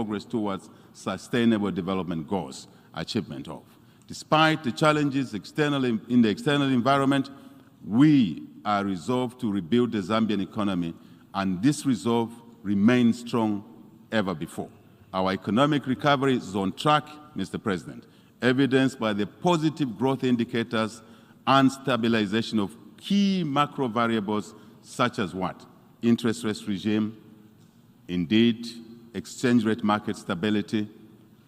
progress towards sustainable development goals, achievement of. Despite the challenges in the external environment, we are resolved to rebuild the Zambian economy, and this resolve remains strong ever before. Our economic recovery is on track, Mr. President, evidenced by the positive growth indicators and stabilization of key macro variables such as what? Interest rate regime, indeed, exchange rate market stability,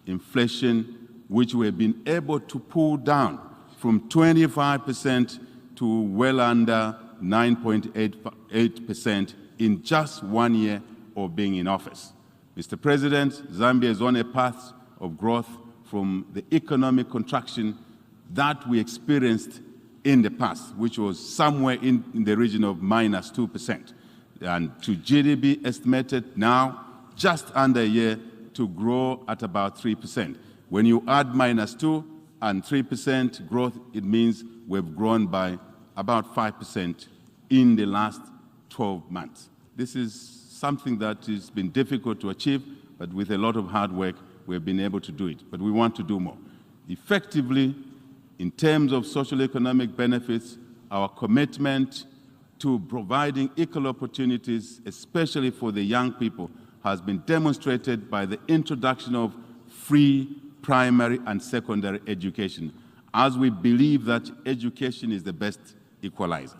inflation, which we have been able to pull down from 25% to well under 9.8% in just 1 year of being in office. Mr. President, Zambia is on a path of growth from the economic contraction that we experienced in the past, which was somewhere in the region of -2%, and to GDP estimated now just under a year to grow at about 3%. When you add -2 and 3% growth, it means we've grown by about 5% in the last 12 months. This is something that has been difficult to achieve, but with a lot of hard work, we've been able to do it. But we want to do more. Effectively, in terms of social economic benefits, our commitment to providing equal opportunities, especially for the young people, has been demonstrated by the introduction of free primary and secondary education, as we believe that education is the best equalizer.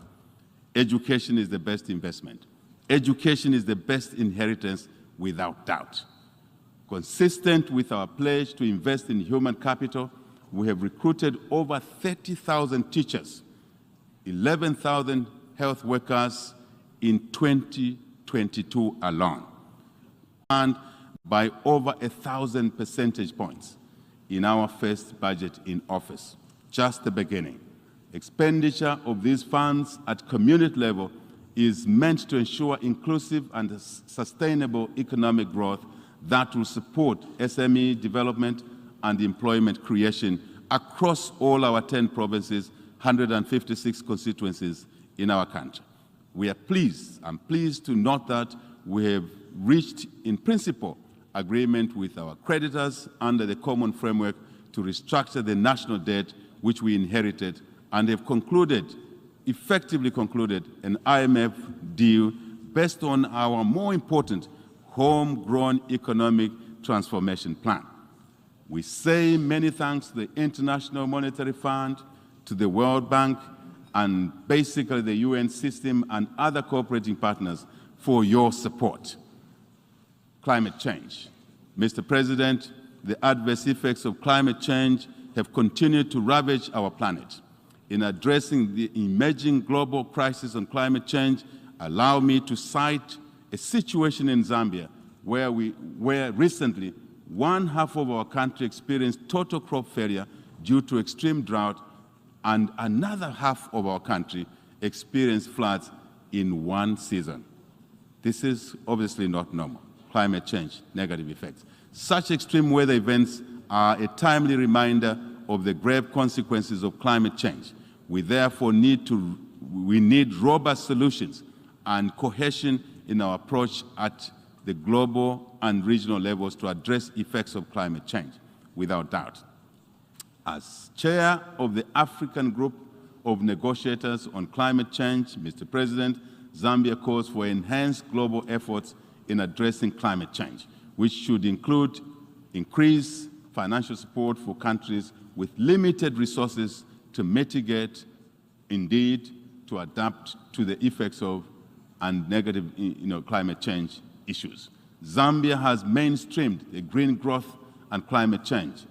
Education is the best investment. Education is the best inheritance, without doubt. Consistent with our pledge to invest in human capital, we have recruited over 30,000 teachers, 11,000 health workers in 2022 alone, and by over 1,000 percentage points in our first budget in office. Just the beginning. Expenditure of these funds at community level is meant to ensure inclusive and sustainable economic growth that will support SME development and employment creation across all our 10 provinces, 156 constituencies in our country. I'm pleased to note that we have reached, in principle, agreement with our creditors under the common framework to restructure the national debt which we inherited, and have effectively concluded an IMF deal based on our more important homegrown economic transformation plan. We say many thanks to the International Monetary Fund, to the World Bank, and basically the UN system and other cooperating partners for your support. Climate change. Mr. President, the adverse effects of climate change have continued to ravage our planet. In addressing the emerging global crisis on climate change, allow me to cite a situation in Zambia where recently 1/2 of our country experienced total crop failure due to extreme drought, and another half of our country experienced floods in one season. This is obviously not normal. Climate change, negative effects. Such extreme weather events are a timely reminder of the grave consequences of climate change. We therefore need robust solutions and cohesion in our approach at the global and regional levels to address effects of climate change, without doubt. As chair of the African Group of Negotiators on Climate Change, Mr. President, Zambia calls for enhanced global efforts in addressing climate change, which should include increased financial support for countries with limited resources to mitigate, indeed, to adapt to the effects of and negative climate change issues. Zambia has mainstreamed the green growth and climate change,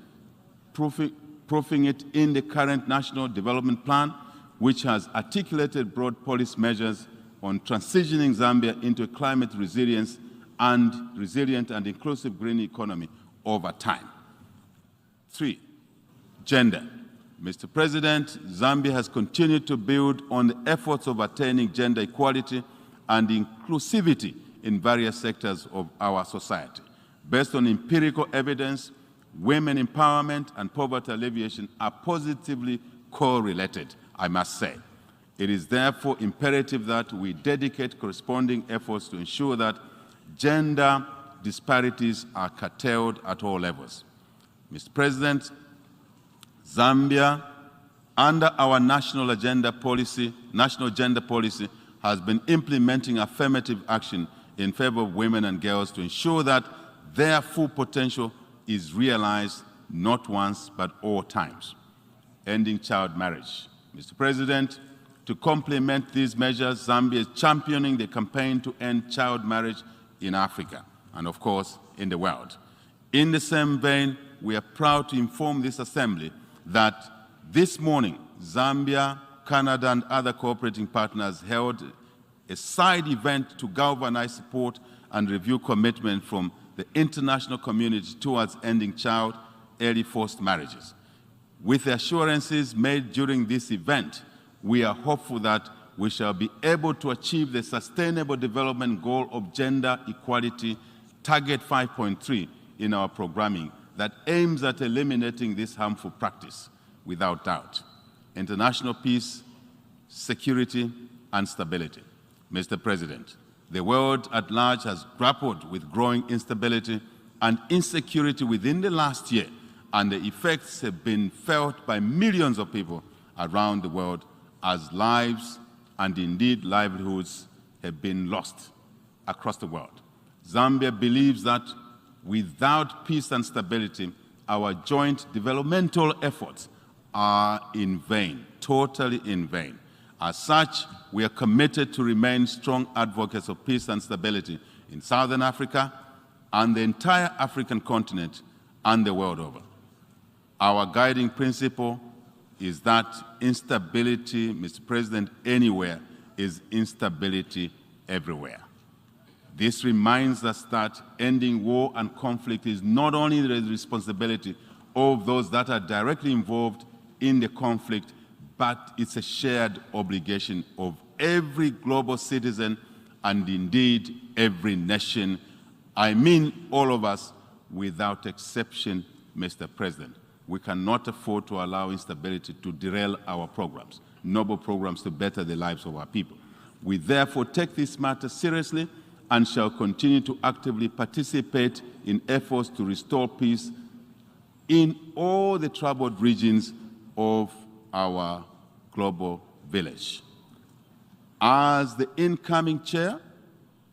proofing it in the current National Development Plan, which has articulated broad policy measures on transitioning Zambia into a climate resilient and inclusive green economy over time. 3, gender. Mr. President, Zambia has continued to build on the efforts of attaining gender equality and inclusivity in various sectors of our society. Based on empirical evidence, women empowerment and poverty alleviation are positively correlated, I must say. It is therefore imperative that we dedicate corresponding efforts to ensure that gender disparities are curtailed at all levels. Mr. President, Zambia, under our national gender policy, has been implementing affirmative action in favor of women and girls to ensure that their full potential is realized not once but all times. Ending child marriage. Mr. President, to complement these measures, Zambia is championing the campaign to end child marriage in Africa and, of course, in the world. In the same vein, we are proud to inform this Assembly that this morning, Zambia, Canada, and other cooperating partners held a side event to galvanize support and review commitment from the international community towards ending child early forced marriages. With the assurances made during this event, we are hopeful that we shall be able to achieve the Sustainable Development Goal of Gender Equality, Target 5.3 in our programming that aims at eliminating this harmful practice without doubt. International peace, security, and stability. Mr. President, the world at large has grappled with growing instability and insecurity within the last year, and the effects have been felt by millions of people around the world as lives and indeed livelihoods have been lost across the world. Zambia believes that without peace and stability, our joint developmental efforts are in vain, totally in vain. As such, we are committed to remain strong advocates of peace and stability in Southern Africa and the entire African continent and the world over. Our guiding principle is that instability, Mr. President, anywhere is instability everywhere. This reminds us that ending war and conflict is not only the responsibility of those that are directly involved in the conflict, but it's a shared obligation of every global citizen and indeed every nation. I mean all of us without exception, Mr. President. We cannot afford to allow instability to derail our programs, noble programs to better the lives of our people. We therefore take this matter seriously and shall continue to actively participate in efforts to restore peace in all the troubled regions of our global village. As the incoming chair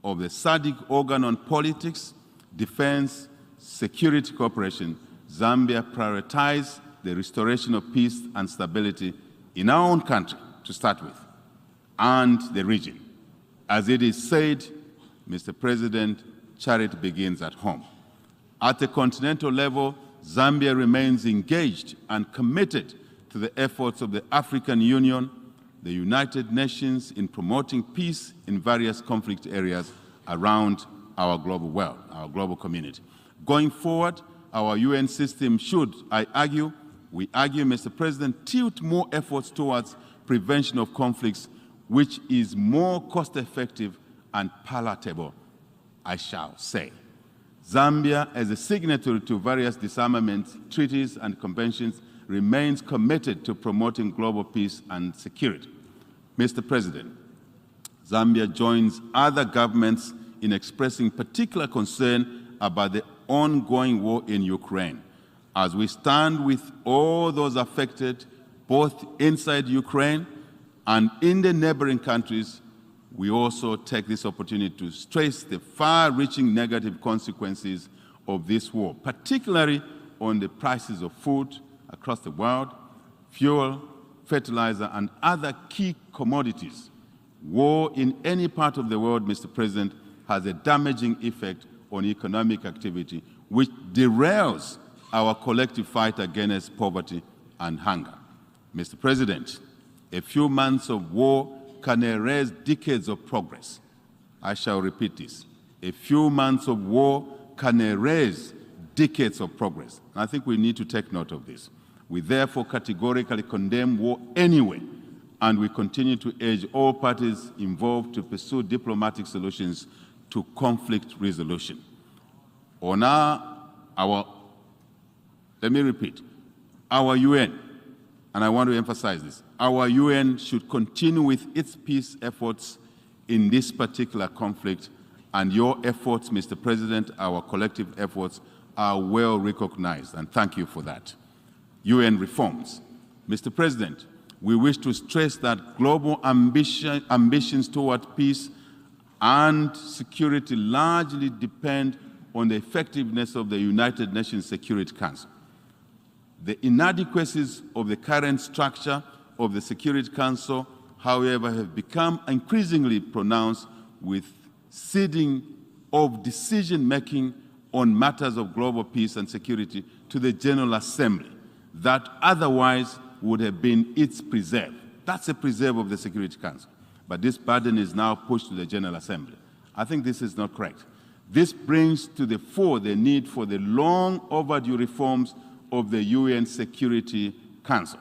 of the SADC organ on politics, defense, security cooperation, Zambia prioritized the restoration of peace and stability in our own country, to start with, and the region. As it is said, Mr. President, charity begins at home. At the continental level, Zambia remains engaged and committed to the efforts of the African Union, the United Nations in promoting peace in various conflict areas around our global world, our global community. Going forward, our UN system should, we argue, Mr. President, tilt more efforts towards prevention of conflicts, which is more cost-effective and palatable, I shall say. Zambia, as a signatory to various disarmament treaties and conventions, remains committed to promoting global peace and security. Mr. President, Zambia joins other governments in expressing particular concern about the ongoing war in Ukraine. As we stand with all those affected, both inside Ukraine and in the neighboring countries, we also take this opportunity to stress the far-reaching negative consequences of this war, particularly on the prices of food across the world, fuel, fertilizer, and other key commodities. War in any part of the world, Mr. President, has a damaging effect on economic activity, which derails our collective fight against poverty and hunger. Mr. President, a few months of war can erase decades of progress. I shall repeat this. A few months of war can erase decades of progress. I think we need to take note of this. We therefore categorically condemn war anyway, and we continue to urge all parties involved to pursue diplomatic solutions to conflict resolution. On let me repeat, our UN, and I want to emphasize this, our UN should continue with its peace efforts in this particular conflict And your efforts, Mr. President, our collective efforts, are well recognized, and thank you for that. UN reforms. Mr. President, we wish to stress that global ambitions toward peace and security largely depend on the effectiveness of the United Nations Security Council. The inadequacies of the current structure of the Security Council, however, have become increasingly pronounced, with ceding of decision-making on matters of global peace and security to the General Assembly that otherwise would have been its preserve. That's a preserve of the Security Council. But this burden is now pushed to the General Assembly. I think this is not correct. This brings to the fore the need for the long overdue reforms of the UN Security Council.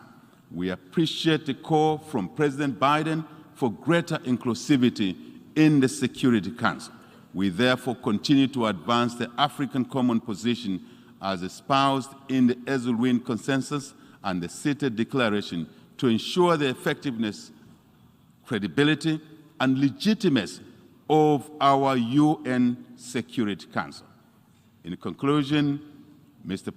We appreciate the call from President Biden for greater inclusivity in the Security Council. We therefore continue to advance the African common position as espoused in the Ezelwyn Consensus and the CITES Declaration to ensure the effectiveness, credibility, and legitimacy of our UN Security Council. In conclusion, Mr.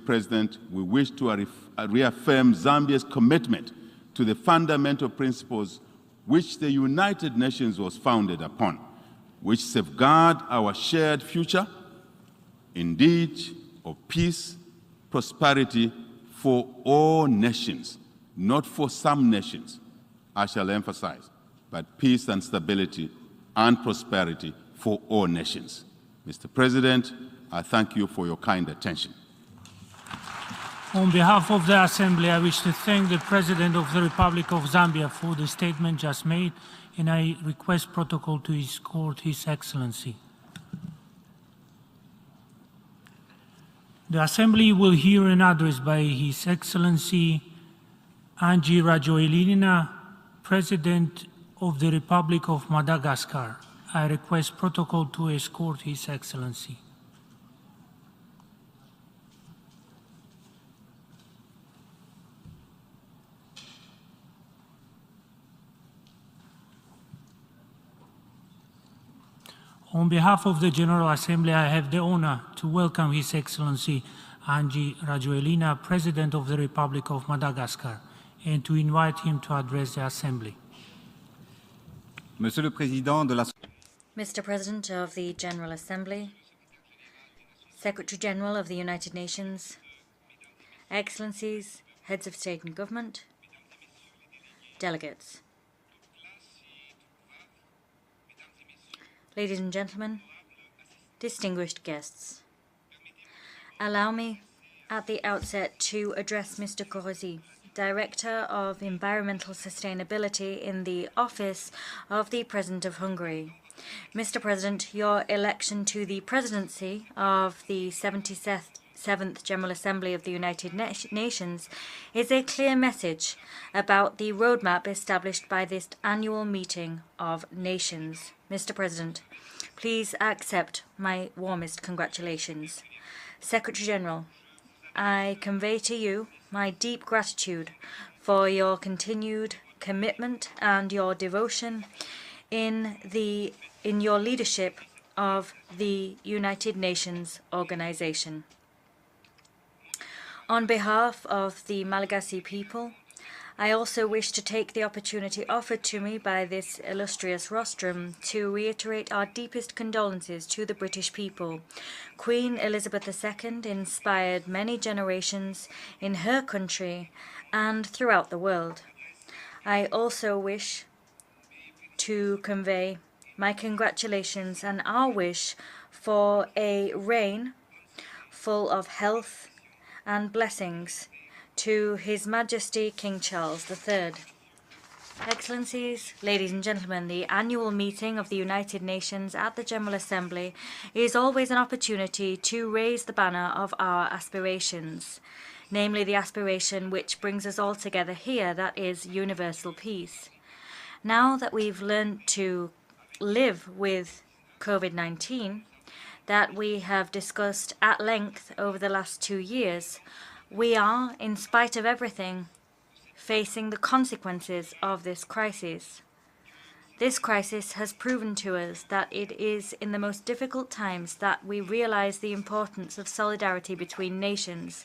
President, we wish to reaffirm Zambia's commitment to the fundamental principles which the United Nations was founded upon, which safeguard our shared future, indeed, of peace, prosperity for all nations, not for some nations, I shall emphasize, but peace and stability and prosperity for all nations. Mr. President, I thank you for your kind attention. On behalf of the Assembly, I wish to thank the President of the Republic of Zambia for the statement just made, and I request protocol to escort His Excellency. The Assembly will hear an address by His Excellency Angie Rajoelina, President of the Republic of Madagascar. I request protocol to escort His Excellency. On behalf of the General Assembly, I have the honor to welcome His Excellency Angie Rajoelina, President of the Republic of Madagascar, and to invite him to address the Assembly. Monsieur le Président de la... Mr. President of the General Assembly, Secretary General of the United Nations, Excellencies, Heads of State and Government, delegates. Ladies and gentlemen, distinguished guests, allow me at the outset to address Mr. Korosi, Director of Environmental Sustainability in the Office of the President of Hungary. Mr. President, your election to the presidency of the 77th General Assembly of the United Nations is a clear message about the roadmap established by this annual meeting of nations. Mr. President, please accept my warmest congratulations. Secretary General, I convey to you my deep gratitude for your continued commitment and your devotion in your leadership of the United Nations organization. On behalf of the Malagasy people, I also wish to take the opportunity offered to me by this illustrious rostrum to reiterate our deepest condolences to the British people. Queen Elizabeth II inspired many generations in her country and throughout the world. I also wish to convey my congratulations and our wish for a reign full of health and blessings to His Majesty King Charles III. Excellencies, ladies and gentlemen, the annual meeting of the United Nations at the General Assembly is always an opportunity to raise the banner of our aspirations, namely the aspiration which brings us all together here, that is universal peace. Now that we've learned to live with COVID-19, that we have discussed at length over the last 2 years, we are, in spite of everything, facing the consequences of this crisis. This crisis has proven to us that it is in the most difficult times that we realize the importance of solidarity between nations.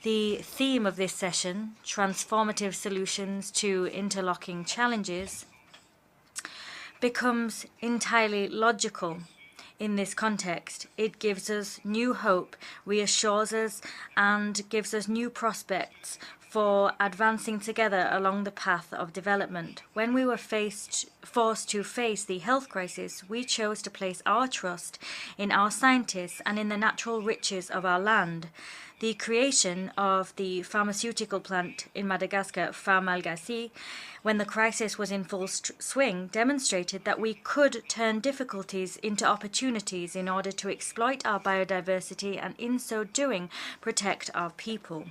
The theme of this session, Transformative Solutions to Interlocking Challenges, becomes entirely logical in this context. It gives us new hope, reassures us, and gives us new prospects for advancing together along the path of development. When we were forced to face the health crisis, we chose to place our trust in our scientists and in the natural riches of our land. The creation of the pharmaceutical plant in Madagascar, Pharmalgacy, when the crisis was in full swing, demonstrated that we could turn difficulties into opportunities in order to exploit our biodiversity and in so doing protect our people.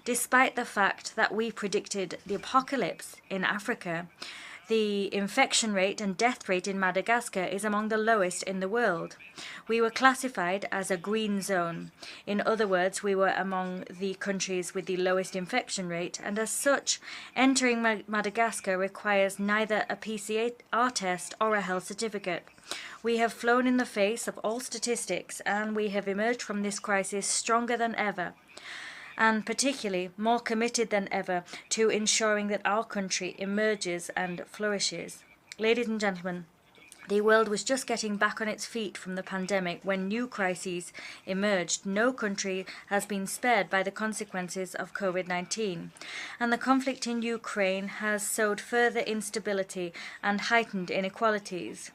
Despite the fact that we predicted the apocalypse in Africa, the infection rate and death rate in Madagascar is among the lowest in the world. We were classified as a green zone. In other words, we were among the countries with the lowest infection rate, and as such, entering Madagascar requires neither a PCR test or a health certificate. We have flown in the face of all statistics, and we have emerged from this crisis stronger than ever, and particularly more committed than ever to ensuring that our country emerges and flourishes. Ladies and gentlemen, the world was just getting back on its feet from the pandemic when new crises emerged. No country has been spared by the consequences of COVID-19, and the conflict in Ukraine has sowed further instability and heightened inequalities.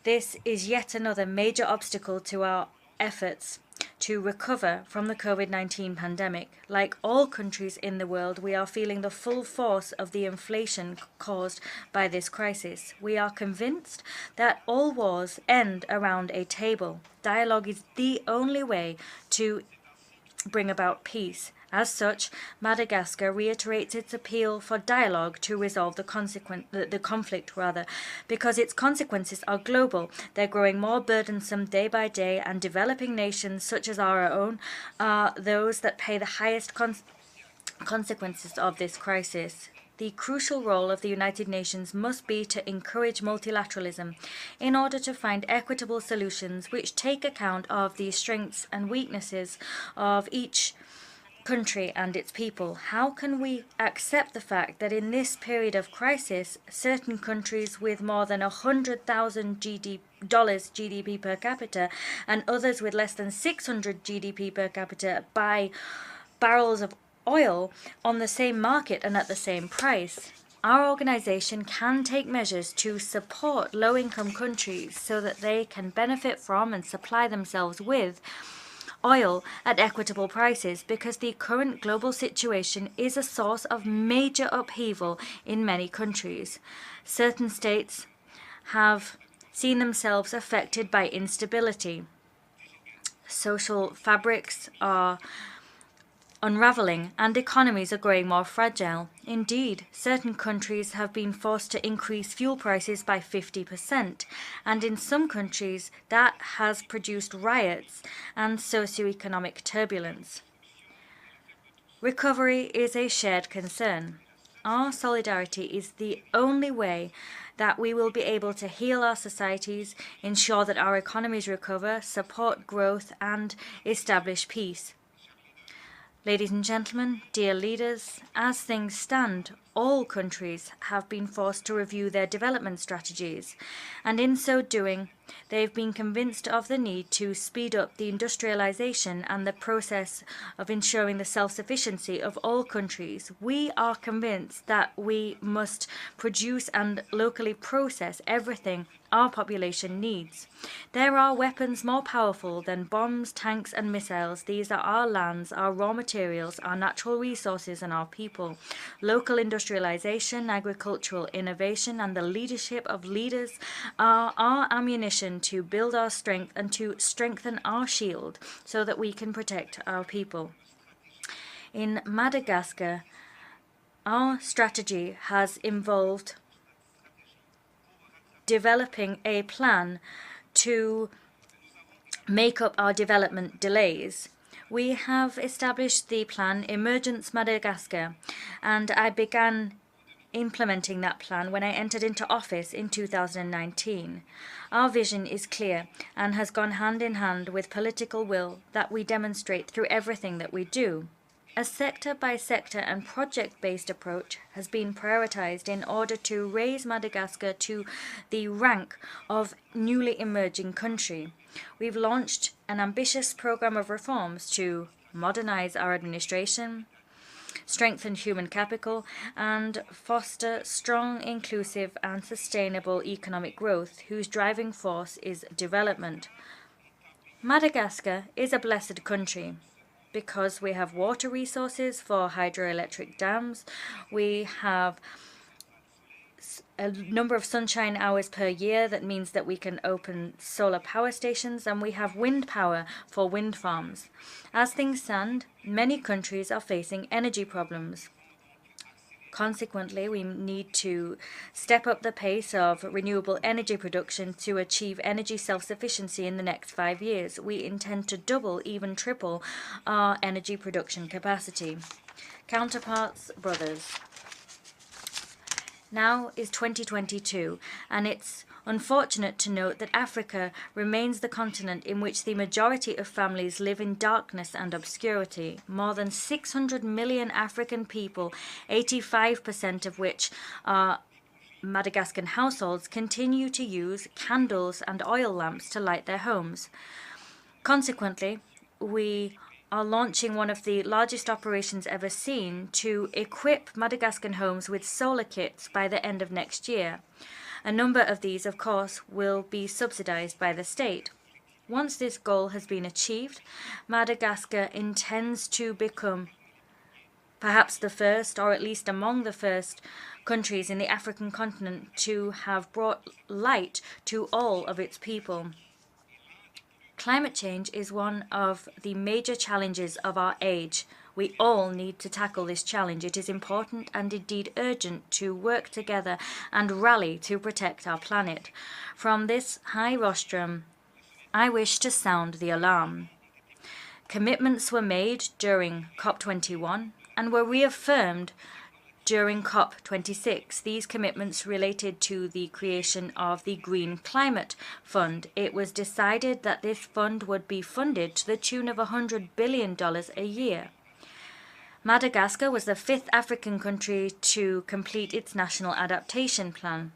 This is yet another major obstacle to our efforts to recover from the COVID-19 pandemic. Like all countries in the world, we are feeling the full force of the inflation caused by this crisis. We are convinced that all wars end around a table. Dialogue is the only way to bring about peace. As such, Madagascar reiterates its appeal for dialogue to resolve the conflict, because its consequences are global. They're growing more burdensome day by day, and developing nations such as our own are those that pay the highest consequences of this crisis. The crucial role of the United Nations must be to encourage multilateralism in order to find equitable solutions which take account of the strengths and weaknesses of each country and its people. How can we accept the fact that in this period of crisis, certain countries with more than $100,000 GDP per capita and others with less than $600 GDP per capita buy barrels of oil on the same market and at the same price? Our organization can take measures to support low-income countries so that they can benefit from and supply themselves with oil at equitable prices, because the current global situation is a source of major upheaval in many countries. Certain states have seen themselves affected by instability. Social fabrics are unraveling and economies are growing more fragile. Indeed, certain countries have been forced to increase fuel prices by 50%, and in some countries that has produced riots and socioeconomic turbulence. Recovery is a shared concern. Our solidarity is the only way that we will be able to heal our societies, ensure that our economies recover, support growth, and establish peace. Ladies and gentlemen, dear leaders, as things stand, all countries have been forced to review their development strategies, and in so doing, they've been convinced of the need to speed up the industrialization and the process of ensuring the self-sufficiency of all countries. We are convinced that we must produce and locally process everything our population needs. There are weapons more powerful than bombs, tanks, and missiles. These are our lands, our raw materials, our natural resources, and our people. Local industrialization, agricultural innovation, and the leadership of leaders are our ammunition to build our strength and to strengthen our shield so that we can protect our people. In Madagascar, our strategy has involved developing a plan to make up our development delays. We have established the plan Emergence Madagascar, and I began implementing that plan when I entered into office in 2019. Our vision is clear and has gone hand in hand with political will that we demonstrate through everything that we do. A sector-by-sector and project-based approach has been prioritized in order to raise Madagascar to the rank of newly emerging country. We've launched an ambitious program of reforms to modernize our administration, strengthen human capital, and foster strong, inclusive, and sustainable economic growth whose driving force is development. Madagascar is a blessed country because we have water resources for hydroelectric dams, we have a number of sunshine hours per year that means that we can open solar power stations, and we have wind power for wind farms. As things stand, many countries are facing energy problems. Consequently, we need to step up the pace of renewable energy production to achieve energy self-sufficiency in the next 5 years. We intend to double, even triple, our energy production capacity. Counterparts, brothers. Now is 2022, and it's unfortunate to note that Africa remains the continent in which the majority of families live in darkness and obscurity. More than 600 million African people, 85% of which are Madagascan households, continue to use candles and oil lamps to light their homes. Consequently, we are launching one of the largest operations ever seen to equip Madagascan homes with solar kits by the end of next year. A number of these, of course, will be subsidized by the state. Once this goal has been achieved, Madagascar intends to become perhaps the first, or at least among the first, countries in the African continent to have brought light to all of its people. Climate change is one of the major challenges of our age. We all need to tackle this challenge. It is important and indeed urgent to work together and rally to protect our planet. From this high rostrum, I wish to sound the alarm. Commitments were made during COP21 and were reaffirmed during COP26. These commitments related to the creation of the Green Climate Fund. It was decided that this fund would be funded to the tune of $100 billion a year. Madagascar was the 5th African country to complete its national adaptation plan.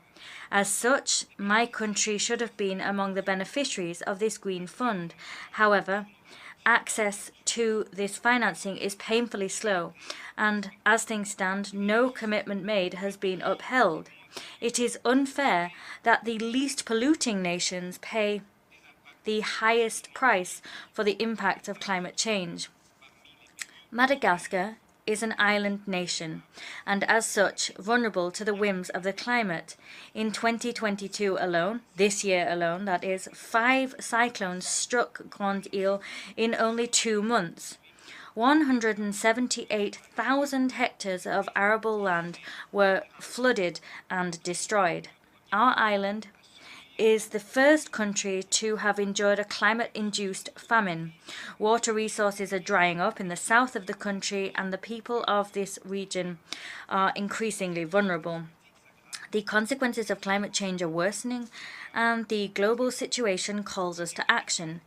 As such, my country should have been among the beneficiaries of this Green Fund. However, access to this financing is painfully slow, and as things stand, no commitment made has been upheld. It is unfair that the least polluting nations pay the highest price for the impact of climate change. Madagascar is an island nation, and as such vulnerable to the whims of the climate. In 2022 alone, this year alone, that is, 5 cyclones struck Grande Île in only 2 months. 178,000 hectares of arable land were flooded and destroyed. Our island is the first country to have endured a climate-induced famine. Water resources are drying up in the south of the country, and the people of this region are increasingly vulnerable. The consequences of climate change are worsening, and the global situation calls us to action.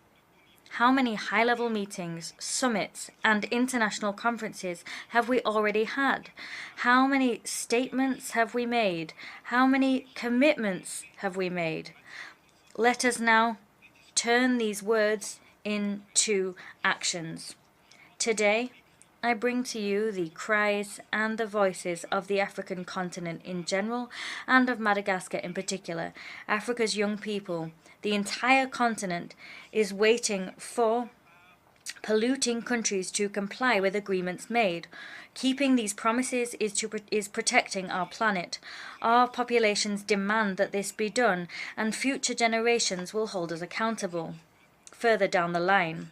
How many high-level meetings, summits, and international conferences have we already had? How many statements have we made? How many commitments have we made? Let us now turn these words into actions. Today, I bring to you the cries and the voices of the African continent in general, and of Madagascar in particular. Africa's young people, the entire continent, is waiting for polluting countries to comply with agreements made. Keeping these promises is protecting our planet. Our populations demand that this be done, and future generations will hold us accountable. Further down the line,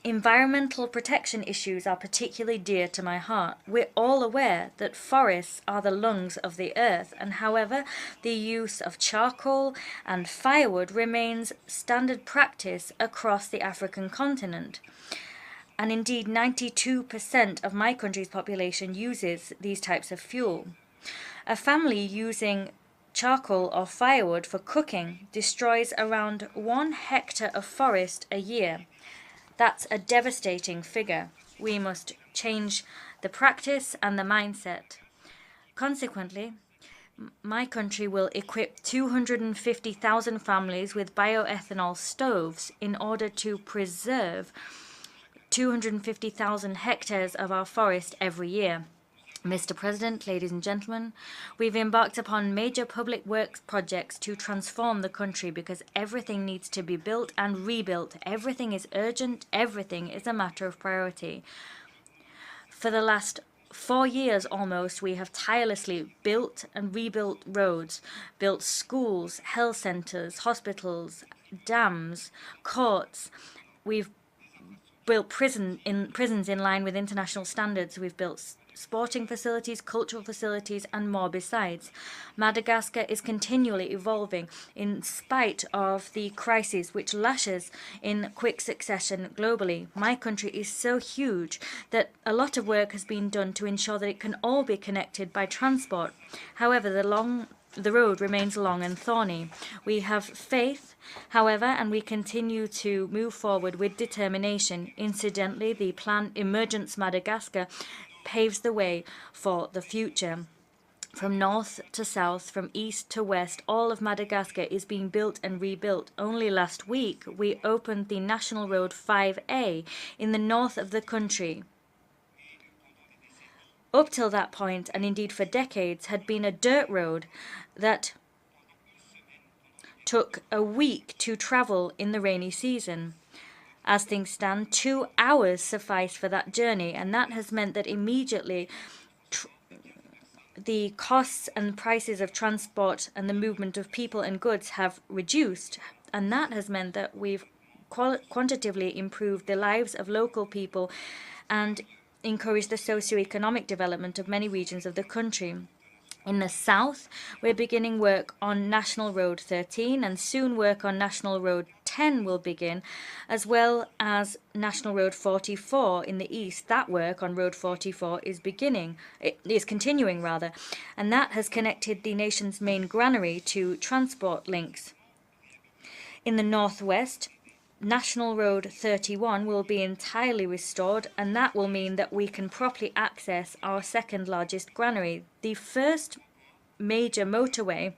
environmental protection issues are particularly dear to my heart. We're all aware that forests are the lungs of the earth, and however, the use of charcoal and firewood remains standard practice across the African continent. And indeed, 92% of my country's population uses these types of fuel. A family using charcoal or firewood for cooking destroys around 1 hectare of forest a year. That's a devastating figure. We must change the practice and the mindset. Consequently, my country will equip 250,000 families with bioethanol stoves in order to preserve 250,000 hectares of our forest every year. Mr. President, ladies and gentlemen, we've embarked upon major public works projects to transform the country because everything needs to be built and rebuilt. Everything is urgent. Everything is a matter of priority. For the last 4 years almost, we have tirelessly built and rebuilt roads, built schools, health centres, hospitals, dams, courts. We've built prisons in line with international standards. We've built sporting facilities, cultural facilities, and more besides. Madagascar is continually evolving in spite of the crisis which lashes in quick succession globally. My country is so huge that a lot of work has been done to ensure that it can all be connected by transport. However, the road remains long and thorny. We have faith, however, and we continue to move forward with determination. Incidentally, the plan Emergence Madagascar paves the way for the future. From north to south, from east to west, all of Madagascar is being built and rebuilt. Only last week, we opened the National Road 5A in the north of the country. Up till that point, and indeed for decades, had been a dirt road that took a week to travel in the rainy season. As things stand, 2 hours suffice for that journey, and that has meant that immediately the costs and prices of transport and the movement of people and goods have reduced, and that has meant that we've quantitatively improved the lives of local people and encouraged the socio-economic development of many regions of the country. In the south, we're beginning work on National Road 13, and soon work on National Road 10 will begin, as well as National Road 44 in the east. That work on Road 44 is continuing, and that has connected the nation's main granary to transport links. In the northwest, National Road 31 will be entirely restored, and that will mean that we can properly access our second largest granary. The first major motorway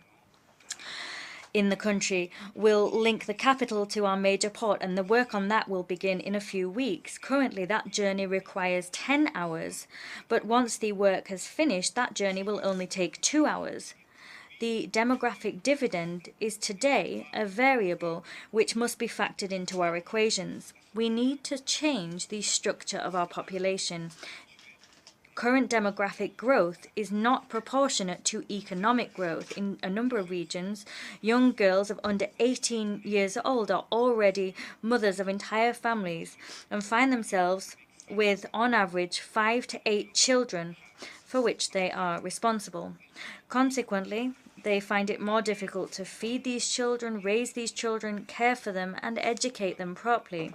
in the country will link the capital to our major port, and the work on that will begin in a few weeks. Currently, that journey requires 10 hours, but once the work has finished, that journey will only take 2 hours. The demographic dividend is today a variable which must be factored into our equations. We need to change the structure of our population. Current demographic growth is not proportionate to economic growth. In a number of regions, young girls of under 18 years old are already mothers of entire families and find themselves with, on average, 5 to 8 children for which they are responsible. Consequently, they find it more difficult to feed these children, raise these children, care for them, and educate them properly.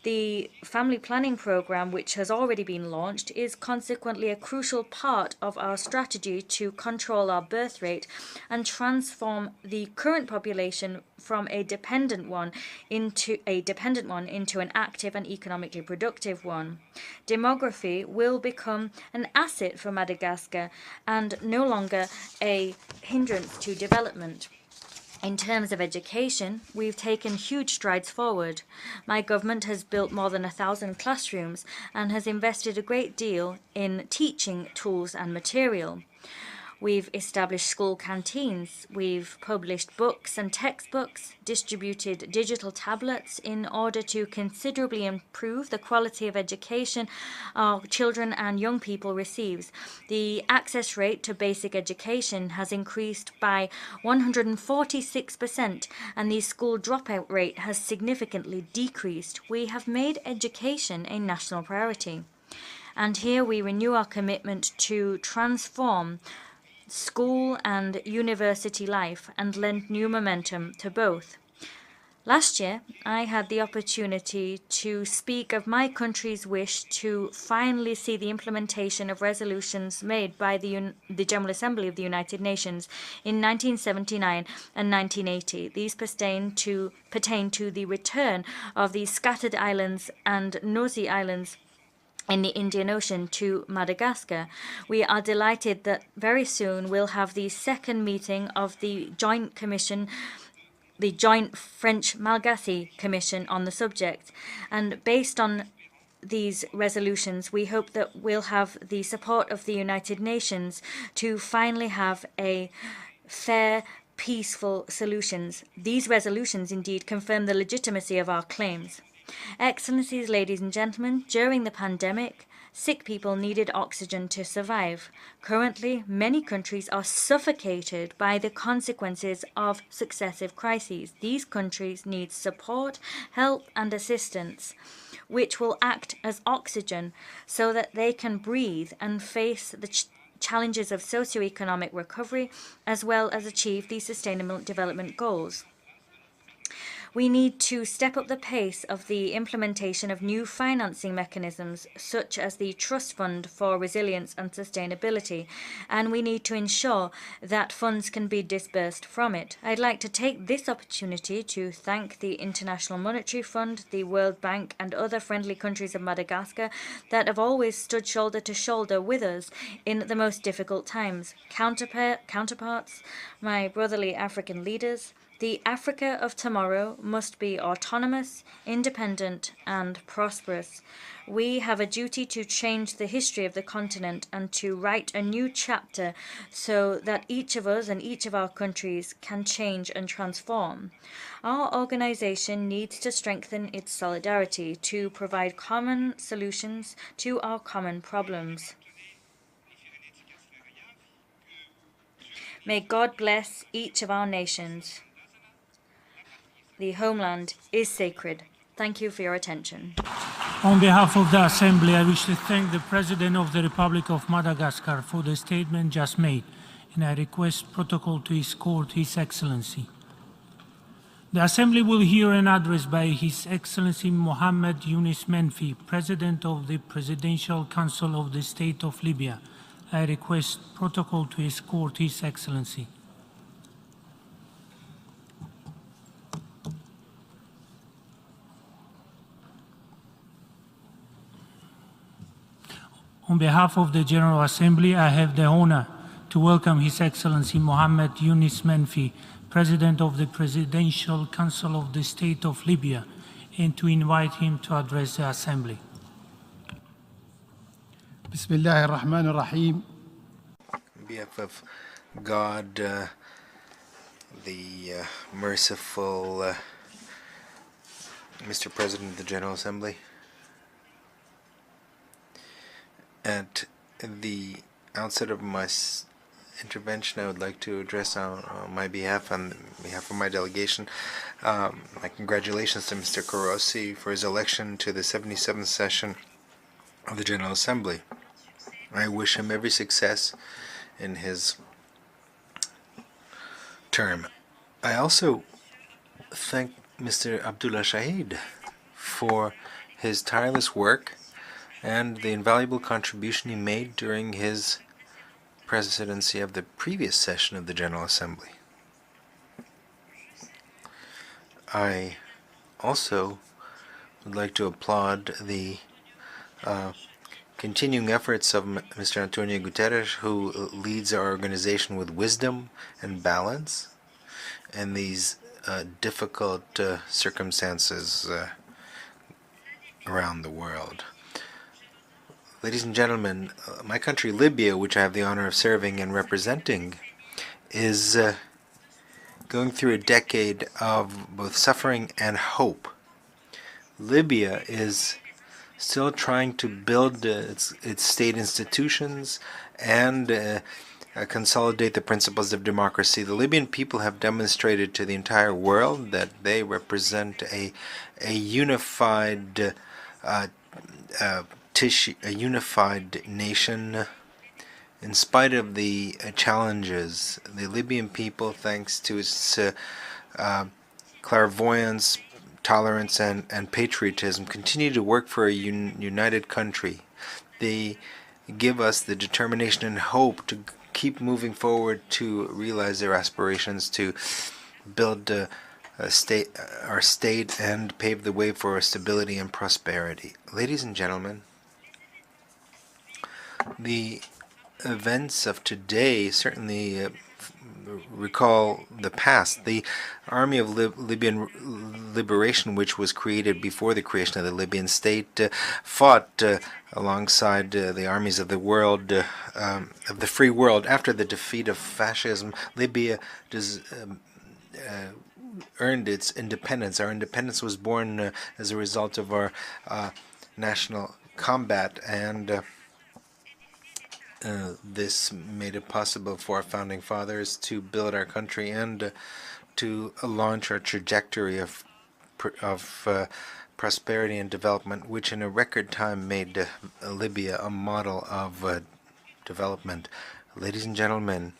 The family planning program, which has already been launched, is consequently a crucial part of our strategy to control our birth rate and transform the current population from a dependent one into an active and economically productive one. Demography will become an asset for Madagascar and no longer a hindrance to development. In terms of education, we've taken huge strides forward. My government has built more than 1,000 classrooms and has invested a great deal in teaching tools and material. We've established school canteens, we've published books and textbooks, distributed digital tablets in order to considerably improve the quality of education our children and young people receive. The access rate to basic education has increased by 146%, and the school dropout rate has significantly decreased. We have made education a national priority. And here we renew our commitment to transform school and university life and lend new momentum to both. Last year, I had the opportunity to speak of my country's wish to finally see the implementation of resolutions made by the General Assembly of the United Nations in 1979 and 1980. These pertain to the return of the scattered islands and Nosy Islands in the Indian Ocean to Madagascar. We are delighted that very soon we'll have the second meeting of the Joint Commission, the Joint French-Malagasy Commission on the subject. And based on these resolutions, we hope that we'll have the support of the United Nations to finally have a fair, peaceful solutions. These resolutions indeed confirm the legitimacy of our claims. Excellencies, ladies and gentlemen, during the pandemic, sick people needed oxygen to survive. Currently, many countries are suffocated by the consequences of successive crises. These countries need support, help, and assistance, which will act as oxygen so that they can breathe and face the challenges of socioeconomic recovery, as well as achieve the Sustainable Development Goals. We need to step up the pace of the implementation of new financing mechanisms, such as the Trust Fund for Resilience and Sustainability, and we need to ensure that funds can be disbursed from it. I'd like to take this opportunity to thank the International Monetary Fund, the World Bank, and other friendly countries of Madagascar that have always stood shoulder to shoulder with us in the most difficult times. Counterparts, my brotherly African leaders, the Africa of tomorrow must be autonomous, independent, and prosperous. We have a duty to change the history of the continent and to write a new chapter so that each of us and each of our countries can change and transform. Our organization needs to strengthen its solidarity to provide common solutions to our common problems. May God bless each of our nations. The homeland is sacred. Thank you for your attention. On behalf of the Assembly, I wish to thank the President of the Republic of Madagascar for the statement just made, and I request protocol to escort His Excellency. The Assembly will hear an address by His Excellency Mohammed Yunus Menfi, President of the Presidential Council of the State of Libya. I request protocol to escort His Excellency. On behalf of the General Assembly, I have the honor to welcome His Excellency Mohammed Yunus Menfi, President of the Presidential Council of the State of Libya, and to invite him to address the Assembly. Bismillah ar-Rahman ar-Rahim. On behalf of God, the merciful Mr. President of the General Assembly, at the outset of my intervention, I would like to address on my behalf, on behalf of my delegation, my congratulations to Mr. Korosi for his election to the 77th session of the General Assembly. I wish him every success in his term. I also thank Mr. Abdullah Shahid for his tireless work and the invaluable contribution he made during his presidency of the previous session of the General Assembly. I also would like to applaud the continuing efforts of Mr. Antonio Guterres, who leads our organization with wisdom and balance in these difficult circumstances around the world. Ladies and gentlemen, my country, Libya, which I have the honor of serving and representing, is going through a decade of both suffering and hope. Libya is still trying to build its state institutions and consolidate the principles of democracy. The Libyan people have demonstrated to the entire world that they represent a unified a unified nation. In spite of the challenges, the Libyan people, thanks to its clairvoyance, tolerance, and patriotism continue to work for a united country. They give us the determination and hope to keep moving forward to realize their aspirations, to build our state and pave the way for stability and prosperity. Ladies and gentlemen, the events of today certainly recall the past. The Army of Libyan Liberation, which was created before the creation of the Libyan state, fought alongside the armies of the world, of the free world. After the defeat of fascism, Libya earned its independence. Our independence was born as a result of our national combat, and this made it possible for our founding fathers to build our country and to launch our trajectory of prosperity and development, which in a record time made Libya a model of development. Ladies and gentlemen,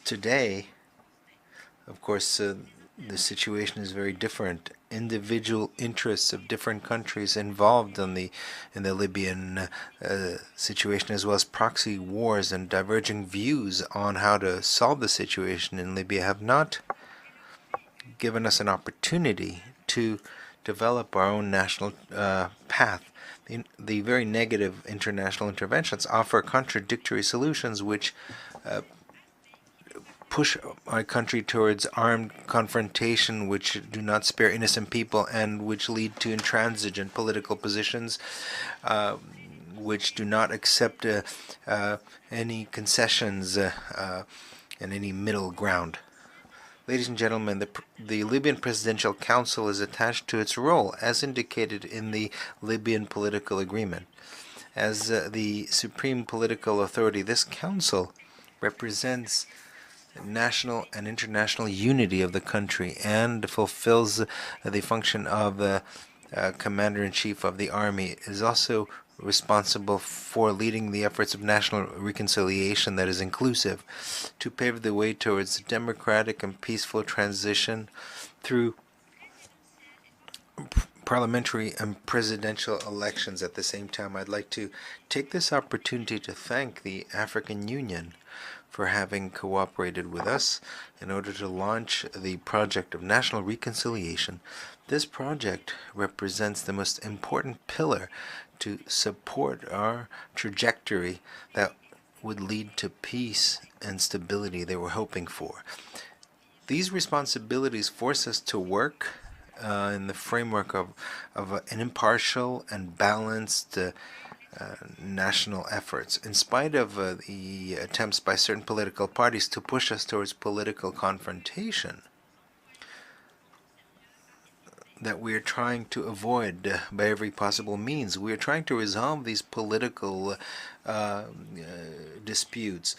today, of course, the situation is very different. Individual interests of different countries involved in the Libyan situation, as well as proxy wars and diverging views on how to solve the situation in Libya, have not given us an opportunity to develop our own national path. The very negative international interventions offer contradictory solutions which push our country towards armed confrontation, which do not spare innocent people and which lead to intransigent political positions, which do not accept any concessions and any middle ground. Ladies and gentlemen, the Libyan Presidential Council is attached to its role as indicated in the Libyan political agreement. As the supreme political authority, this council represents national and international unity of the country and fulfills the function of the commander-in-chief of the army. It is also responsible for leading the efforts of national reconciliation that is inclusive to pave the way towards democratic and peaceful transition through parliamentary and presidential elections. At the same time, I'd like to take this opportunity to thank the African Union for having cooperated with us in order to launch the project of national reconciliation. This project represents the most important pillar to support our trajectory that would lead to peace and stability they were hoping for. These responsibilities force us to work in the framework of an impartial and balanced national efforts, in spite of the attempts by certain political parties to push us towards political confrontation that we are trying to avoid by every possible means. We are trying to resolve these political disputes.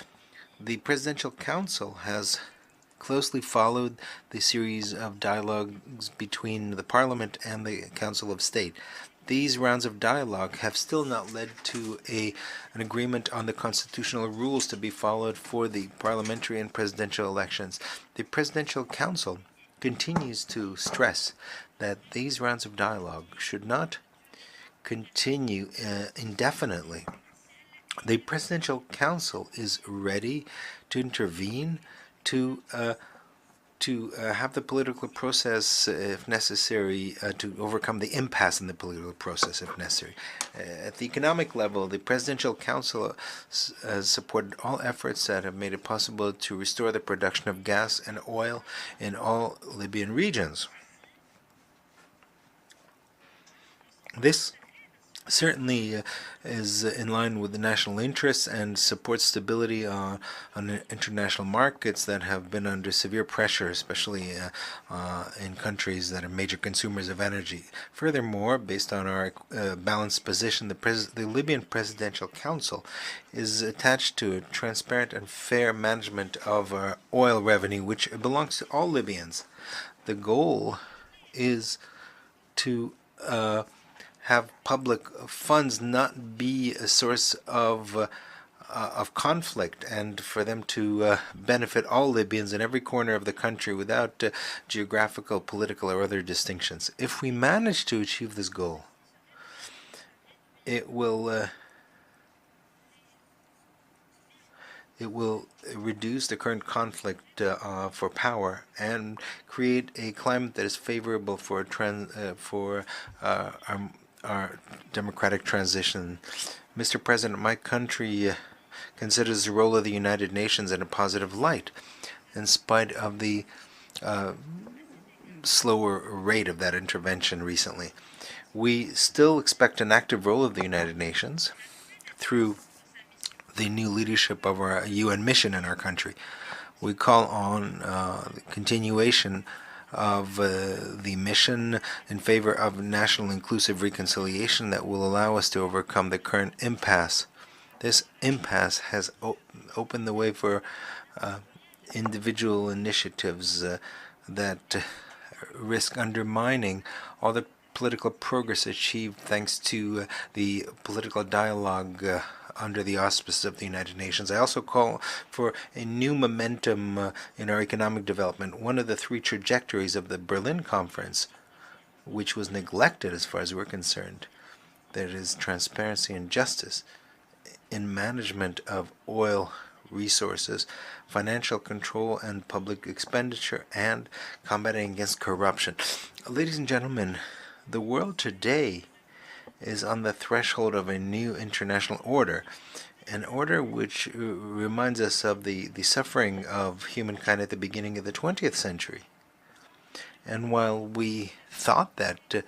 The Presidential Council has closely followed the series of dialogues between the Parliament and the Council of State. These rounds of dialogue have still not led to an agreement on the constitutional rules to be followed for the parliamentary and presidential elections. The Presidential Council continues to stress that these rounds of dialogue should not continue indefinitely. The Presidential Council is ready to intervene, to have the political process, if necessary, to overcome the impasse in the political process, if necessary. At the economic level, the Presidential Council has supported all efforts that have made it possible to restore the production of gas and oil in all Libyan regions. This certainly is in line with the national interests and supports stability on international markets that have been under severe pressure, especially in countries that are major consumers of energy. Furthermore, based on our balanced position, the Libyan Presidential Council is attached to a transparent and fair management of our oil revenue, which belongs to all Libyans. The goal is to have public funds not be a source of of conflict, and for them to benefit all Libyans in every corner of the country without geographical, political, or other distinctions. If we manage to achieve this goal, it will reduce the current conflict for power and create a climate that is favorable for our democratic transition. Mr. President, my country considers the role of the United Nations in a positive light, in spite of the slower rate of that intervention recently. We still expect an active role of the United Nations through the new leadership of our UN mission in our country. We call on the continuation of the mission in favor of national inclusive reconciliation that will allow us to overcome the current impasse. This impasse has opened the way for individual initiatives that risk undermining all the political progress achieved thanks to the political dialogue under the auspices of the United Nations. I also call for a new momentum in our economic development. One of the three trajectories of the Berlin conference, which was neglected as far as we're concerned, that is transparency and justice in management of oil resources, financial control and public expenditure, and combating against corruption. Ladies and gentlemen, the world today is on the threshold of a new international order, an order which reminds us of the suffering of humankind at the beginning of the 20th century. And while we thought that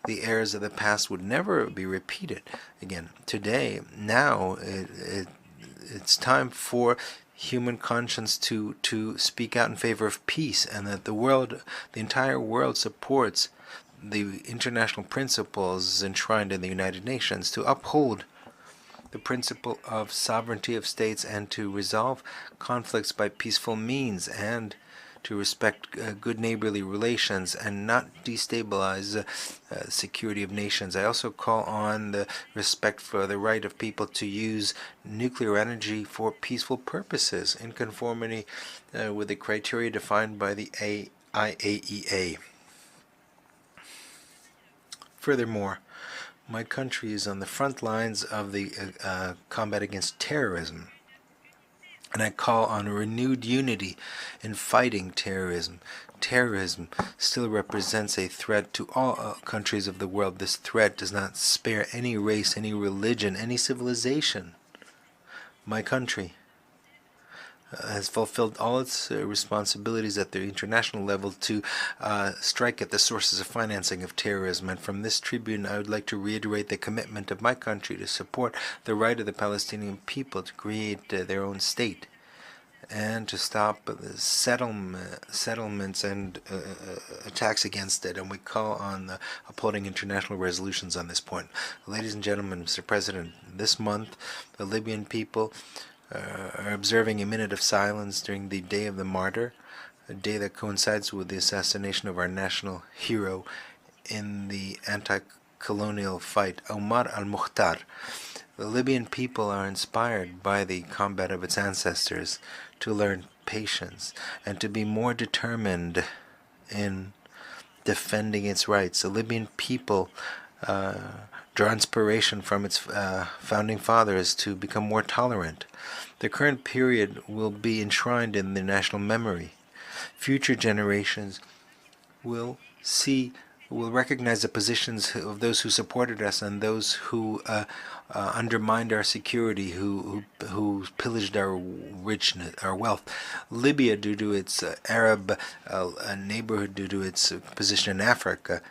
the errors of the past would never be repeated again, today, now, it's time for human conscience to speak out in favor of peace, and that the entire world supports the international principles enshrined in the United Nations to uphold the principle of sovereignty of states and to resolve conflicts by peaceful means and to respect good neighborly relations and not destabilize security of nations. I also call on the respect for the right of people to use nuclear energy for peaceful purposes in conformity with the criteria defined by the IAEA. Furthermore, my country is on the front lines of the combat against terrorism, and I call on a renewed unity in fighting terrorism. Terrorism still represents a threat to all countries of the world. This threat does not spare any race, any religion, any civilization. My country has fulfilled all its responsibilities at the international level to strike at the sources of financing of terrorism. And from this tribune, I would like to reiterate the commitment of my country to support the right of the Palestinian people to create their own state and to stop the settlements and attacks against it. And we call on upholding international resolutions on this point. Ladies and gentlemen, Mr. President, this month, the Libyan people are observing a minute of silence during the Day of the Martyr, a day that coincides with the assassination of our national hero in the anti-colonial fight, Omar al-Mukhtar. The Libyan people are inspired by the combat of its ancestors to learn patience and to be more determined in defending its rights. The Libyan people draw inspiration from its founding fathers to become more tolerant. The current period will be enshrined in the national memory. Future generations will recognize the positions of those who supported us and those who undermined our security, who pillaged our richness, our wealth. Libya, due to its Arab neighborhood, due to its position in Africa,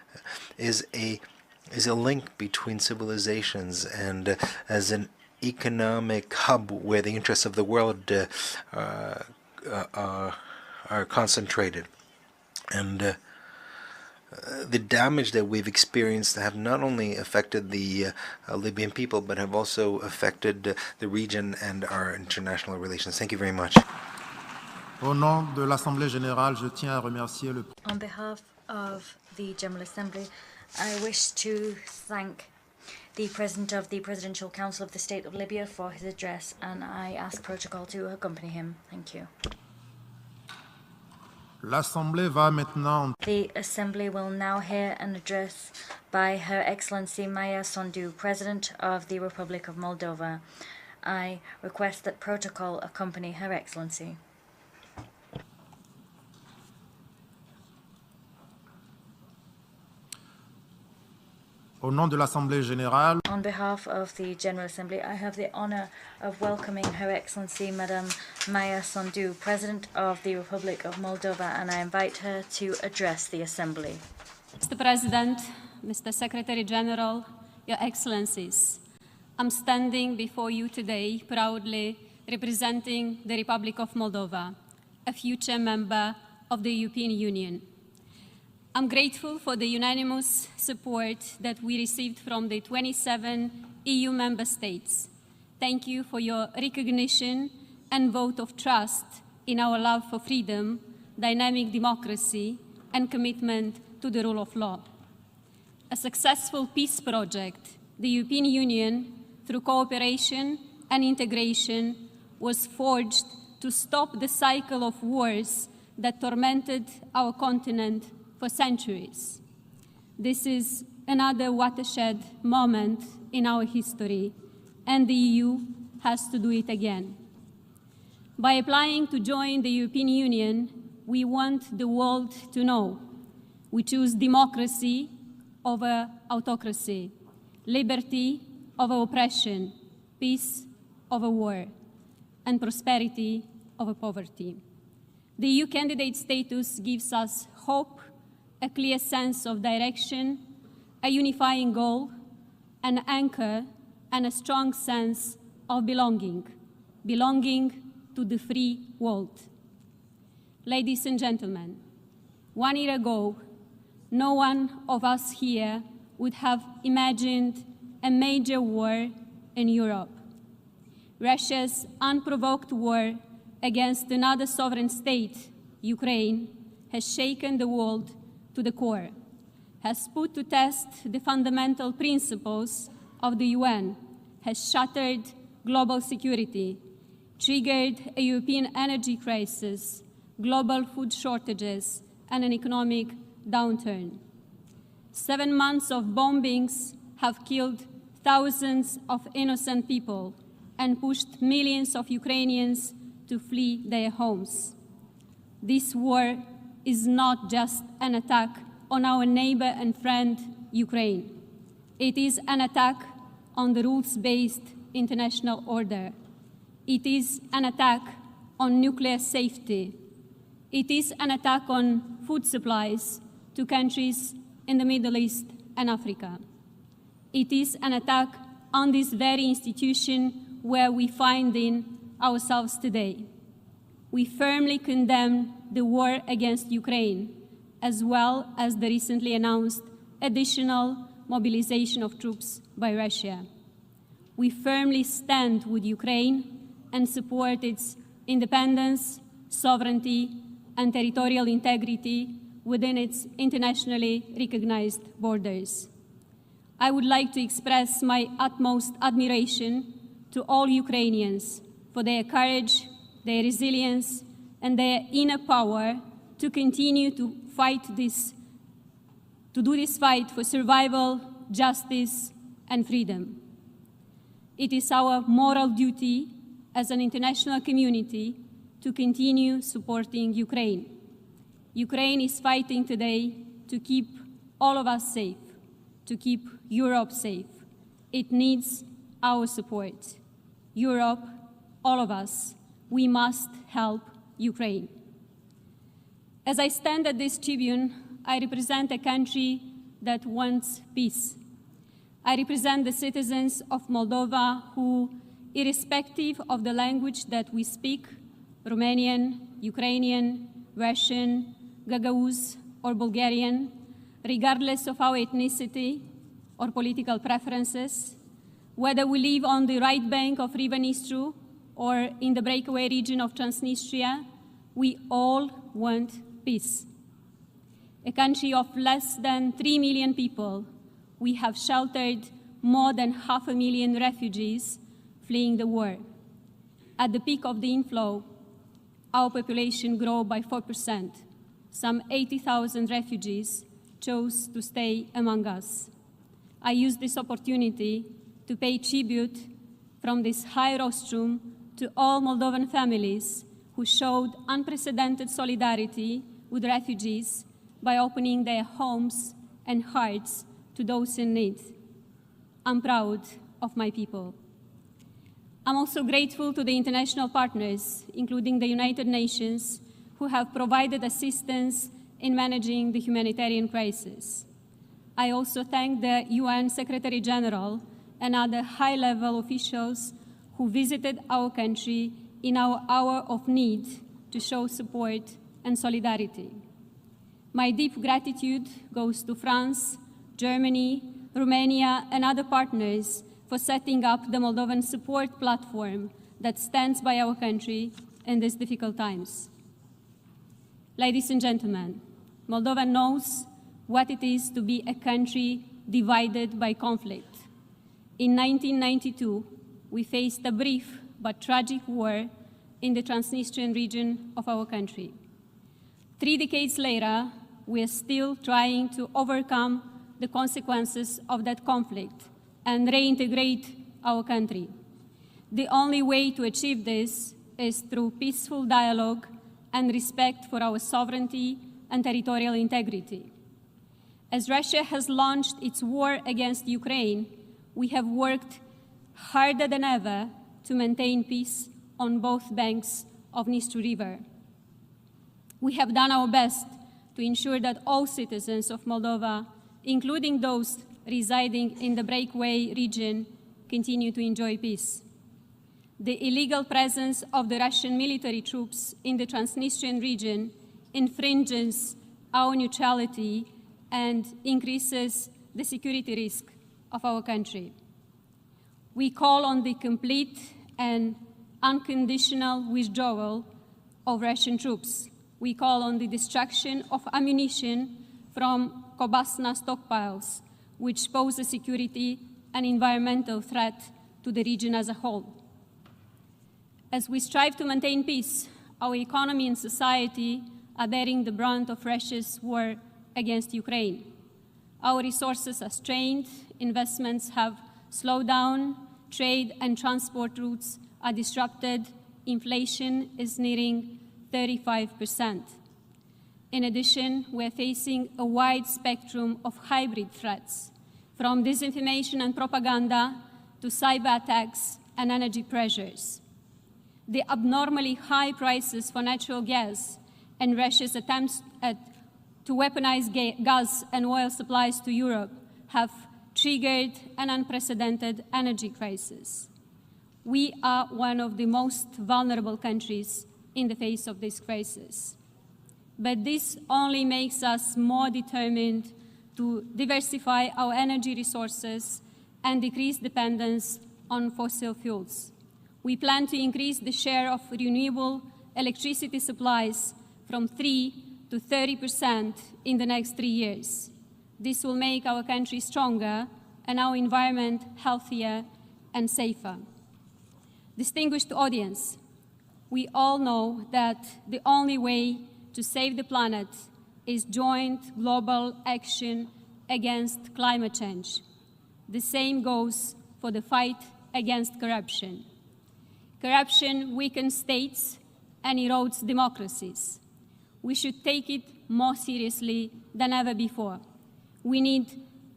is a link between civilizations and as an economic hub where the interests of the world are concentrated. And the damage that we've experienced have not only affected the Libyan people, but have also affected the region and our international relations. Thank you very much. Au nom de l'Assemblée générale, je tiens à remercier On behalf of the General Assembly, I wish to thank the President of the Presidential Council of the State of Libya for his address, and I ask protocol to accompany him. Thank you. L'Assemblée va maintenant... The Assembly will now hear an address by Her Excellency Maya Sandu, President of the Republic of Moldova. I request that protocol accompany Her Excellency. Au nom de l'Assemblée générale, On behalf of the General Assembly, I have the honor of welcoming Her Excellency Madame Maya Sandu, President of the Republic of Moldova, and I invite her to address the Assembly. Mr. President, Mr. Secretary General, Your Excellencies, I'm standing before you today proudly representing the Republic of Moldova, a future member of the European Union. I'm grateful for the unanimous support that we received from the 27 EU member states. Thank you for your recognition and vote of trust in our love for freedom, dynamic democracy, and commitment to the rule of law. A successful peace project, the European Union, through cooperation and integration, was forged to stop the cycle of wars that tormented our continent for centuries. This is another watershed moment in our history, and the EU has to do it again. By applying to join the European Union, we want the world to know we choose democracy over autocracy, liberty over oppression, peace over war, and prosperity over poverty. The EU candidate status gives us hope, a clear sense of direction, a unifying goal, an anchor, and a strong sense of belonging to the free world. Ladies and gentlemen, 1 year ago, no one of us here would have imagined a major war in Europe. Russia's unprovoked war against another sovereign state, Ukraine, has shaken the world to the core, has put to test the fundamental principles of the UN, has shattered global security, triggered a European energy crisis, global food shortages, and an economic downturn. 7 months of bombings have killed thousands of innocent people and pushed millions of Ukrainians to flee their homes. This war is not just an attack on our neighbor and friend, Ukraine. It is an attack on the rules-based international order. It is an attack on nuclear safety. It is an attack on food supplies to countries in the Middle East and Africa. It is an attack on this very institution where we find in ourselves today. We firmly condemn the war against Ukraine, as well as the recently announced additional mobilization of troops by Russia. We firmly stand with Ukraine and support its independence, sovereignty, and territorial integrity within its internationally recognized borders. I would like to express my utmost admiration to all Ukrainians for their courage, their resilience, and their inner power to continue to do this fight for survival, justice, and freedom. It is our moral duty as an international community to continue supporting Ukraine. Ukraine is fighting today to keep all of us safe, to keep Europe safe. It needs our support. Europe, all of us, we must help Ukraine. As I stand at this tribune, I represent a country that wants peace. I represent the citizens of Moldova who, irrespective of the language that we speak, Romanian, Ukrainian, Russian, Gagauz, or Bulgarian, regardless of our ethnicity or political preferences, whether we live on the right bank of River Nistru or in the breakaway region of Transnistria, we all want peace. A country of less than 3 million people, we have sheltered more than 500,000 refugees fleeing the war. At the peak of the inflow, our population grew by 4%. Some 80,000 refugees chose to stay among us. I use this opportunity to pay tribute from this high rostrum to all Moldovan families who showed unprecedented solidarity with refugees by opening their homes and hearts to those in need. I'm proud of my people. I'm also grateful to the international partners, including the United Nations, who have provided assistance in managing the humanitarian crisis. I also thank the UN Secretary General and other high-level officials who visited our country in our hour of need to show support and solidarity. My deep gratitude goes to France, Germany, Romania, and other partners for setting up the Moldovan support platform that stands by our country in these difficult times. Ladies and gentlemen, Moldova knows what it is to be a country divided by conflict. In 1992, we faced a brief but tragic war in the Transnistrian region of our country. 3 decades later, we are still trying to overcome the consequences of that conflict and reintegrate our country. The only way to achieve this is through peaceful dialogue and respect for our sovereignty and territorial integrity. As Russia has launched its war against Ukraine, we have worked harder than ever to maintain peace on both banks of Dnistru River. We have done our best to ensure that all citizens of Moldova, including those residing in the breakaway region, continue to enjoy peace. The illegal presence of the Russian military troops in the Transnistrian region infringes our neutrality and increases the security risk of our country. We call on the complete and unconditional withdrawal of Russian troops. We call on the destruction of ammunition from Kobasna stockpiles, which pose a security and environmental threat to the region as a whole. As we strive to maintain peace, our economy and society are bearing the brunt of Russia's war against Ukraine. Our resources are strained, investments have slowed down, trade and transport routes are disrupted, inflation is nearing 35%. In addition, we are facing a wide spectrum of hybrid threats, from disinformation and propaganda to cyber attacks and energy pressures. The abnormally high prices for natural gas and Russia's attempts to weaponize gas and oil supplies to Europe have triggered an unprecedented energy crisis. We are one of the most vulnerable countries in the face of this crisis. But this only makes us more determined to diversify our energy resources and decrease dependence on fossil fuels. We plan to increase the share of renewable electricity supplies from 3 to 30% in the next 3 years. This will make our country stronger and our environment healthier and safer. Distinguished audience, we all know that the only way to save the planet is joint global action against climate change. The same goes for the fight against corruption. Corruption weakens states and erodes democracies. We should take it more seriously than ever before. We need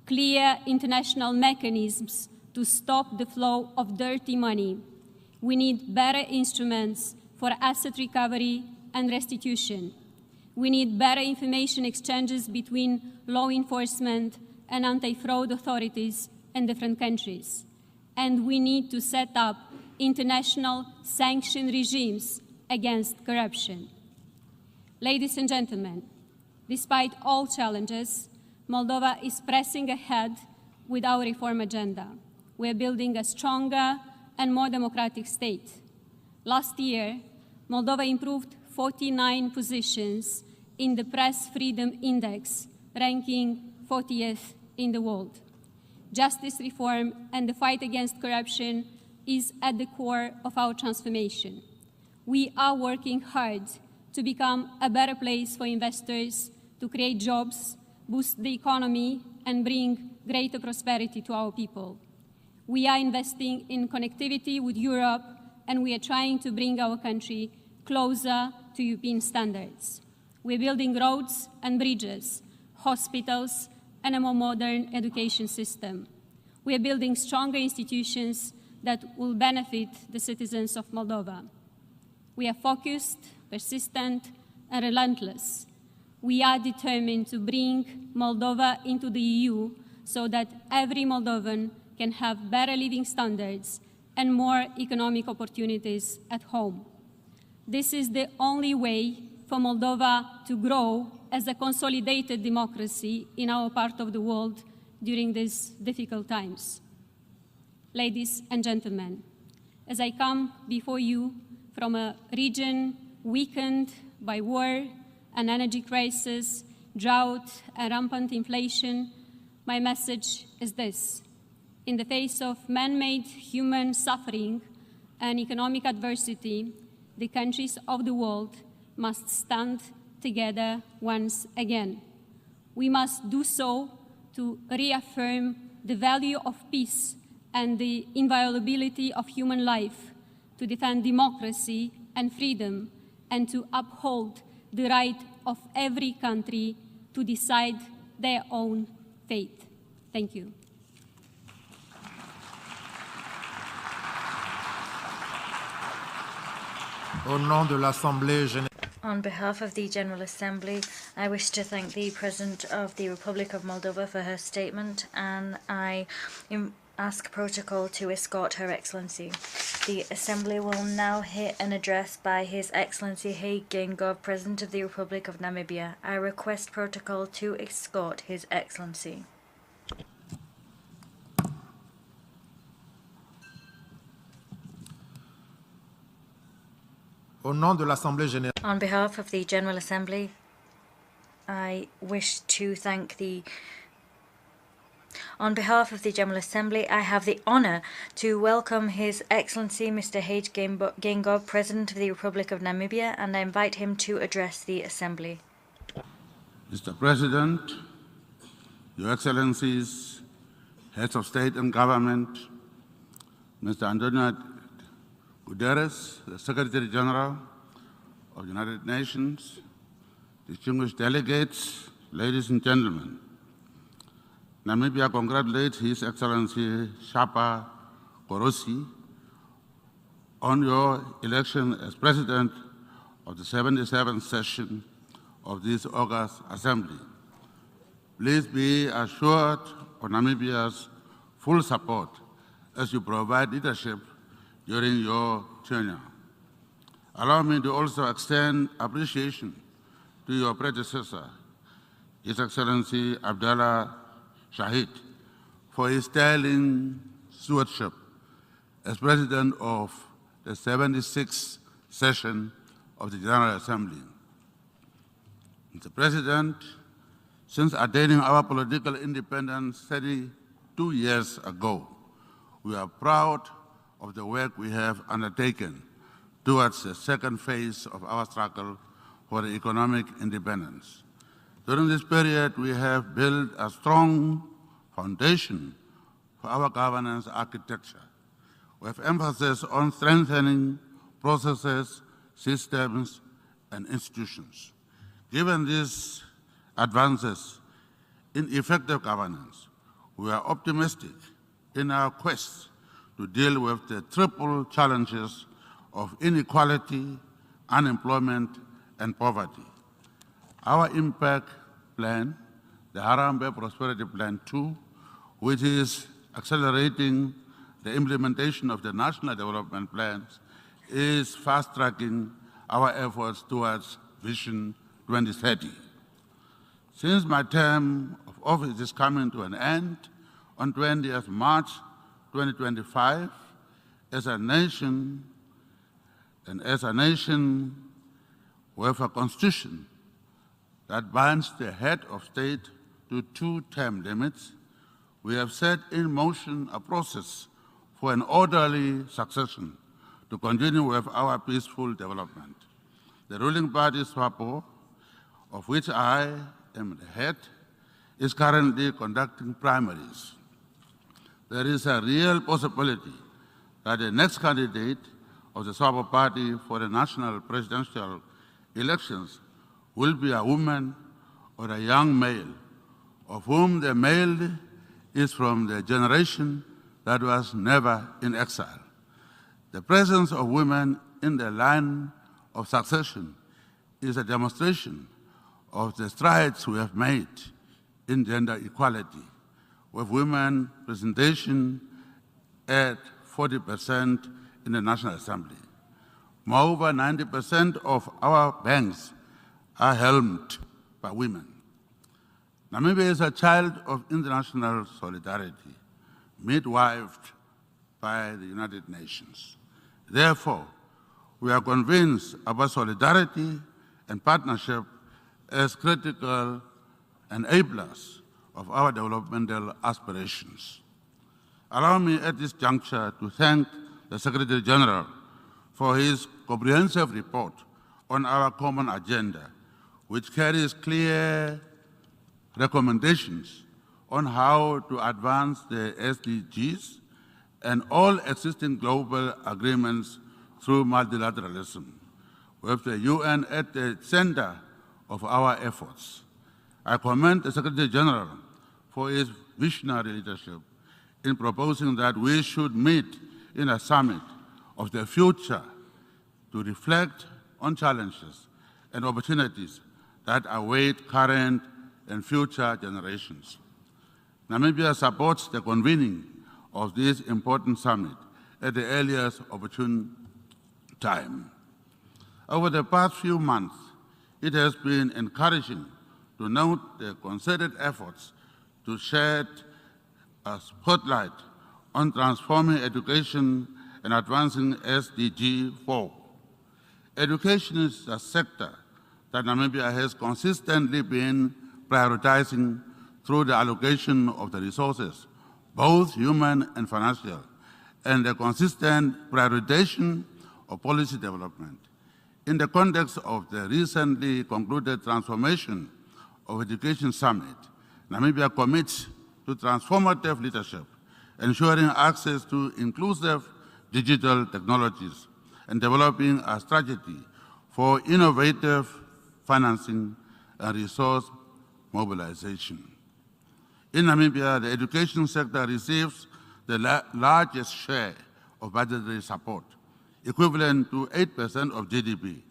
clear international mechanisms to stop the flow of dirty money. We need better instruments for asset recovery and restitution. We need better information exchanges between law enforcement and anti-fraud authorities in different countries. And we need to set up international sanction regimes against corruption. Ladies and gentlemen, despite all challenges, Moldova is pressing ahead with our reform agenda. We are building a stronger and more democratic state. Last year, Moldova improved 49 positions in the Press Freedom Index, ranking 40th in the world. justice reform, and the fight against corruption is at the core of our transformation. We are working hard to become a better place for investors, to create jobs, boost the economy, and bring greater prosperity to our people. We are investing in connectivity with Europe, and we are trying to bring our country closer to European standards. We're building roads and bridges, hospitals, and a more modern education system. We are building stronger institutions that will benefit the citizens of Moldova. We are focused, persistent, and relentless. We are determined to bring Moldova into the EU so that every Moldovan can have better living standards and more economic opportunities at home. This is the only way for Moldova to grow as a consolidated democracy in our part of the world during these difficult times. Ladies and gentlemen, as I come before you from a region weakened by war and energy crisis, drought, and rampant inflation, my message is this. In the face of man-made human suffering and economic adversity, the countries of the world must stand together once again. We must do so to reaffirm the value of peace and the inviolability of human life, to defend democracy and freedom, and to uphold the right of every country to decide their own fate. Thank you. Au nom de l'Assemblée générale, On behalf of the General Assembly, I wish to thank the President of the Republic of Moldova for her statement, and I ask Protocol to escort Her Excellency. The Assembly will now hear an address by His Excellency Hage Geingob, President of the Republic of Namibia. I request Protocol to escort His Excellency. au nom de l'Assemblée générale, On behalf of the General Assembly, I wish to thank the... On behalf of the General Assembly, I have the honour to welcome His Excellency Mr. Hage Geingob, President of the Republic of Namibia, and I invite him to address the Assembly. Mr. President, Your Excellencies, Heads of State and Government, Mr. Antonio Guterres, the Secretary General of the United Nations, distinguished delegates, ladies and gentlemen, Namibia congratulates His Excellency Shapa Korosi on your election as President of the 77th session of this August Assembly. Please be assured of Namibia's full support as you provide leadership during your tenure. Allow me to also extend appreciation to your predecessor, His Excellency Abdallah Shahid, for his sterling stewardship as President of the 76th session of the General Assembly. Mr. President, since attaining our political independence 32 years ago, we are proud of the work we have undertaken towards the second phase of our struggle for economic independence. During this period, we have built a strong foundation for our governance architecture, with emphasis on strengthening processes, systems, and institutions. Given these advances in effective governance, we are optimistic in our quest to deal with the triple challenges of inequality, unemployment, and poverty. Our impact plan, the Harambee Prosperity Plan 2, which is accelerating the implementation of the national development plans, is fast-tracking our efforts towards Vision 2030. Since my term of office is coming to an end on 20th March 2025, as a nation with a constitution that binds the head of state to 2 term limits, we have set in motion a process for an orderly succession to continue with our peaceful development. The ruling party, SWAPO, of which I am the head, is currently conducting primaries. There is a real possibility that the next candidate of the SWAPO party for the national presidential elections will be a woman or a young male, of whom the male is from the generation that was never in exile. The presence of women in the line of succession is a demonstration of the strides we have made in gender equality, with women representation at 40% in the National Assembly. Moreover, 90% of our banks are helmed by women. Namibia is a child of international solidarity, midwifed by the United Nations. Therefore, we are convinced about solidarity and partnership as critical enablers of our developmental aspirations. Allow me at this juncture to thank the Secretary General for his comprehensive report on our common agenda, which carries clear recommendations on how to advance the SDGs and all existing global agreements through multilateralism, with the UN at the center of our efforts. I commend the Secretary General for his visionary leadership in proposing that we should meet in a summit of the future to reflect on challenges and opportunities that await current and future generations. Namibia supports the convening of this important summit at the earliest opportune time. Over the past few months, it has been encouraging to note the concerted efforts to shed a spotlight on transforming education and advancing SDG 4. Education is a sector that Namibia has consistently been prioritizing through the allocation of the resources, both human and financial, and the consistent prioritization of policy development. In the context of the recently concluded Transformation of Education Summit, Namibia commits to transformative leadership, ensuring access to inclusive digital technologies, and developing a strategy for innovative financing and resource mobilization. In Namibia, the education sector receives the largest share of budgetary support, equivalent to 8% of GDP,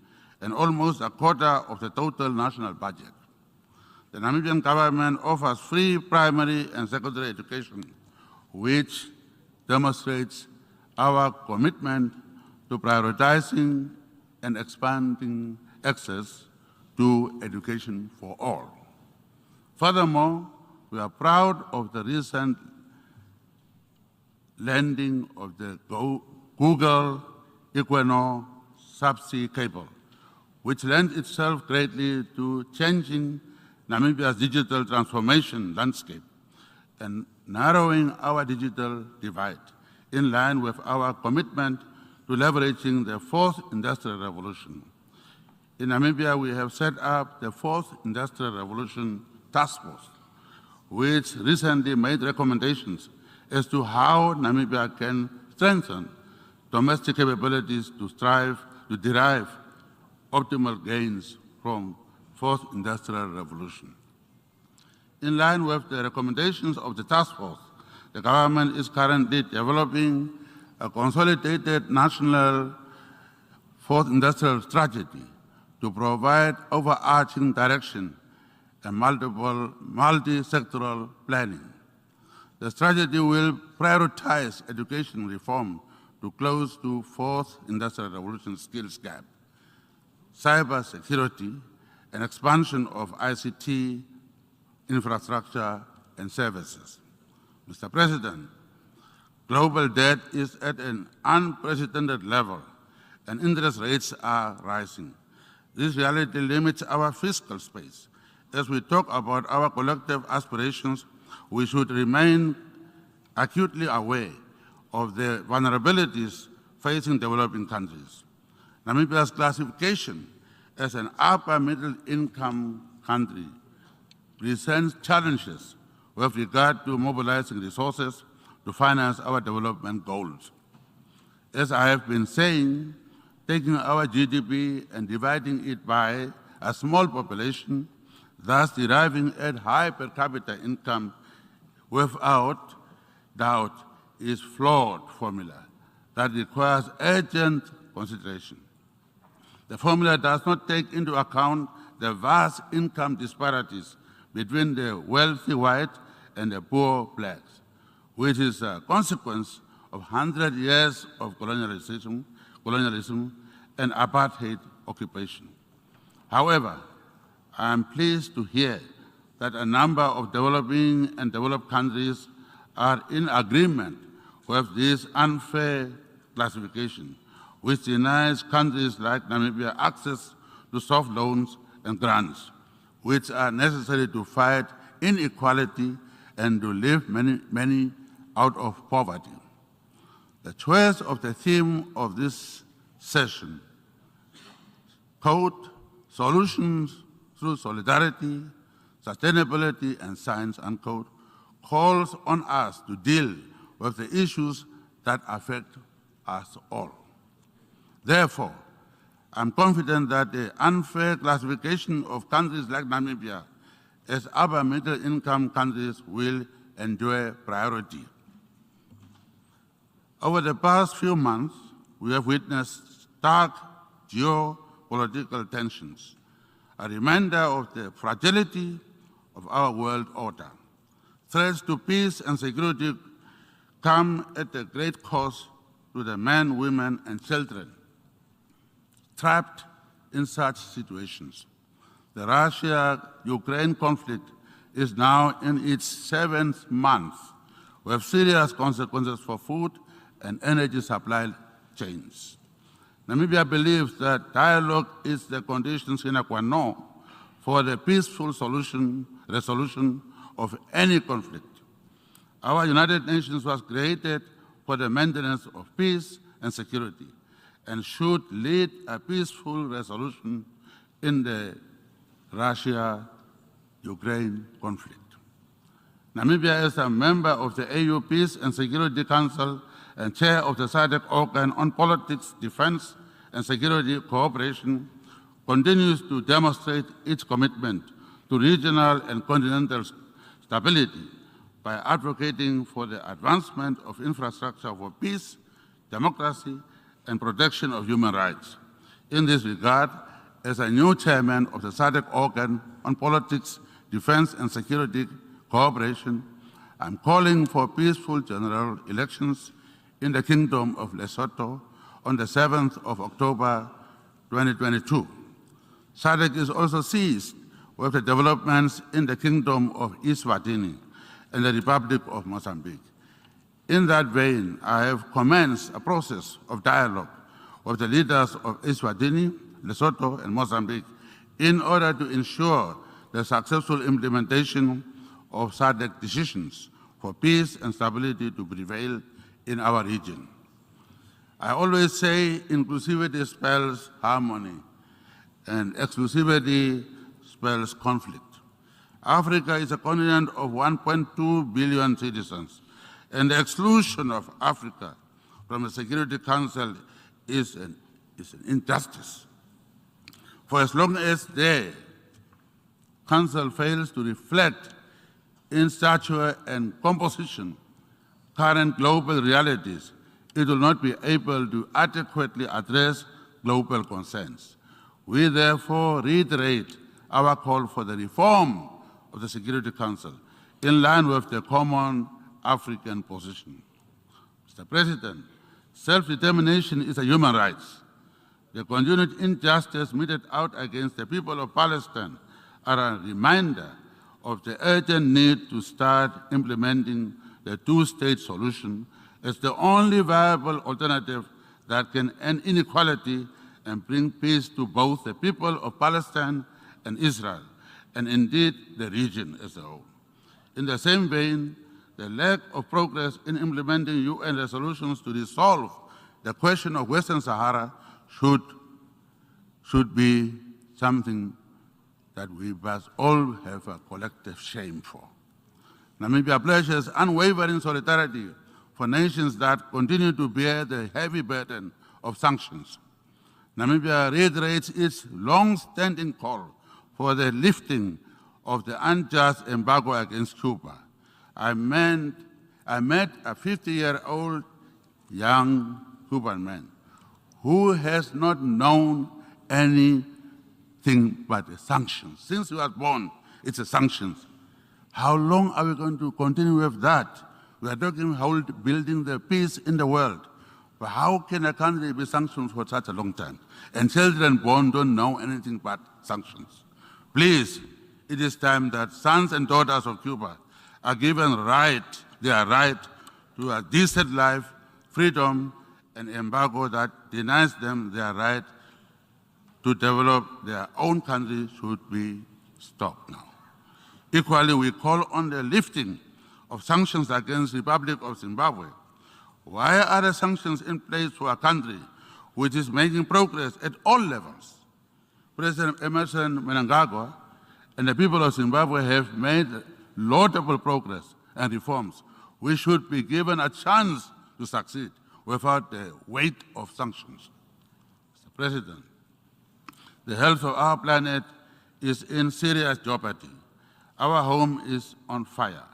and almost a quarter of the total national budget. The Namibian government offers free primary and secondary education, which demonstrates our commitment to prioritizing and expanding access to education for all. Furthermore, we are proud of the recent landing of the Google Equinor subsea cable, which lends itself greatly to changing Namibia's digital transformation landscape and narrowing our digital divide, in line with our commitment to leveraging the fourth industrial revolution. In Namibia, we have set up the fourth industrial revolution task force, which recently made recommendations as to how Namibia can strengthen domestic capabilities to strive to derive optimal gains from fourth industrial revolution. In line with the recommendations of the task force, the government is currently developing a consolidated national fourth industrial strategy to provide overarching direction and multi-sectoral planning. The strategy will prioritize education reform to close the fourth industrial revolution skills gap, cyber security, and expansion of ICT infrastructure and services. Mr. President, global debt is at an unprecedented level and interest rates are rising. This reality limits our fiscal space. As we talk about our collective aspirations, we should remain acutely aware of the vulnerabilities facing developing countries. Namibia's classification as an upper middle income country presents challenges with regard to mobilizing resources to finance our development goals. As I have been saying, taking our GDP and dividing it by a small population, thus deriving at high per capita income, without doubt is flawed formula that requires urgent consideration. The formula does not take into account the vast income disparities between the wealthy white and the poor blacks, which is a consequence of 100 years of colonialism and apartheid occupation. However, I am pleased to hear that a number of developing and developed countries are in agreement with this unfair classification, which denies countries like Namibia access to soft loans and grants, which are necessary to fight inequality and to lift many out of poverty. The choice of the theme of this session, quote, solutions through solidarity, sustainability, and science, unquote, calls on us to deal with the issues that affect us all. Therefore, I'm confident that the unfair classification of countries like Namibia as upper middle income countries will enjoy priority. Over the past few months, we have witnessed stark geopolitical tensions, a reminder of the fragility of our world order. Threats to peace and security come at a great cost to the men, women, and children trapped in such situations. The Russia-Ukraine conflict is now in its 7th month, with serious consequences for food and energy supply chains. Namibia believes that dialogue is the condition sine qua non for the peaceful resolution of any conflict. Our United Nations was created for the maintenance of peace and security and should lead a peaceful resolution in the Russia-Ukraine conflict. Namibia is a member of the AU Peace and Security Council and chair of the SADC organ on politics, defense, and security cooperation, continues to demonstrate its commitment to regional and continental stability by advocating for the advancement of infrastructure for peace, democracy, and protection of human rights. In this regard, as a new chairman of the SADC organ on politics, defense, and security cooperation, I'm calling for peaceful general elections in the Kingdom of Lesotho on the 7th of October 2022. SADC is also seized with the developments in the Kingdom of Eswatini and the Republic of Mozambique. In that vein, I have commenced a process of dialogue with the leaders of Eswatini, Lesotho, and Mozambique in order to ensure the successful implementation of SADC decisions for peace and stability to prevail in our region. I always say inclusivity spells harmony and exclusivity spells conflict. Africa is a continent of 1.2 billion citizens, and the exclusion of Africa from the Security Council is an injustice. For as long as the Council fails to reflect in stature and composition current global realities, it will not be able to adequately address global concerns. We therefore reiterate our call for the reform of the Security Council in line with the common African position. Mr. President, self-determination is a human right. The continued injustice meted out against the people of Palestine are a reminder of the urgent need to start implementing the two-state solution as the only viable alternative that can end inequality and bring peace to both the people of Palestine and Israel, and indeed the region as a whole. In the same vein, the lack of progress in implementing UN resolutions to resolve the question of Western Sahara should be something that we must all have a collective shame for. Namibia pledges unwavering solidarity for nations that continue to bear the heavy burden of sanctions. Namibia reiterates its long-standing call for the lifting of the unjust embargo against Cuba. I met a 50-year-old young Cuban man who has not known anything but the sanctions. Since he was born, it's the sanctions. How long are we going to continue with that? We are talking about building the peace in the world. But how can a country be sanctioned for such a long time? And children born don't know anything but sanctions. Please, it is time that sons and daughters of Cuba are given their right to a decent life, freedom, and embargo that denies them their right to develop their own country should be stopped now. Equally, we call on the lifting of sanctions against the Republic of Zimbabwe. Why are the sanctions in place for a country which is making progress at all levels? President Emerson Mnangagwa and the people of Zimbabwe have made laudable progress and reforms. We should be given a chance to succeed without the weight of sanctions. Mr. President, the health of our planet is in serious jeopardy. Our home is on fire.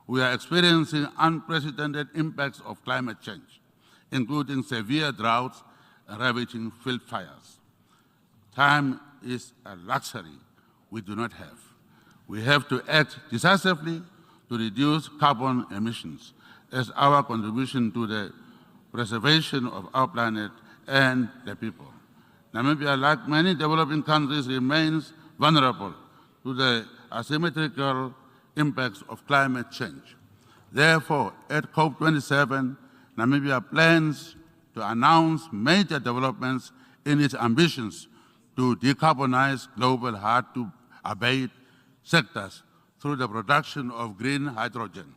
We are experiencing unprecedented impacts of climate change, including severe droughts and ravaging field fires. Time is a luxury we do not have. We have to act decisively to reduce carbon emissions as our contribution to the preservation of our planet and the people. Namibia, like many developing countries, remains vulnerable to the asymmetrical impacts of climate change. Therefore, at COP27, Namibia plans to announce major developments in its ambitions to decarbonize global hard-to-abate sectors through the production of green hydrogen.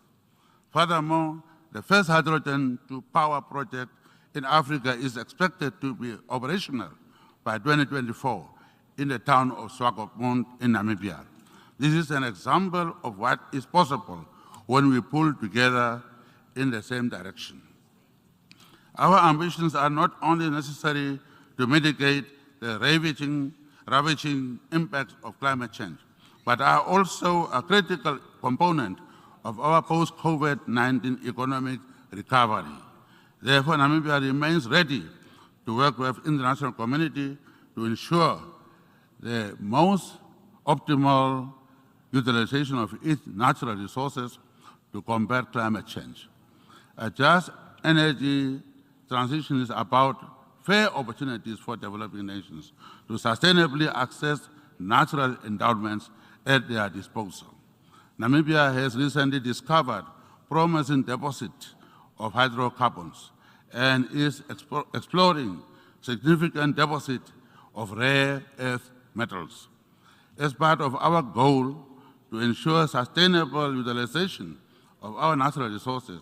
Furthermore, the first hydrogen-to-power project in Africa is expected to be operational by 2024 in the town of Swakopmund in Namibia. This is an example of what is possible when we pull together in the same direction. Our ambitions are not only necessary to mitigate the ravaging impacts of climate change, but are also a critical component of our post-COVID-19 economic recovery. Therefore, Namibia remains ready to work with the international community to ensure the most optimal utilization of its natural resources to combat climate change. A just energy transition is about fair opportunities for developing nations to sustainably access natural endowments at their disposal. Namibia has recently discovered promising deposits of hydrocarbons and is exploring significant deposits of rare earth metals. As part of our goal to ensure sustainable utilization of our natural resources,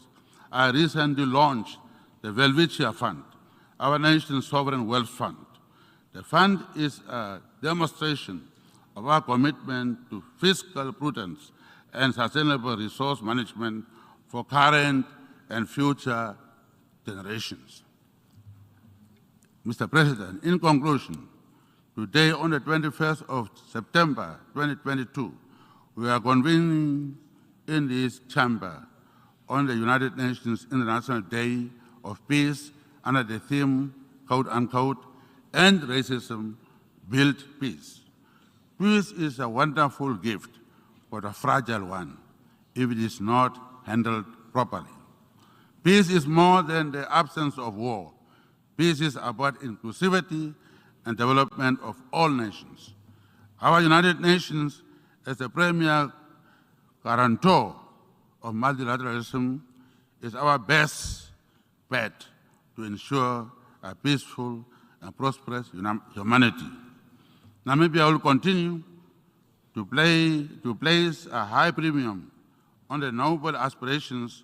I recently launched the Welwitschia Fund, our nation's sovereign wealth fund. The fund is a demonstration of our commitment to fiscal prudence and sustainable resource management for current and future generations. Mr. President, in conclusion, today on the 21st of September 2022, we are convening in this chamber on the United Nations International Day of Peace under the theme, quote unquote, "End Racism, Build Peace." Peace is a wonderful gift, but a fragile one if it is not handled properly. Peace is more than the absence of war. Peace is about inclusivity and development of all nations. Our United Nations, as the premier guarantor of multilateralism, is our best bet to ensure a peaceful and prosperous humanity. Namibia will continue to place a high premium on the noble aspirations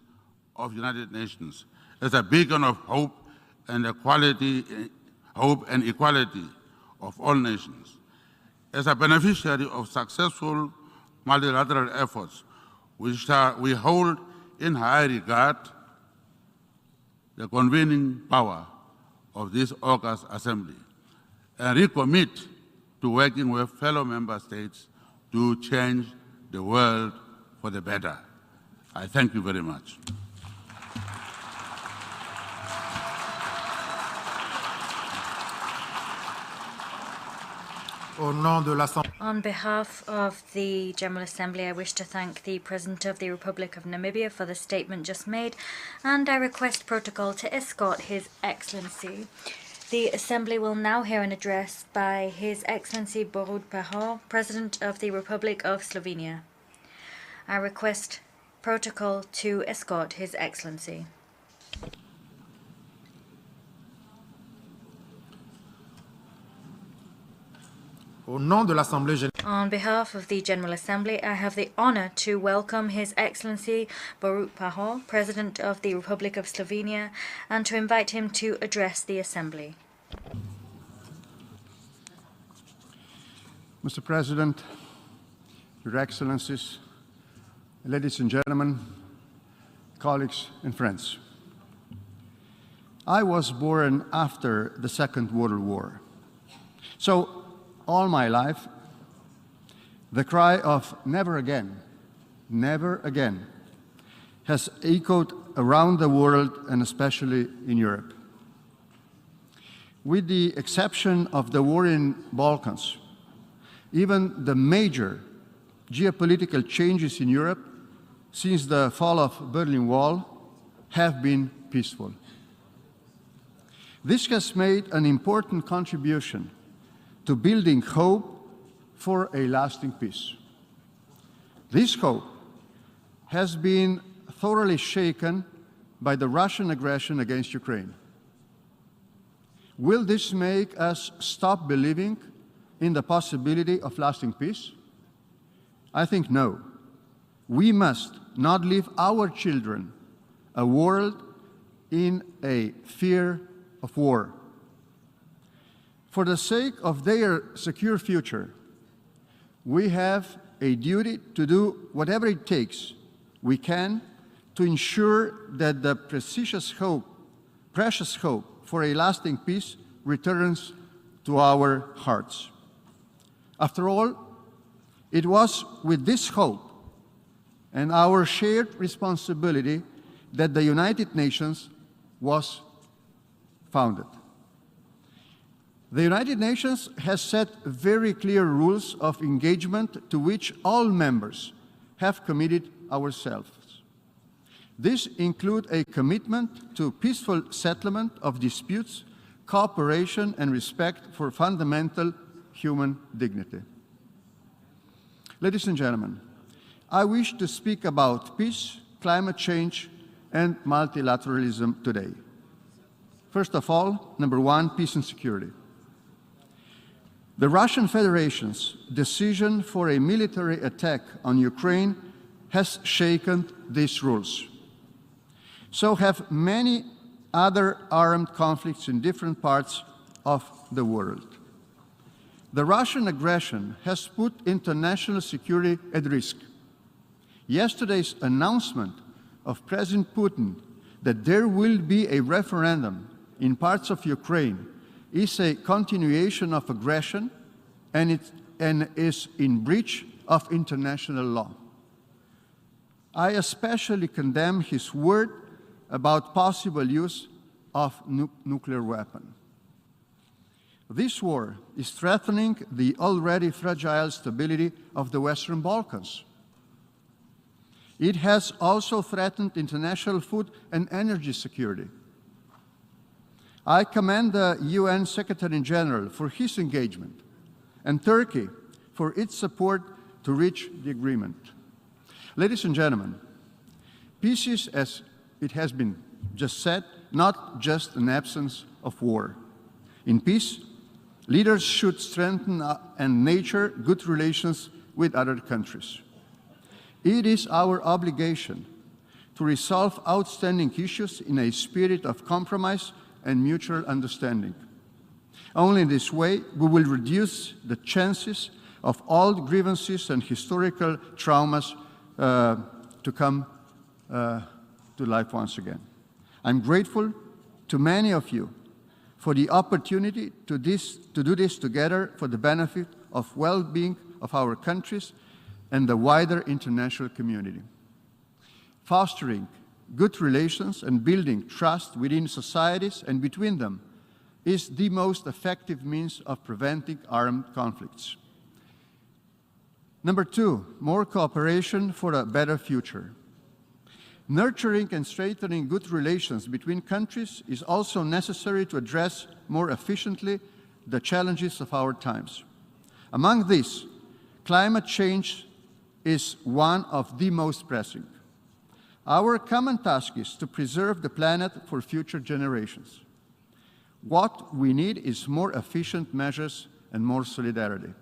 of United Nations as a beacon of hope and equality of all nations. As a beneficiary of successful multilateral efforts, which we hold in high regard the convening power of this August Assembly and recommit to working with fellow member states to change the world for the better. I thank you very much. On behalf of the General Assembly, I wish to thank the President of the Republic of Namibia for the statement just made, and I request protocol to escort His Excellency. The Assembly will now hear an address by His Excellency Borut Pahor, President of the Republic of Slovenia. I request protocol to escort His Excellency. On behalf of the General Assembly, I have the honor to welcome His Excellency Borut Pahor, President of the Republic of Slovenia, and to invite him to address the Assembly. Mr. President, Your Excellencies, ladies and gentlemen, colleagues and friends. I was born after the Second World War. So, all my life, the cry of never again has echoed around the world and especially in Europe. With the exception of the war in Balkans, even the major geopolitical changes in Europe since the fall of Berlin Wall have been peaceful. This has made an important contribution to building hope for a lasting peace. This hope has been thoroughly shaken by the Russian aggression against Ukraine. Will this make us stop believing in the possibility of lasting peace? I think no. We must not leave our children a world in a fear of war. For the sake of their secure future, we have a duty to do whatever it takes we can to ensure that the precious hope for a lasting peace returns to our hearts. After all, it was with this hope and our shared responsibility that the United Nations was founded. The United Nations has set very clear rules of engagement to which all members have committed ourselves. These include a commitment to peaceful settlement of disputes, cooperation and respect for fundamental human dignity. Ladies and gentlemen, I wish to speak about peace, climate change and multilateralism today. First of all, number one, peace and security. The Russian Federation's decision for a military attack on Ukraine has shaken these rules. So have many other armed conflicts in different parts of the world. The Russian aggression has put international security at risk. Yesterday's announcement of President Putin that there will be a referendum in parts of Ukraine is a continuation of aggression and is in breach of international law. I especially condemn his word about possible use of nuclear weapon. This war is threatening the already fragile stability of the Western Balkans. It has also threatened international food and energy security. I commend the UN Secretary-General for his engagement and Turkey for its support to reach the agreement. Ladies and gentlemen, peace is, as it has been just said, not just an absence of war. In peace, leaders should strengthen and nurture good relations with other countries. It is our obligation to resolve outstanding issues in a spirit of compromise and mutual understanding. Only in this way we will reduce the chances of old grievances and historical traumas to come to life once again. I'm grateful to many of you for the opportunity to do this together for the benefit of well-being of our countries and the wider international community. Fostering good relations and building trust within societies and between them is the most effective means of preventing armed conflicts. Number two, more cooperation for a better future. Nurturing and strengthening good relations between countries is also necessary to address more efficiently the challenges of our times. Among these, climate change is one of the most pressing. Our common task is to preserve the planet for future generations. What we need is more efficient measures and more solidarity.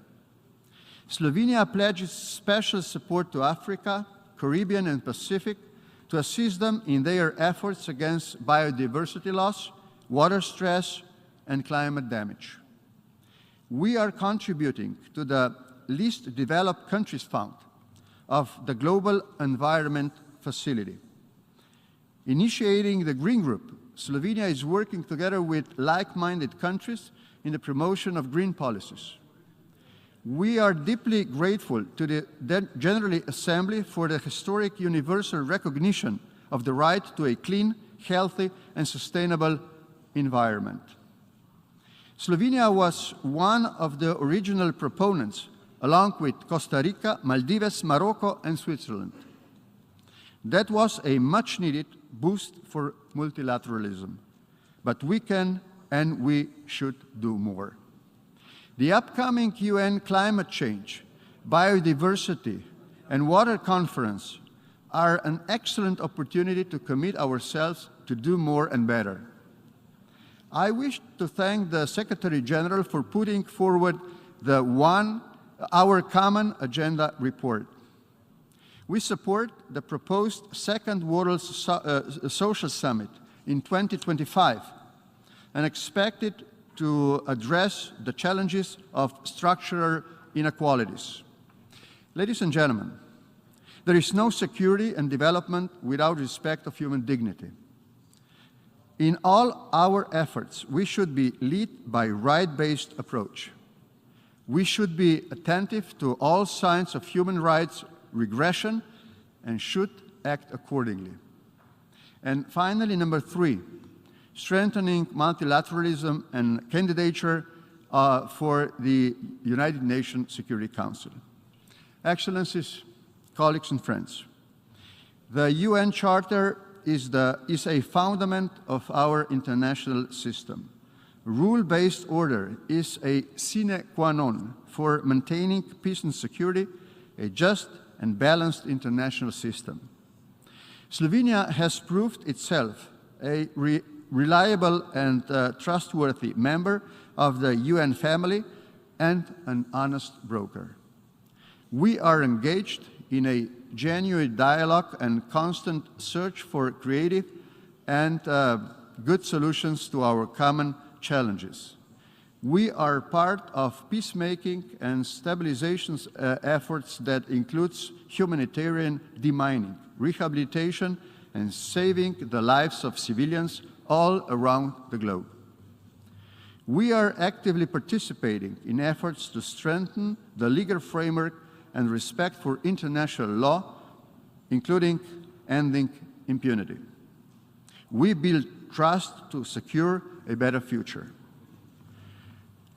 Slovenia pledges special support to Africa, Caribbean and Pacific to assist them in their efforts against biodiversity loss, water stress, and climate damage. We are contributing to the Least Developed Countries Fund of the Global Environment Facility. Initiating the Green Group, Slovenia is working together with like-minded countries in the promotion of green policies. We are deeply grateful to the General Assembly for the historic universal recognition of the right to a clean, healthy, and sustainable environment. Slovenia was one of the original proponents, along with Costa Rica, Maldives, Morocco, and Switzerland. That was a much-needed boost for multilateralism, but we can and we should do more. The upcoming UN Climate Change, Biodiversity, and Water Conference are an excellent opportunity to commit ourselves to do more and better. I wish to thank the Secretary General for putting forward our Common Agenda report. We support the proposed Second World Social Summit in 2025 and expect it to address the challenges of structural inequalities. Ladies and gentlemen, there is no security and development without respect of human dignity. In all our efforts, we should be led by a right-based approach. We should be attentive to all signs of human rights regression and should act accordingly. And finally, number three, strengthening multilateralism and candidature for the United Nations Security Council. Excellencies, colleagues and friends, the UN Charter is a fundament of our international system. Rule-based order is a sine qua non for maintaining peace and security, a just and balanced international system. Slovenia has proved itself a reliable and trustworthy member of the UN family and an honest broker. We are engaged in a genuine dialogue and constant search for creative and good solutions to our common challenges. We are part of peacemaking and stabilization efforts that includes humanitarian demining, rehabilitation, and saving the lives of civilians all around the globe. We are actively participating in efforts to strengthen the legal framework and respect for international law, including ending impunity. We build trust to secure a better future.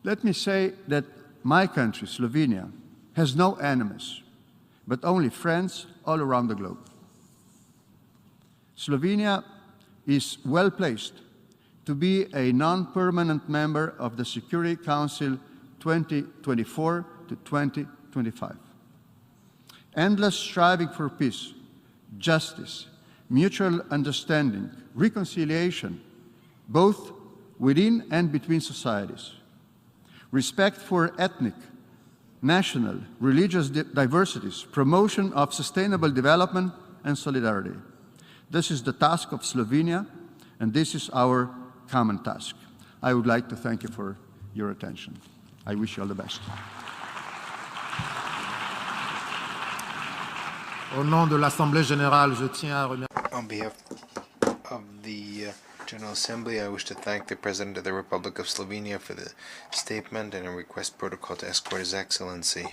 Let me say that my country, Slovenia, has no enemies, but only friends all around the globe. Slovenia is well placed to be a non-permanent member of the Security Council 2024 to 2025. Endless striving for peace, justice, mutual understanding, reconciliation, both within and between societies, respect for ethnic, national, religious diversities, promotion of sustainable development and solidarity. This is the task of Slovenia, and this is our common task. I would like to thank you for your attention. I wish you all the best. Au nom de l'Assemblée générale, je tiens à remercier. On behalf of the General Assembly, I wish to thank the President of the Republic of Slovenia for the statement and a request protocol to escort His Excellency.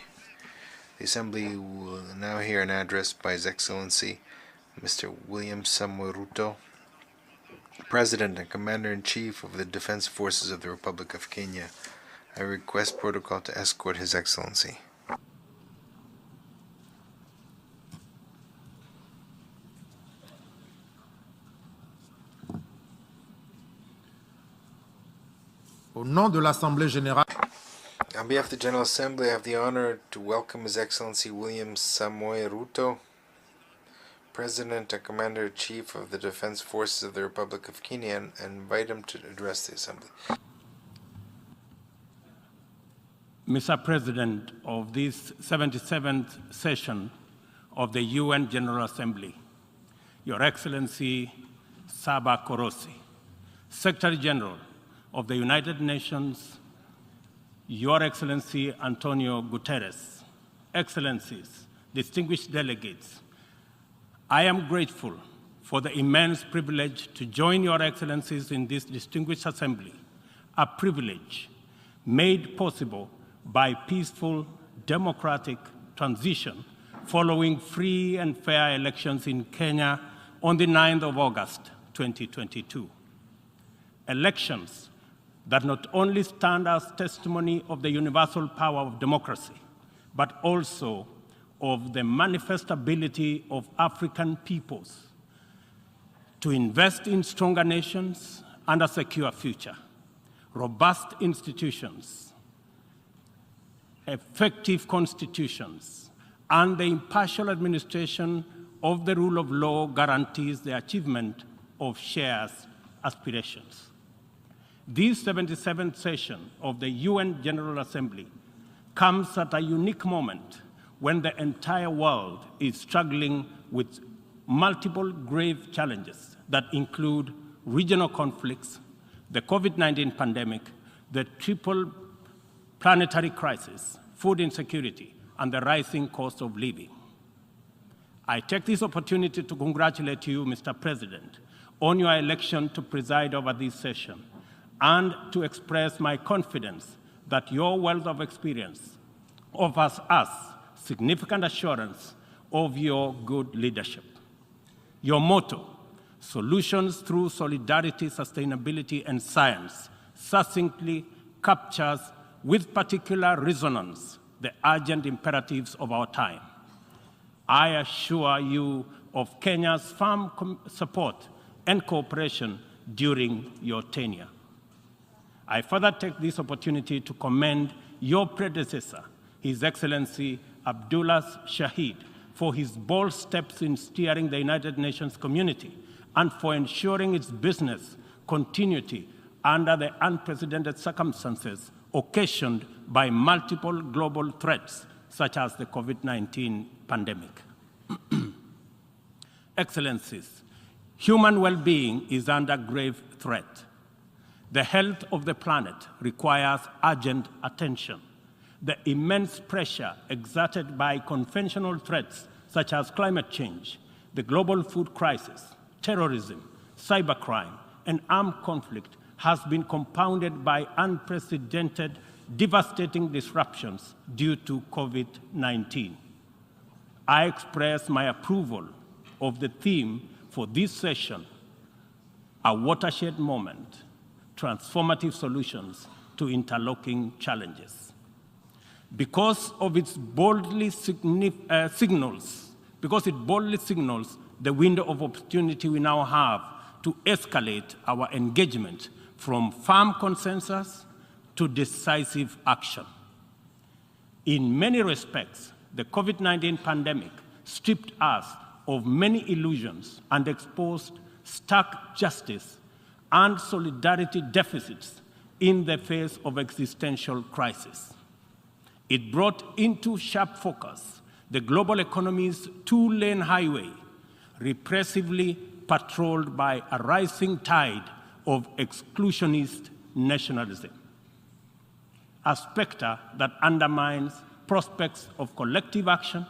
The Assembly will now hear an address by His Excellency, Mr. William Samoei Ruto, President and Commander-in-Chief of the Defense Forces of the Republic of Kenya. I request protocol to escort His Excellency. Au nom de l'Assemblée générale, On behalf of the General Assembly, I have the honor to welcome His Excellency William Samoei Ruto, President and Commander-in-Chief of the Defense Forces of the Republic of Kenya, and invite him to address the Assembly. Mr. President of this 77th session of the UN General Assembly, Your Excellency Saba Korosi, Secretary General of the United Nations, Your Excellency Antonio Guterres, Excellencies, distinguished delegates, I am grateful for the immense privilege to join Your Excellencies in this distinguished assembly, a privilege made possible by peaceful, democratic transition following free and fair elections in Kenya on the 9th of August, 2022. Elections that not only stand as testimony of the universal power of democracy, but also of the manifest ability of African peoples to invest in stronger nations and a secure future, robust institutions, effective constitutions, and the impartial administration of the rule of law guarantees the achievement of shared aspirations. This 77th session of the UN General Assembly comes at a unique moment when the entire world is struggling with multiple grave challenges that include regional conflicts, the COVID-19 pandemic, the triple planetary crisis, food insecurity, and the rising cost of living. I take this opportunity to congratulate you, Mr. President, on your election to preside over this session, and to express my confidence that your wealth of experience offers us significant assurance of your good leadership. Your motto, solutions through solidarity, sustainability, and science, succinctly captures with particular resonance the urgent imperatives of our time. I assure you of Kenya's firm support and cooperation during your tenure. I further take this opportunity to commend your predecessor, His Excellency Abdullah Shahid, for his bold steps in steering the United Nations community and for ensuring its business continuity under the unprecedented circumstances occasioned by multiple global threats, such as the COVID-19 pandemic. Excellencies, human well-being is under grave threat. The health of the planet requires urgent attention. The immense pressure exerted by conventional threats such as climate change, the global food crisis, terrorism, cybercrime, and armed conflict has been compounded by unprecedented, devastating disruptions due to COVID-19. I express my approval of the theme for this session, a watershed moment, transformative solutions to interlocking challenges. Because it boldly signals the window of opportunity we now have to escalate our engagement from firm consensus to decisive action. In many respects, the COVID-19 pandemic stripped us of many illusions and exposed stark justice and solidarity deficits in the face of existential crisis. It brought into sharp focus the global economy's two-lane highway, repressively patrolled by a rising tide of exclusionist nationalism, a specter that undermines prospects of collective action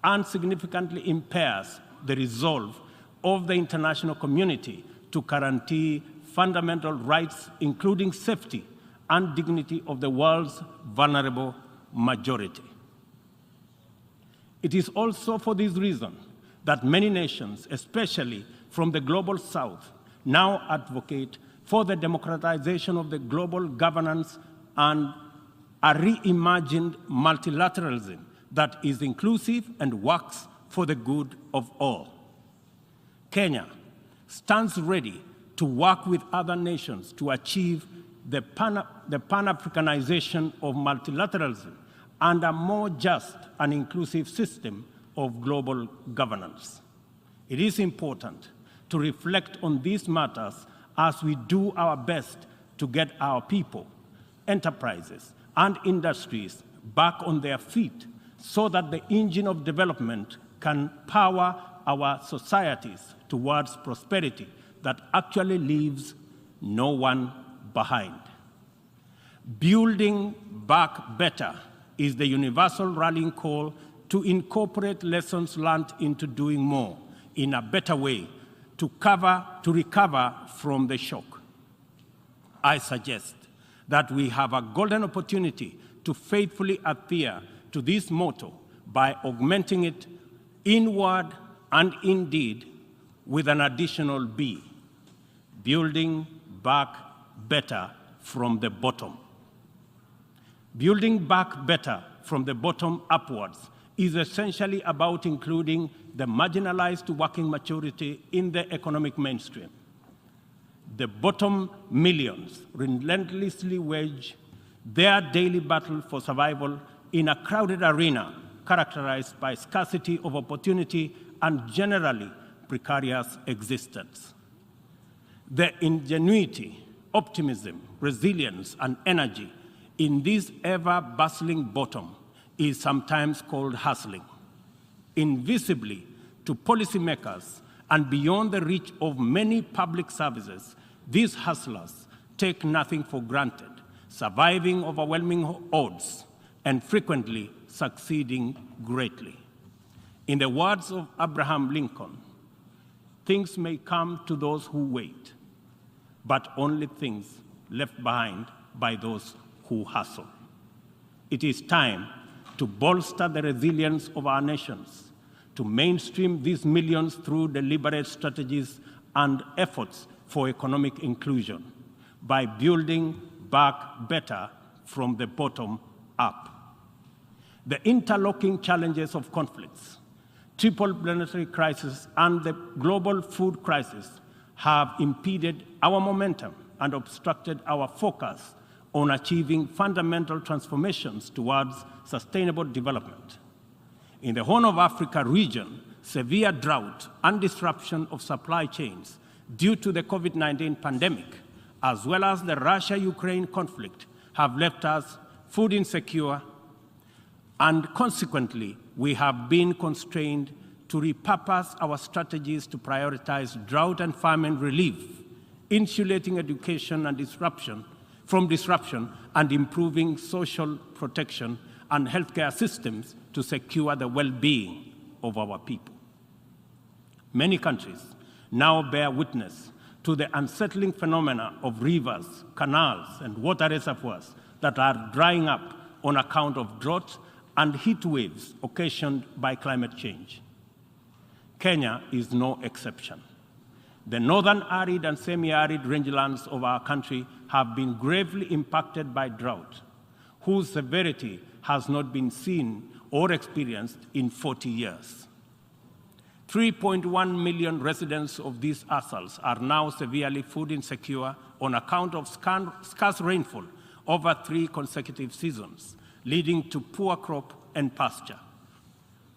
and significantly impairs the resolve of the international community to guarantee fundamental rights, including safety and dignity of the world's vulnerable majority. It is also for this reason that many nations, especially from the global south, now advocate for the democratization of the global governance and a reimagined multilateralism that is inclusive and works for the good of all. Kenya stands ready to work with other nations to achieve the Pan-Africanization of multilateralism and a more just and inclusive system of global governance. It is important to reflect on these matters as we do our best to get our people, enterprises, and industries back on their feet so that the engine of development can power our societies towards prosperity that actually leaves no one behind. Building back better is the universal rallying call to incorporate lessons learned into doing more in a better way to recover from the shock. I suggest that we have a golden opportunity to faithfully adhere to this motto by augmenting it inward and indeed with an additional B, building back better from the bottom. Building back better from the bottom upwards is essentially about including the marginalized to working majority in the economic mainstream. The bottom millions relentlessly wage their daily battle for survival in a crowded arena characterized by scarcity of opportunity and generally precarious existence. The ingenuity, optimism, resilience, and energy in this ever-bustling bottom is sometimes called hustling. Invisibly to policymakers and beyond the reach of many public services, these hustlers take nothing for granted, surviving overwhelming odds and frequently succeeding greatly. In the words of Abraham Lincoln, things may come to those who wait, but only things left behind by those who hustle. It is time to bolster the resilience of our nations, to mainstream these millions through deliberate strategies and efforts for economic inclusion by building back better from the bottom up. The interlocking challenges of conflicts, triple planetary crisis, and the global food crisis have impeded our momentum and obstructed our focus on achieving fundamental transformations towards sustainable development. In the Horn of Africa region, severe drought and disruption of supply chains due to the COVID-19 pandemic, as well as the Russia-Ukraine conflict, have left us food insecure, and consequently, we have been constrained to repurpose our strategies to prioritize drought and famine relief, insulating education and disruption, and improving social protection and healthcare systems to secure the well-being of our people. Many countries now bear witness to the unsettling phenomena of rivers, canals, and water reservoirs that are drying up on account of drought and heat waves occasioned by climate change. Kenya is no exception. The northern arid and semi-arid rangelands of our country have been gravely impacted by drought, whose severity has not been seen or experienced in 40 years. 3.1 million residents of these atolls are now severely food insecure on account of scarce rainfall over 3 consecutive seasons, leading to poor crop and pasture.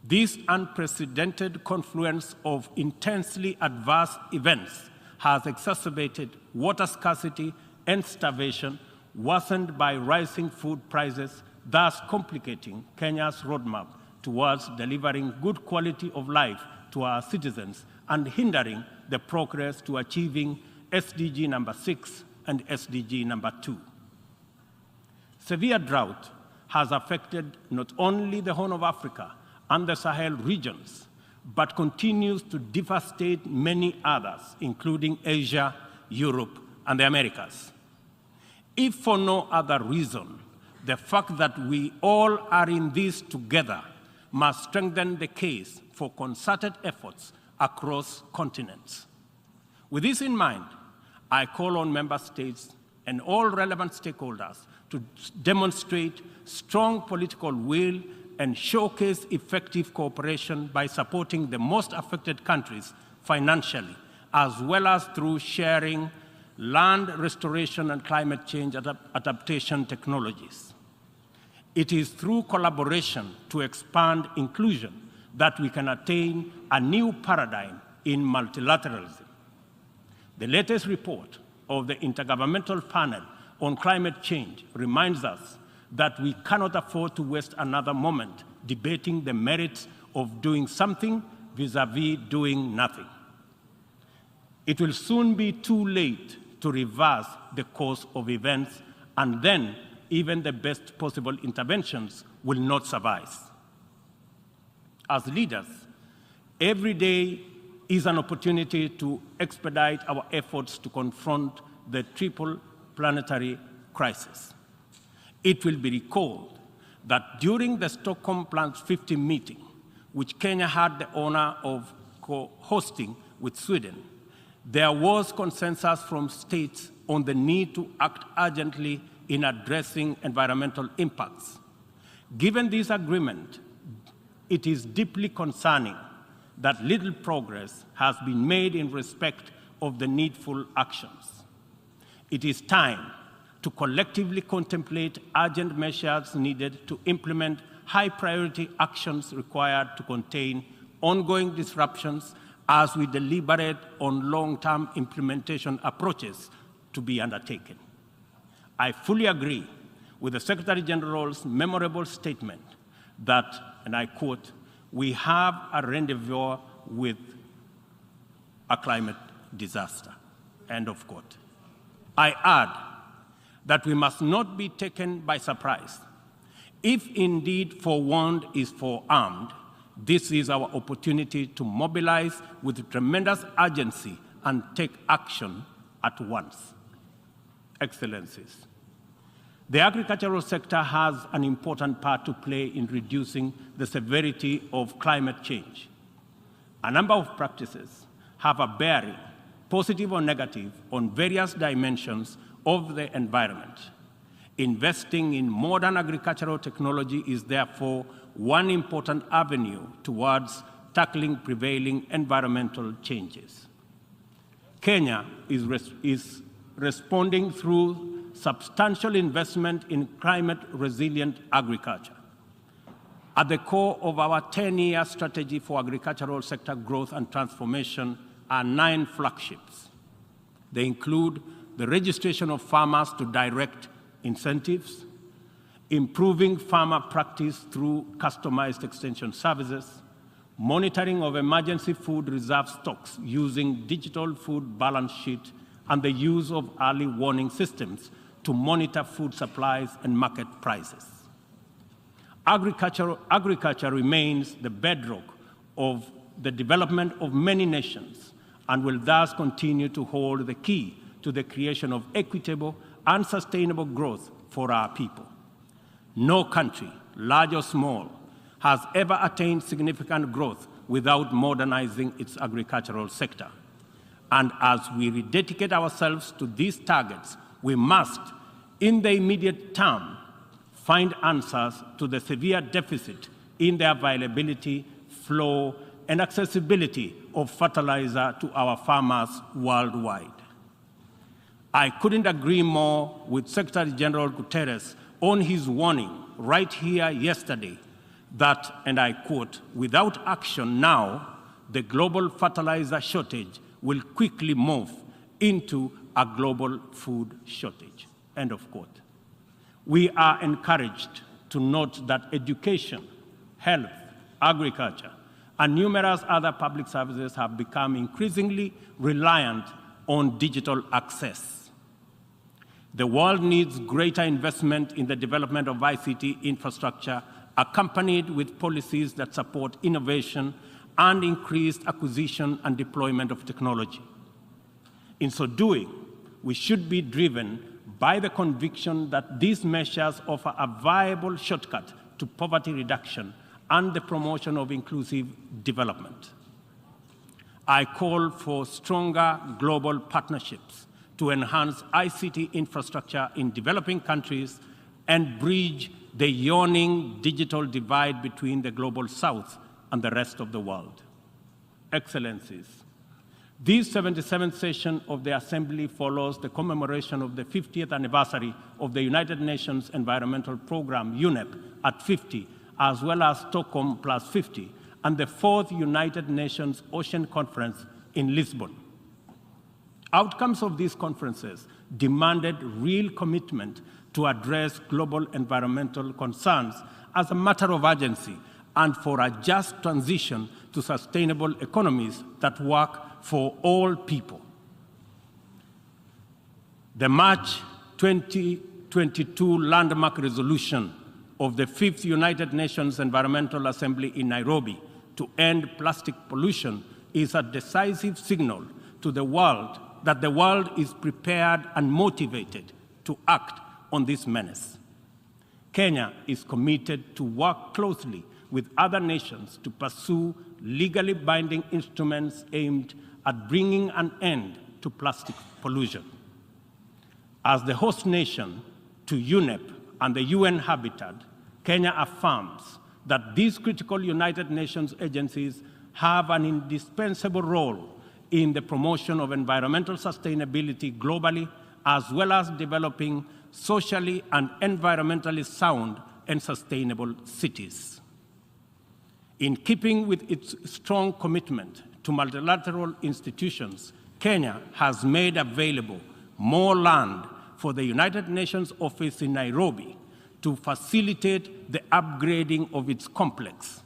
This unprecedented confluence of intensely adverse events has exacerbated water scarcity and starvation, worsened by rising food prices thus complicating Kenya's roadmap towards delivering good quality of life to our citizens and hindering the progress to achieving SDG number 6 and SDG number 2. Severe drought has affected not only the Horn of Africa and the Sahel regions, but continues to devastate many others, including Asia, Europe, and the Americas. If for no other reason, the fact that we all are in this together must strengthen the case for concerted efforts across continents. With this in mind, I call on member states and all relevant stakeholders to demonstrate strong political will and showcase effective cooperation by supporting the most affected countries financially, as well as through sharing land restoration and climate change adaptation technologies. It is through collaboration to expand inclusion that we can attain a new paradigm in multilateralism. The latest report of the Intergovernmental Panel on Climate Change reminds us that we cannot afford to waste another moment debating the merits of doing something vis-à-vis doing nothing. It will soon be too late to reverse the course of events, and then even the best possible interventions will not suffice. As leaders, every day is an opportunity to expedite our efforts to confront the triple planetary crisis. It will be recalled that during the Stockholm Plan 50 meeting, which Kenya had the honor of co-hosting with Sweden, there was consensus from states on the need to act urgently in addressing environmental impacts. Given this agreement, it is deeply concerning that little progress has been made in respect of the needful actions. It is time to collectively contemplate urgent measures needed to implement high-priority actions required to contain ongoing disruptions as we deliberate on long-term implementation approaches to be undertaken. I fully agree with the Secretary General's memorable statement that, and I quote, "We have a rendezvous with a climate disaster," end of quote. I add that we must not be taken by surprise. If indeed forewarned is forearmed, this is our opportunity to mobilize with tremendous urgency and take action at once. Excellencies, the agricultural sector has an important part to play in reducing the severity of climate change. A number of practices have a bearing, positive or negative, on various dimensions of the environment. Investing in modern agricultural technology is therefore one important avenue towards tackling prevailing environmental changes. Kenya is responding through substantial investment in climate-resilient agriculture. At the core of our 10-year strategy for agricultural sector growth and transformation are 9 flagships. They include the registration of farmers to direct incentives, improving farmer practice through customized extension services, monitoring of emergency food reserve stocks using digital food balance sheet, and the use of early warning systems to monitor food supplies and market prices. Agriculture remains the bedrock of the development of many nations and will thus continue to hold the key to the creation of equitable and sustainable growth for our people. No country, large or small, has ever attained significant growth without modernizing its agricultural sector. And as we rededicate ourselves to these targets, we must, in the immediate term, find answers to the severe deficit in the availability, flow, and accessibility of fertilizer to our farmers worldwide. I couldn't agree more with Secretary General Guterres on his warning right here yesterday that, and I quote, "Without action now, the global fertilizer shortage will quickly move into a global food shortage," end of quote. We are encouraged to note that education, health, agriculture, and numerous other public services have become increasingly reliant on digital access. The world needs greater investment in the development of ICT infrastructure, accompanied with policies that support innovation and increased acquisition and deployment of technology. In so doing, we should be driven by the conviction that these measures offer a viable shortcut to poverty reduction and the promotion of inclusive development. I call for stronger global partnerships to enhance ICT infrastructure in developing countries and bridge the yawning digital divide between the global south and the rest of the world. Excellencies, this 77th session of the Assembly follows the commemoration of the 50th anniversary of the United Nations Environmental Programme, UNEP, at 50, as well as Stockholm plus 50, and the 4th United Nations Ocean Conference in Lisbon. Outcomes of these conferences demanded real commitment to address global environmental concerns as a matter of urgency and for a just transition to sustainable economies that work for all people. The March 2022 landmark resolution of the 5th United Nations Environmental Assembly in Nairobi to end plastic pollution is a decisive signal to the world that the world is prepared and motivated to act on this menace. Kenya is committed to work closely with other nations to pursue legally binding instruments aimed at bringing an end to plastic pollution. As the host nation to UNEP and the UN Habitat, Kenya affirms that these critical United Nations agencies have an indispensable role in the promotion of environmental sustainability globally, as well as developing socially and environmentally sound and sustainable cities. In keeping with its strong commitment to multilateral institutions, Kenya has made available more land for the United Nations office in Nairobi to facilitate the upgrading of its complex.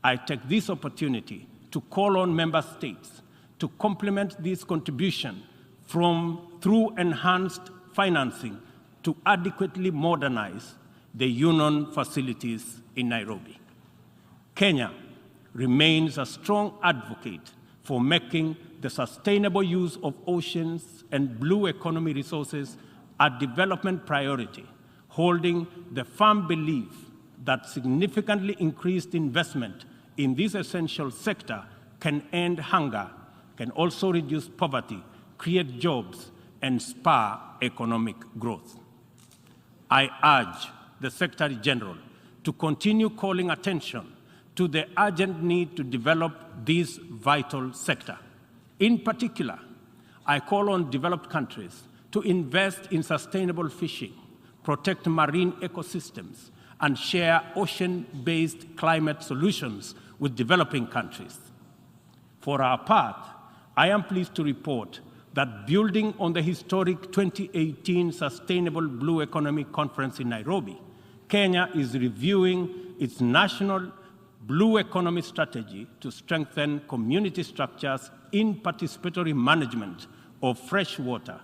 I take this opportunity to call on member states to complement this contribution through enhanced financing to adequately modernize the UN facilities in Nairobi. Kenya remains a strong advocate for making the sustainable use of oceans and blue economy resources a development priority, holding the firm belief that significantly increased investment in this essential sector can end hunger, can also reduce poverty, create jobs, and spur economic growth. I urge the Secretary General to continue calling attention to the urgent need to develop this vital sector. In particular, I call on developed countries to invest in sustainable fishing, protect marine ecosystems, and share ocean-based climate solutions with developing countries. For our part, I am pleased to report that building on the historic 2018 Sustainable Blue Economy Conference in Nairobi, Kenya is reviewing its national blue economy strategy to strengthen community structures in participatory management of fresh water,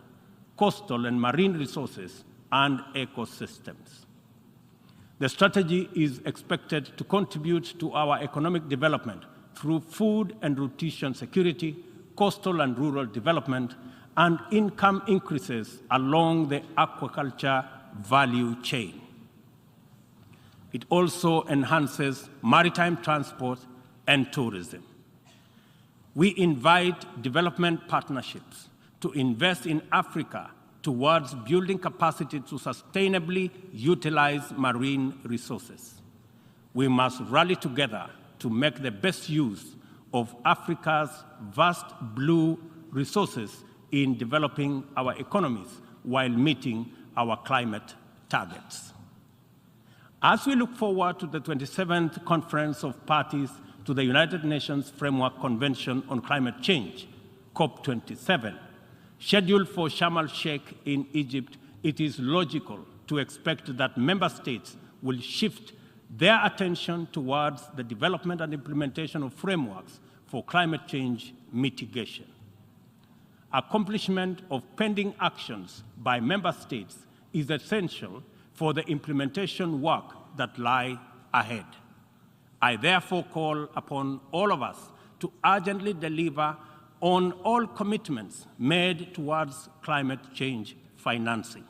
coastal and marine resources, and ecosystems. The strategy is expected to contribute to our economic development through food and nutrition security, coastal and rural development, and income increases along the aquaculture value chain. It also enhances maritime transport and tourism. We invite development partnerships to invest in Africa towards building capacity to sustainably utilize marine resources. We must rally together to make the best use of Africa's vast blue resources in developing our economies while meeting our climate targets. As we look forward to the 27th Conference of Parties to the United Nations Framework Convention on Climate Change, COP27, scheduled for Sharm el-Sheikh in Egypt, it is logical to expect that member states will shift their attention towards the development and implementation of frameworks for climate change mitigation. Accomplishment of pending actions by member states is essential for the implementation work that lie ahead. I therefore call upon all of us to urgently deliver on all commitments made towards climate change financing.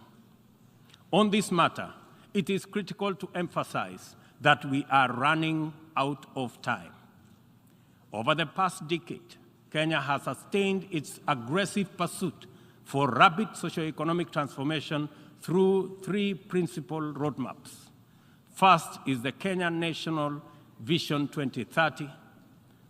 On this matter, it is critical to emphasize that we are running out of time. Over the past decade, Kenya has sustained its aggressive pursuit for rapid socioeconomic transformation through three principal roadmaps. First is the Kenya National Vision 2030.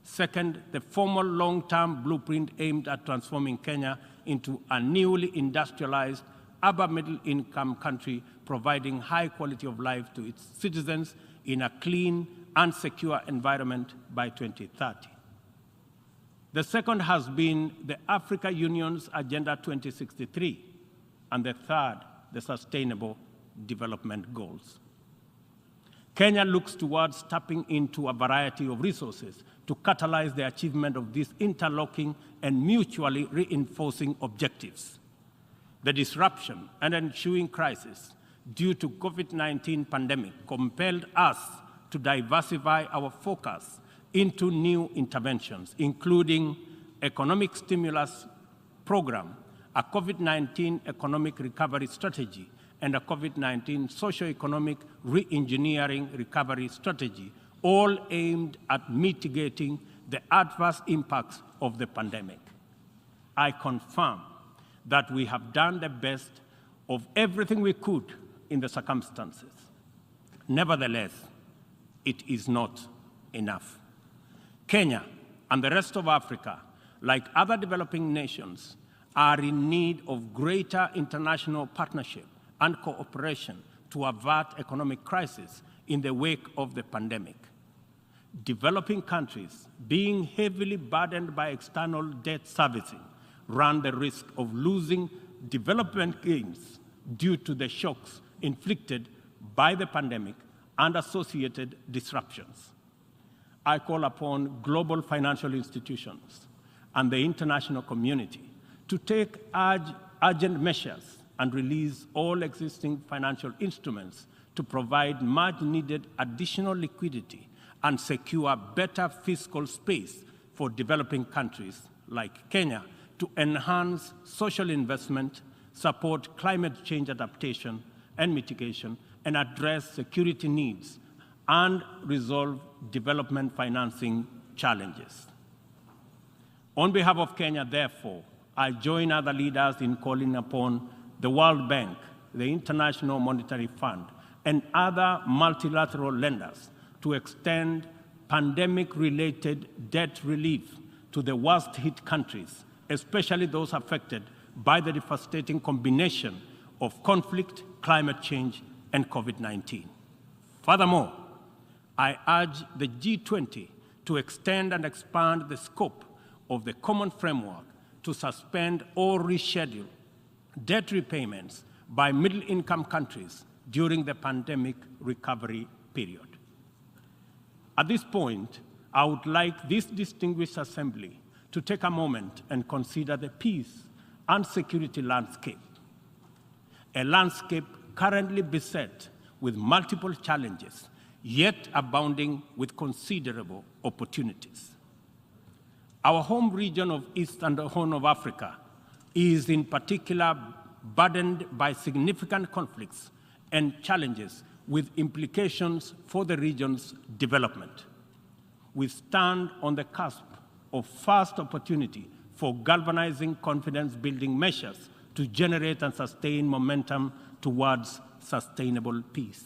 Second, the formal long-term blueprint aimed at transforming Kenya into a newly industrialized, upper middle-income country, providing high quality of life to its citizens in a clean and secure environment by 2030. The second has been the Africa Union's Agenda 2063, and the third, the Sustainable Development Goals. Kenya looks towards tapping into a variety of resources to catalyze the achievement of these interlocking and mutually reinforcing objectives. The disruption and ensuing crisis due to COVID-19 pandemic compelled us to diversify our focus into new interventions, including economic stimulus program, a COVID-19 economic recovery strategy, and a COVID-19 socio-economic re-engineering recovery strategy, all aimed at mitigating the adverse impacts of the pandemic. I confirm that we have done the best of everything we could in the circumstances. Nevertheless, it is not enough. Kenya and the rest of Africa, like other developing nations, are in need of greater international partnership and cooperation to avert economic crisis in the wake of the pandemic. Developing countries, being heavily burdened by external debt servicing, run the risk of losing development gains due to the shocks inflicted by the pandemic and associated disruptions. I call upon global financial institutions and the international community to take urgent measures and release all existing financial instruments to provide much-needed additional liquidity and secure better fiscal space for developing countries like Kenya to enhance social investment, support climate change adaptation and mitigation, and address security needs and resolve development financing challenges. On behalf of Kenya, therefore, I join other leaders in calling upon the World Bank, the International Monetary Fund, and other multilateral lenders to extend pandemic-related debt relief to the worst-hit countries, especially those affected by the devastating combination of conflict, climate change, and COVID-19. Furthermore, I urge the G20 to extend and expand the scope of the common framework to suspend or reschedule debt repayments by middle-income countries during the pandemic recovery period. At this point, I would like this distinguished assembly to take a moment and consider the peace and security landscape, a landscape currently beset with multiple challenges, yet abounding with considerable opportunities. Our home region of East and Horn of Africa is in particular burdened by significant conflicts and challenges with implications for the region's development. We stand on the cusp of first opportunity for galvanizing confidence-building measures to generate and sustain momentum towards sustainable peace.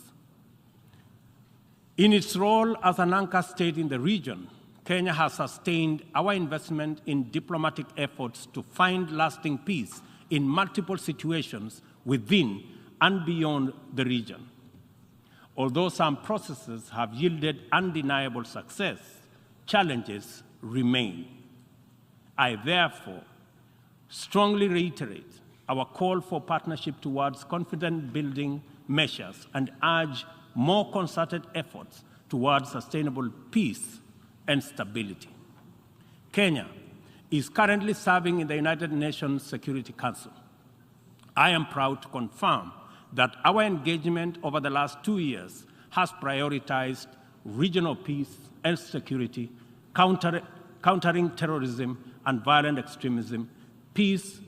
In its role as an anchor state in the region, Kenya has sustained our investment in diplomatic efforts to find lasting peace in multiple situations within and beyond the region. Although some processes have yielded undeniable success, challenges remain. I therefore strongly reiterate our call for partnership towards confidence-building measures and urge more concerted efforts towards sustainable peace and stability. Kenya is currently serving in the United Nations Security Council. I am proud to confirm that our engagement over the last 2 years has prioritized regional peace and security, countering terrorism and violent extremism, peace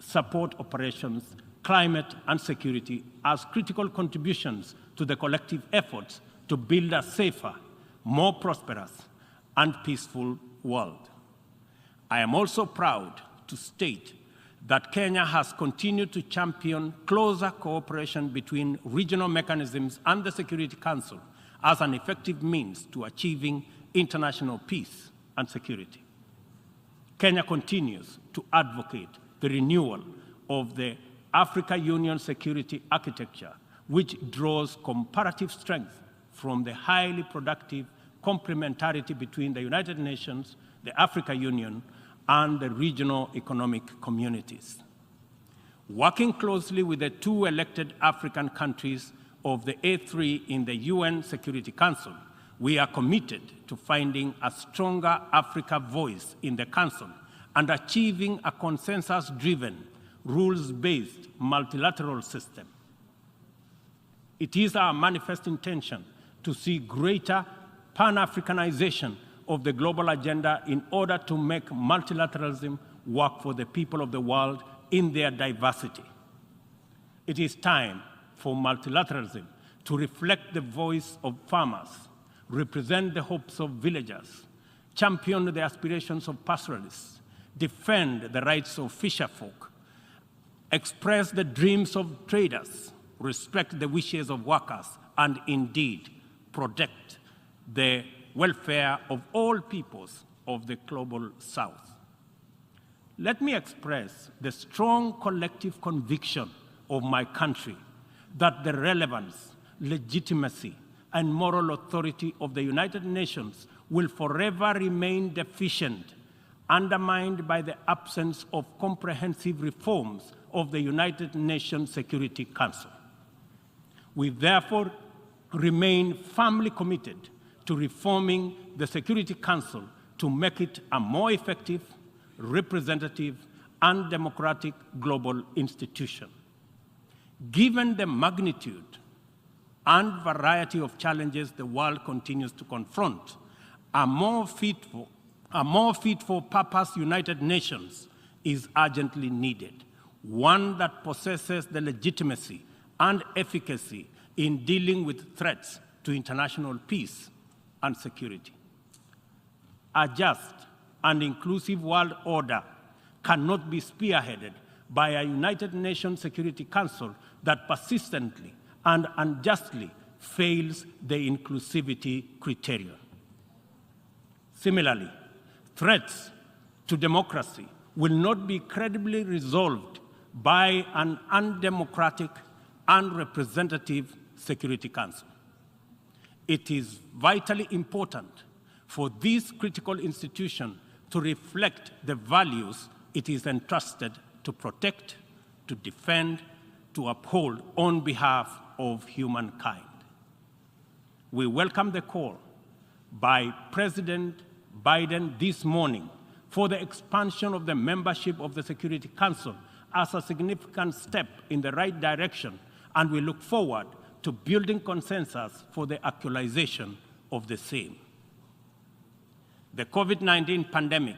support operations, climate and security as critical contributions to the collective efforts to build a safer, more prosperous and peaceful world. I am also proud to state that Kenya has continued to champion closer cooperation between regional mechanisms and the Security Council as an effective means to achieving international peace and security. Kenya continues to advocate the renewal of the Africa Union security architecture, which draws comparative strength from the highly productive complementarity between the United Nations, the Africa Union, and the regional economic communities. Working closely with the 2 elected African countries of the A3 in the UN Security Council, we are committed to finding a stronger Africa voice in the Council and achieving a consensus-driven, rules-based multilateral system. It is our manifest intention to see greater Pan-Africanization of the global agenda in order to make multilateralism work for the people of the world in their diversity. It is time for multilateralism to reflect the voice of farmers, represent the hopes of villagers, champion the aspirations of pastoralists, defend the rights of fisherfolk, express the dreams of traders, respect the wishes of workers, and indeed protect the welfare of all peoples of the global South. Let me express the strong collective conviction of my country that the relevance, legitimacy, and moral authority of the United Nations will forever remain deficient, undermined by the absence of comprehensive reforms of the United Nations Security Council. We therefore remain firmly committed to reforming the Security Council to make it a more effective, representative, and democratic global institution. Given the magnitude and variety of challenges the world continues to confront, a more fit for purpose United Nations is urgently needed, one that possesses the legitimacy and efficacy in dealing with threats to international peace and security. A just and inclusive world order cannot be spearheaded by a United Nations Security Council that persistently and unjustly fails the inclusivity criterion. Similarly, threats to democracy will not be credibly resolved by an undemocratic and representative Security Council. It is vitally important for this critical institution to reflect the values it is entrusted to protect, to defend, to uphold on behalf of humankind. We welcome the call by President Biden this morning for the expansion of the membership of the Security Council as a significant step in the right direction, and we look forward to building consensus for the actualization of the same. The COVID-19 pandemic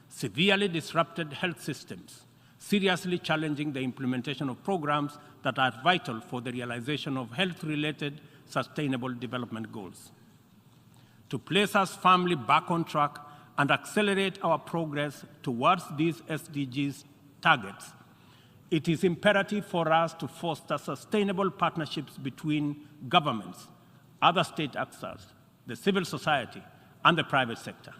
severely disrupted health systems, seriously challenging the implementation of programs that are vital for the realization of health-related sustainable development goals. To place us firmly back on track and accelerate our progress towards these SDGs targets, it is imperative for us to foster sustainable partnerships between governments, other state actors, the civil society, and the private sector.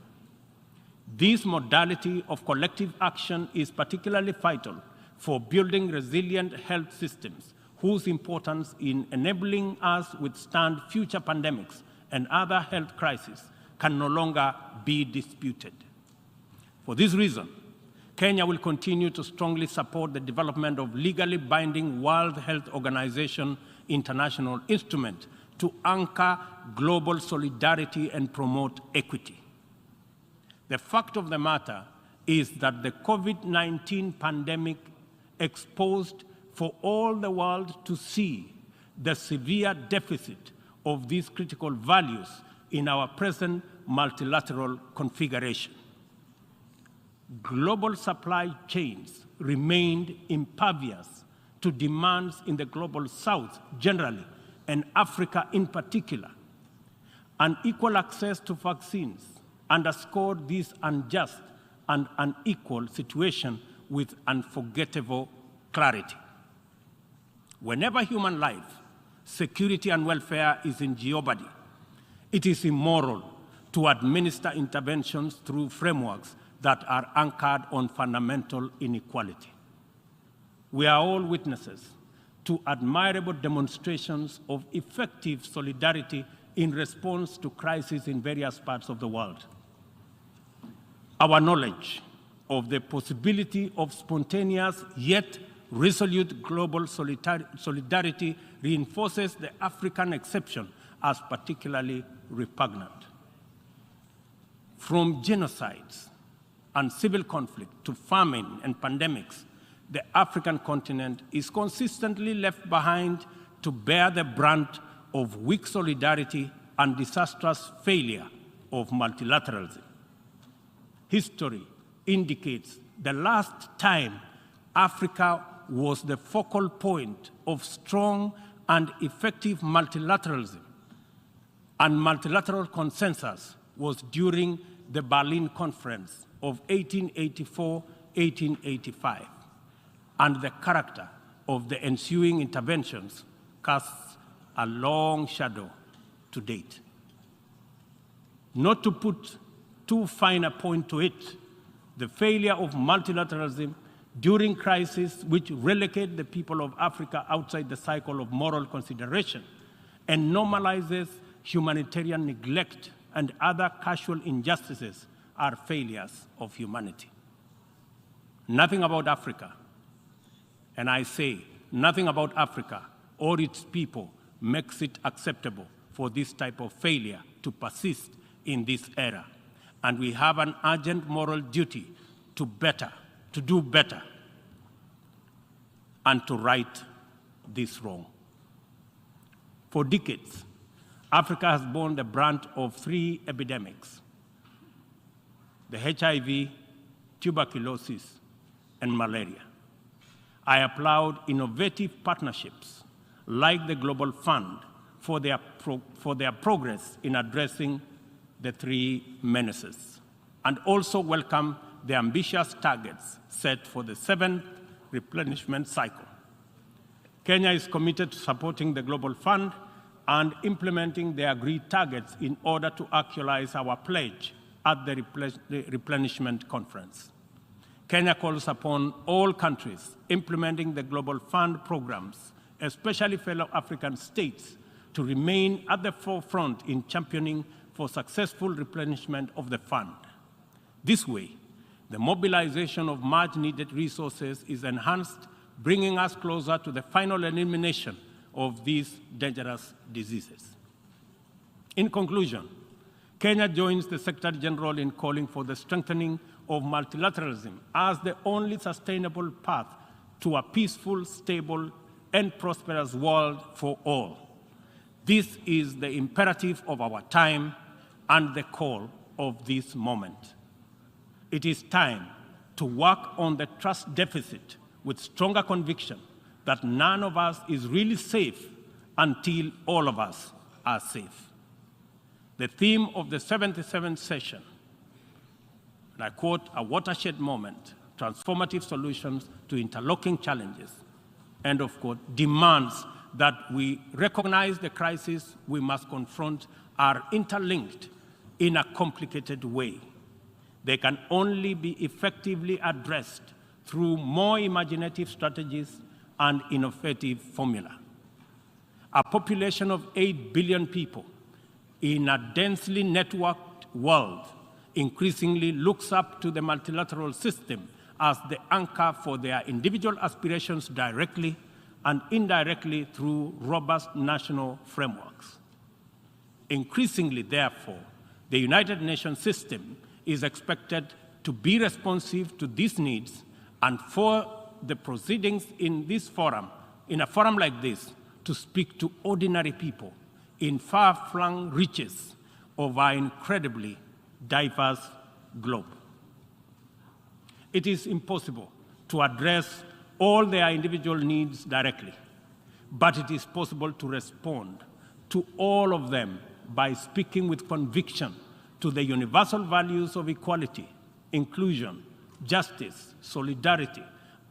This modality of collective action is particularly vital for building resilient health systems, whose importance in enabling us withstand future pandemics and other health crises can no longer be disputed. For this reason, Kenya will continue to strongly support the development of legally binding World Health Organization international instrument to anchor global solidarity and promote equity. The fact of the matter is that the COVID-19 pandemic exposed for all the world to see the severe deficit of these critical values in our present multilateral configuration. Global supply chains remained impervious to demands in the global south generally, and Africa in particular. Unequal access to vaccines underscored this unjust and unequal situation with unforgettable clarity. Whenever human life, security, and welfare is in jeopardy, it is immoral to administer interventions through frameworks that are anchored on fundamental inequality. We are all witnesses to admirable demonstrations of effective solidarity in response to crises in various parts of the world. Our knowledge of the possibility of spontaneous yet resolute global solidarity reinforces the African exception as particularly repugnant. From genocides and civil conflict to famine and pandemics, the African continent is consistently left behind to bear the brunt of weak solidarity and disastrous failure of multilateralism. History indicates the last time Africa was the focal point of strong and effective multilateralism and multilateral consensus was during the Berlin Conference of 1884-1885, and the character of the ensuing interventions casts a long shadow to date. Not to put too fine a point to it, the failure of multilateralism during crises which relegate the people of Africa outside the cycle of moral consideration and normalizes humanitarian neglect and other casual injustices are failures of humanity. Nothing about Africa, and I say nothing about Africa or its people makes it acceptable for this type of failure to persist in this era. And we have an urgent moral duty to do better, and to right this wrong. For decades, Africa has borne the brunt of three epidemics: the HIV, tuberculosis, and malaria. I applaud innovative partnerships like the Global Fund for their progress in addressing the three menaces, and also welcome the ambitious targets set for the 7th replenishment cycle. Kenya is committed to supporting the Global Fund and implementing the agreed targets in order to actualize our pledge at the replenishment conference. Kenya calls upon all countries implementing the Global Fund programs, especially fellow African states, to remain at the forefront in championing for successful replenishment of the fund. This way, the mobilization of much-needed resources is enhanced, bringing us closer to the final elimination of these dangerous diseases. In conclusion, Kenya joins the Secretary General in calling for the strengthening of multilateralism as the only sustainable path to a peaceful, stable, and prosperous world for all. This is the imperative of our time and the call of this moment. It is time to work on the trust deficit with stronger conviction that none of us is really safe until all of us are safe. The theme of the 77th session, and I quote, "a watershed moment, transformative solutions to interlocking challenges," end of quote, demands that we recognize the crises we must confront are interlinked in a complicated way. They can only be effectively addressed through more imaginative strategies and innovative formula. A population of 8 billion people in a densely networked world increasingly looks up to the multilateral system as the anchor for their individual aspirations directly and indirectly through robust national frameworks. Increasingly, therefore, the United Nations system is expected to be responsive to these needs, and for the proceedings in this forum, in a forum like this, to speak to ordinary people in far-flung reaches of our incredibly diverse globe. It is impossible to address all their individual needs directly, but it is possible to respond to all of them by speaking with conviction to the universal values of equality, inclusion, justice, solidarity,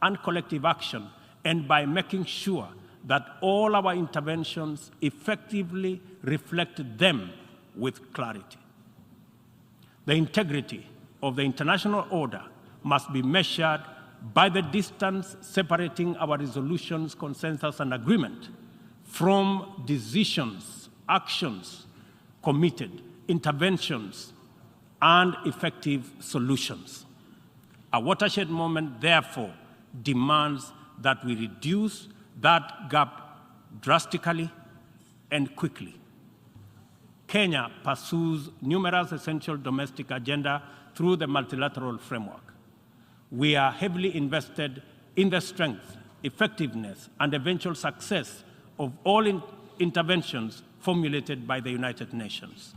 and collective action, and by making sure that all our interventions effectively reflect them with clarity. The integrity of the international order must be measured by the distance separating our resolutions, consensus, and agreement from decisions, actions, committed, interventions, and effective solutions. A watershed moment, therefore, demands that we reduce that gap drastically and quickly. Kenya pursues numerous essential domestic agenda through the multilateral framework. We are heavily invested in the strength, effectiveness, and eventual success of all interventions formulated by the United Nations.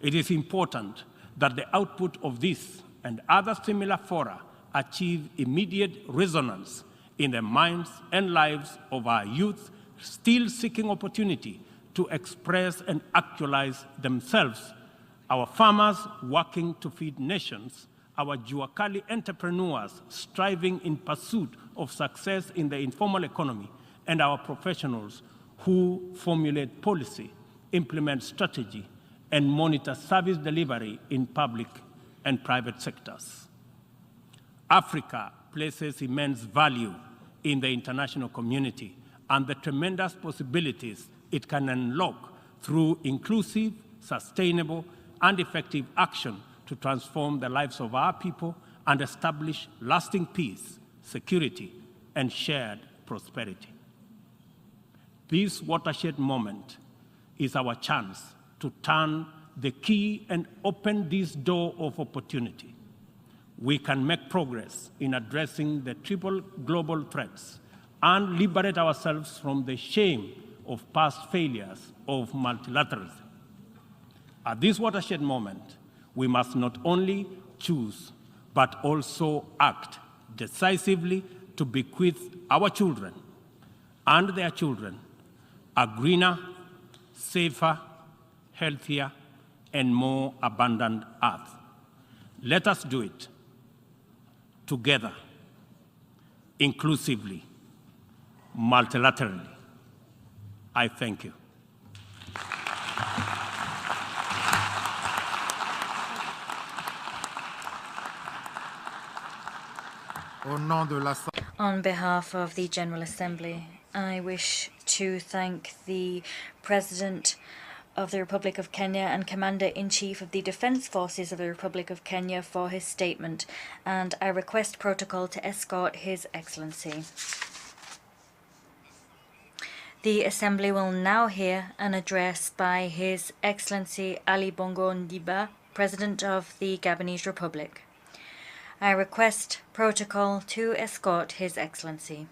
It is important that the output of this and other similar fora achieve immediate resonance in the minds and lives of our youth still seeking opportunity to express and actualize themselves, our farmers working to feed nations, our Juakali entrepreneurs striving in pursuit of success in the informal economy, and our professionals who formulate policy, implement strategy, and monitor service delivery in public and private sectors. Africa places immense value in the international community and the tremendous possibilities it can unlock through inclusive, sustainable, and effective action to transform the lives of our people and establish lasting peace, security, and shared prosperity. This watershed moment is our chance to turn the key and open this door of opportunity. We can make progress in addressing the triple global threats and liberate ourselves from the shame of past failures of multilateralism. At this watershed moment, we must not only choose, but also act decisively to bequeath our children and their children a greener, safer, healthier, and more abundant earth. Let us do it together, inclusively, multilaterally. I thank you. On behalf of the General Assembly, I wish to thank the President of the Republic of Kenya and Commander-in-Chief of the Defence Forces of the Republic of Kenya for his statement, and I request protocol to escort His Excellency. The Assembly will now hear an address by His Excellency Ali Bongo Ondimba, President of the Gabonese Republic. I request protocol to escort His Excellency.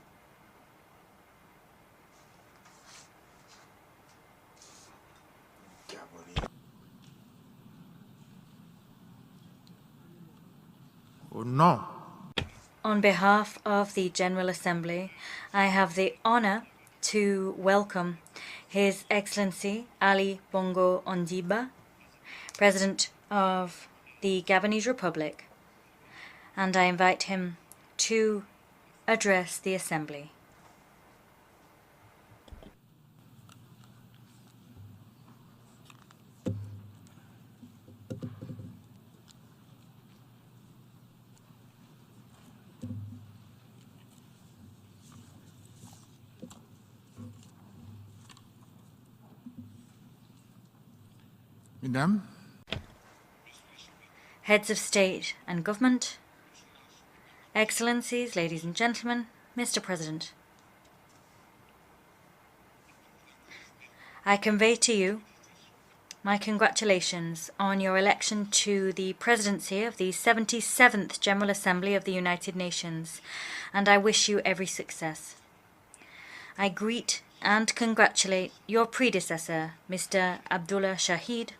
On behalf of the General Assembly, I have the honor to welcome His Excellency Ali Bongo Ondimba, President of the Gabonese Republic, and I invite him to address the Assembly. Mesdames, Heads of State and Government, Excellencies, ladies and gentlemen, Mr. President, I convey to you my congratulations on your election to the presidency of the 77th General Assembly of the United Nations, and I wish you every success. I greet and congratulate your predecessor, Mr. Abdullah Shahid,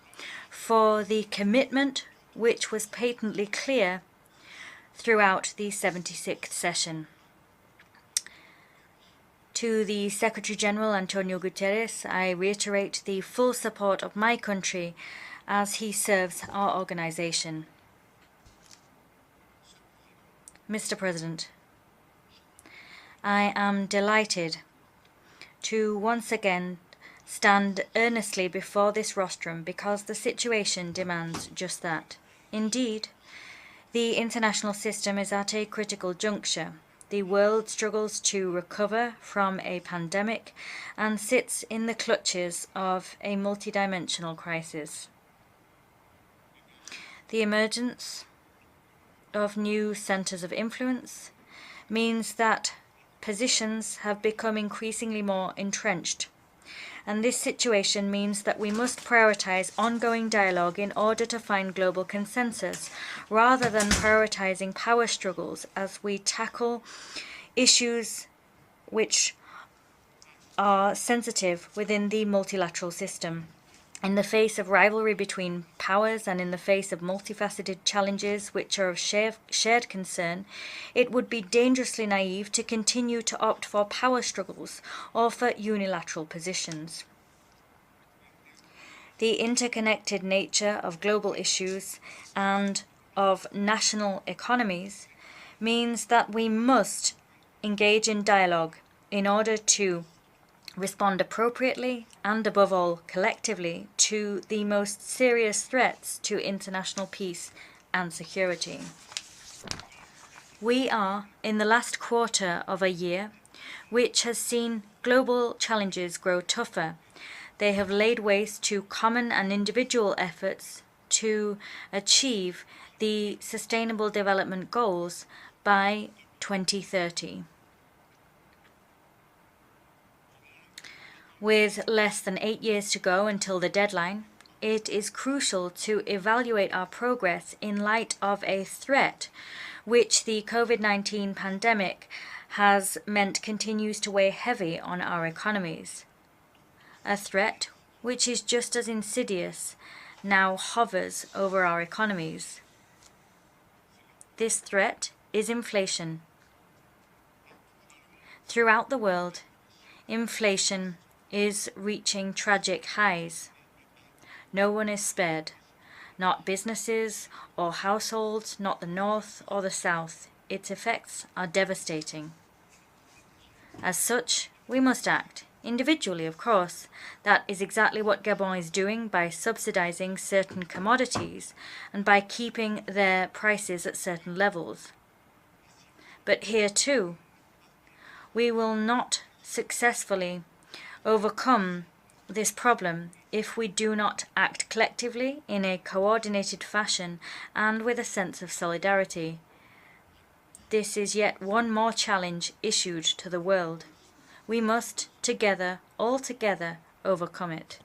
for the commitment which was patently clear throughout the 76th session. To the Secretary-General Antonio Guterres, I reiterate the full support of my country as he serves our organization. Mr. President, I am delighted to once again stand earnestly before this rostrum because the situation demands just that. Indeed, the international system is at a critical juncture. The world struggles to recover from a pandemic and sits in the clutches of a multidimensional crisis. The emergence of new centers of influence means that positions have become increasingly more entrenched. And this situation means that we must prioritize ongoing dialogue in order to find global consensus, rather than prioritizing power struggles as we tackle issues which are sensitive within the multilateral system. In the face of rivalry between powers and in the face of multifaceted challenges which are of shared concern, it would be dangerously naive to continue to opt for power struggles or for unilateral positions. The interconnected nature of global issues and of national economies means that we must engage in dialogue in order to respond appropriately and, above all, collectively to the most serious threats to international peace and security. We are in the last quarter of a year which has seen global challenges grow tougher. They have laid waste to common and individual efforts to achieve the Sustainable Development Goals by 2030. With less than 8 years to go until the deadline, it is crucial to evaluate our progress in light of a threat which the COVID-19 pandemic has meant continues to weigh heavy on our economies. A threat which is just as insidious now hovers over our economies. This threat is inflation. Throughout the world, inflation is reaching tragic highs. No one is spared, not businesses or households, not the North or the South. Its effects are devastating. As such, we must act, individually of course. That is exactly what Gabon is doing by subsidizing certain commodities and by keeping their prices at certain levels. But here too, we will not successfully overcome this problem if we do not act collectively in a coordinated fashion and with a sense of solidarity. This is yet one more challenge issued to the world. We must together, all together, overcome it.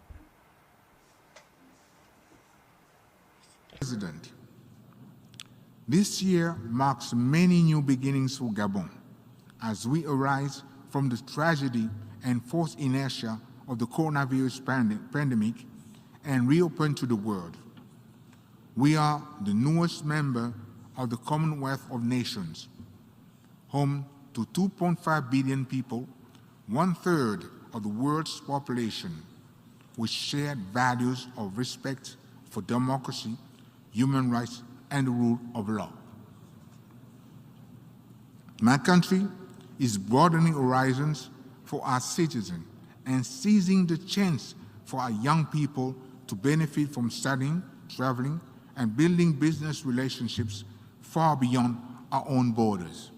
President, this year marks many new beginnings for Gabon as we arise from the tragedy and forced inertia of the coronavirus pandemic and reopen to the world. We are the newest member of the Commonwealth of Nations, home to 2.5 billion people, 1/3 of the world's population, with shared values of respect for democracy, human rights, and the rule of law. My country is broadening horizons for our citizens and seizing the chance for our young people to benefit from studying, traveling, and building business relationships far beyond our own borders.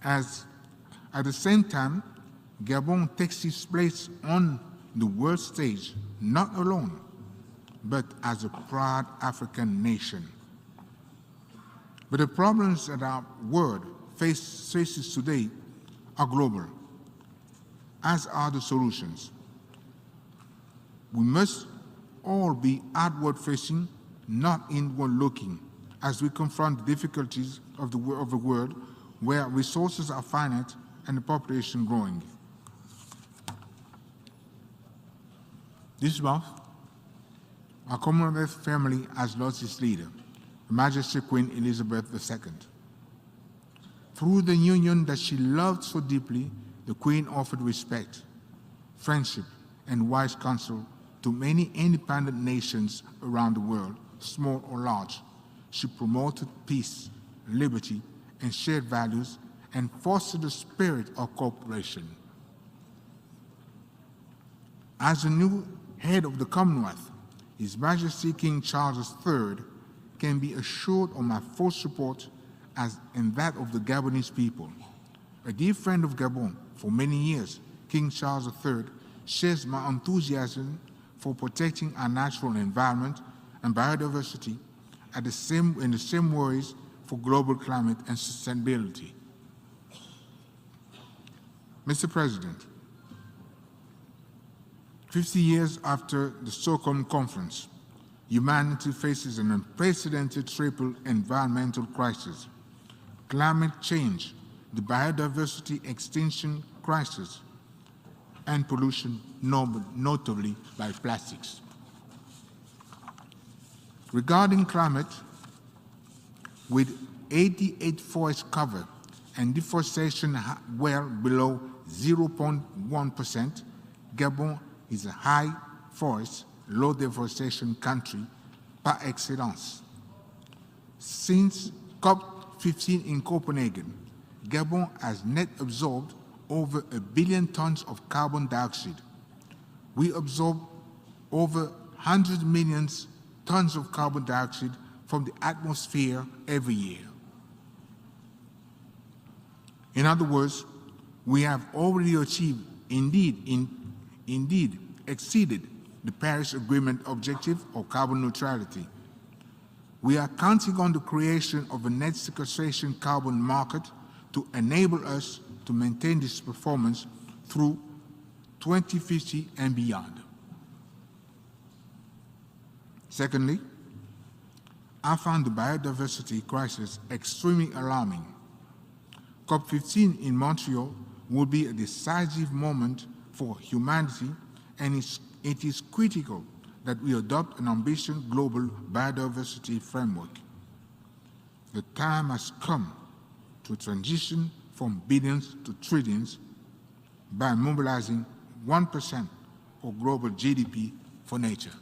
At the same time, Gabon takes its place on the world stage, not alone, but as a proud African nation. But the problems that our world faces today are global, as are the solutions. We must all be outward-facing, not inward-looking, as we confront the difficulties of the world where resources are finite and the population growing. This month, our Commonwealth family has lost its leader, Her Majesty Queen Elizabeth II. Through the union that she loved so deeply, the Queen offered respect, friendship, and wise counsel to many independent nations around the world, small or large. She promoted peace, liberty, and shared values, and fostered a spirit of cooperation. As the new head of the Commonwealth, His Majesty King Charles III can be assured of my full support and that of the Gabonese people. A dear friend of Gabon for many years, King Charles III shares my enthusiasm for protecting our natural environment and biodiversity in the same ways for global climate and sustainability. Mr. President, 50 years after the Stockholm Conference, humanity faces an unprecedented triple environmental crisis: climate change, the biodiversity extinction crisis, and pollution, notably by plastics. Regarding climate, with 88 forest cover and deforestation well below 0.1%, Gabon is a high forest, low deforestation country par excellence. Since COP15 in Copenhagen, Gabon has net absorbed over 1 billion tons of carbon dioxide. We absorb over 100 million tons of carbon dioxide from the atmosphere every year. In other words, we have already achieved, indeed exceeded the Paris Agreement objective of carbon neutrality. We are counting on the creation of a net sequestration carbon market to enable us to maintain this performance through 2050 and beyond. Secondly, I found the biodiversity crisis extremely alarming. COP15 in Montreal will be a decisive moment for humanity, and it is critical that we adopt an ambitious global biodiversity framework. The time has come to transition from billions to trillions by mobilizing 1% of global GDP for nature.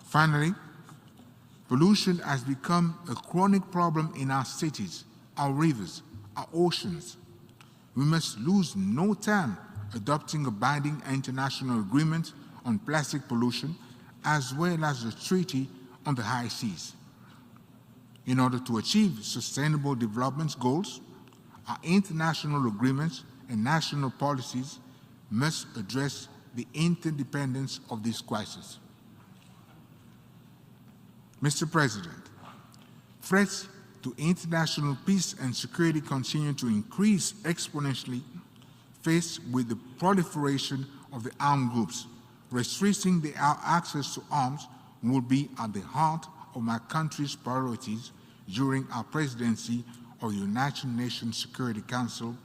Finally, pollution has become a chronic problem in our cities, our rivers, our oceans. We must lose no time adopting a binding international agreement on plastic pollution, as well as a treaty on the high seas. In order to achieve sustainable development goals, our international agreements and national policies must address the interdependence of this crisis. Mr. President, threats to international peace and security continue to increase exponentially faced with the proliferation of the armed groups. Restricting our access to arms will be at the heart of my country's priorities during our presidency of the United Nations Security Council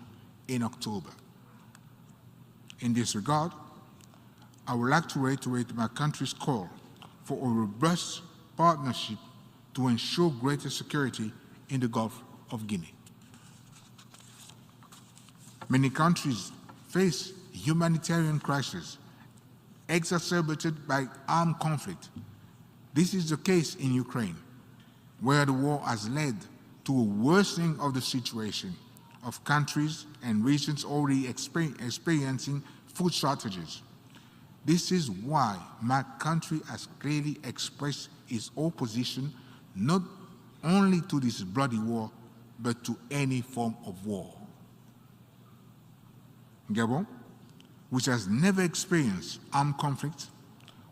in October. In this regard, I would like to reiterate my country's call for a robust partnership to ensure greater security in the Gulf of Guinea. Many countries face humanitarian crises exacerbated by armed conflict. This is the case in Ukraine, where the war has led to a worsening of the situation of countries and regions already experiencing food shortages. This is why my country has clearly expressed its opposition not only to this bloody war, but to any form of war. Gabon, which has never experienced armed conflict,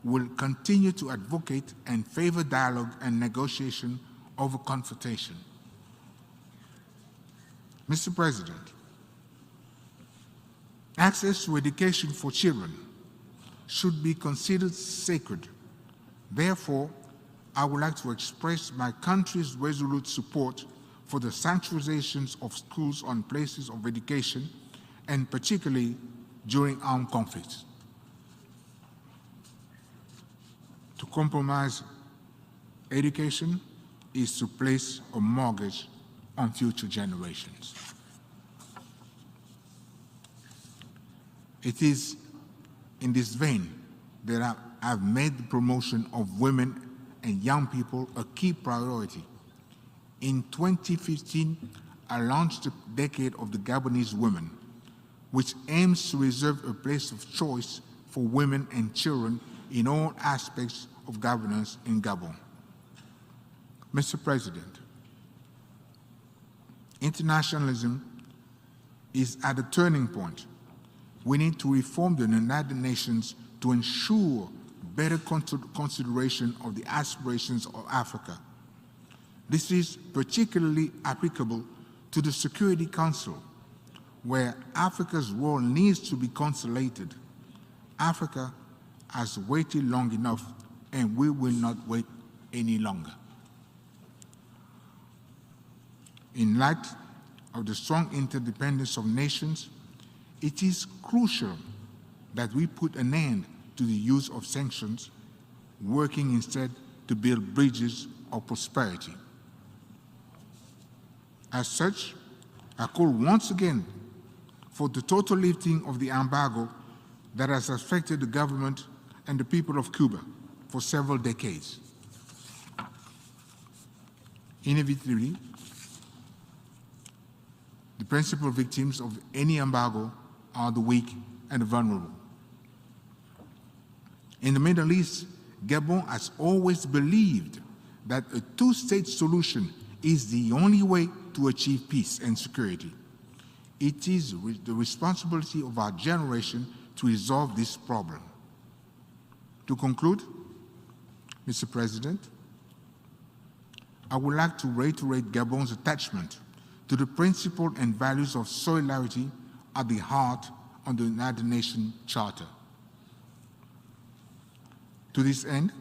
will continue to advocate and favor dialogue and negotiation over confrontation. Mr. President, access to education for children should be considered sacred. Therefore, I would like to express my country's resolute support for the sanctuarizations of schools on places of education, and particularly during armed conflicts. To compromise education is to place a mortgage on future generations. It is in this vein that I've made the promotion of women and young people a key priority. In 2015, I launched the Decade of the Gabonese Women, which aims to reserve a place of choice for women and children in all aspects of governance in Gabon. Mr. President, internationalism is at a turning point. We need to reform the United Nations to ensure better consideration of the aspirations of Africa. This is particularly applicable to the Security Council, where Africa's role needs to be consolidated. Africa has waited long enough, and we will not wait any longer. In light of the strong interdependence of nations, it is crucial that we put an end to the use of sanctions, working instead to build bridges of prosperity. As such, I call once again for the total lifting of the embargo that has affected the government and the people of Cuba for several decades. Inevitably, the principal victims of any embargo are the weak and the vulnerable. In the Middle East, Gabon has always believed that a two-state solution is the only way to achieve peace and security. It is the responsibility of our generation to resolve this problem. To conclude, Mr. President, I would like to reiterate Gabon's attachment to the principles and values of solidarity at the heart of the United Nations Charter. To this end,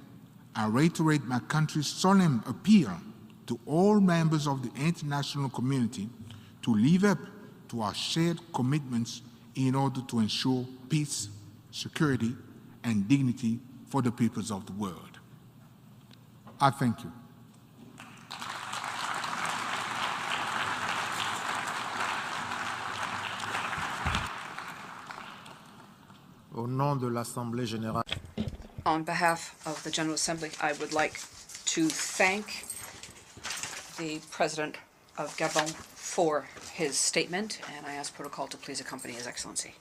I reiterate my country's solemn appeal to all members of the international community to live up to our shared commitments in order to ensure peace, security, and dignity for the peoples of the world. I thank you. Au nom de l'Assemblée générale. On behalf of the General Assembly, I would like to thank the President of Gabon for his statement, and I ask Protocol to please accompany His Excellency.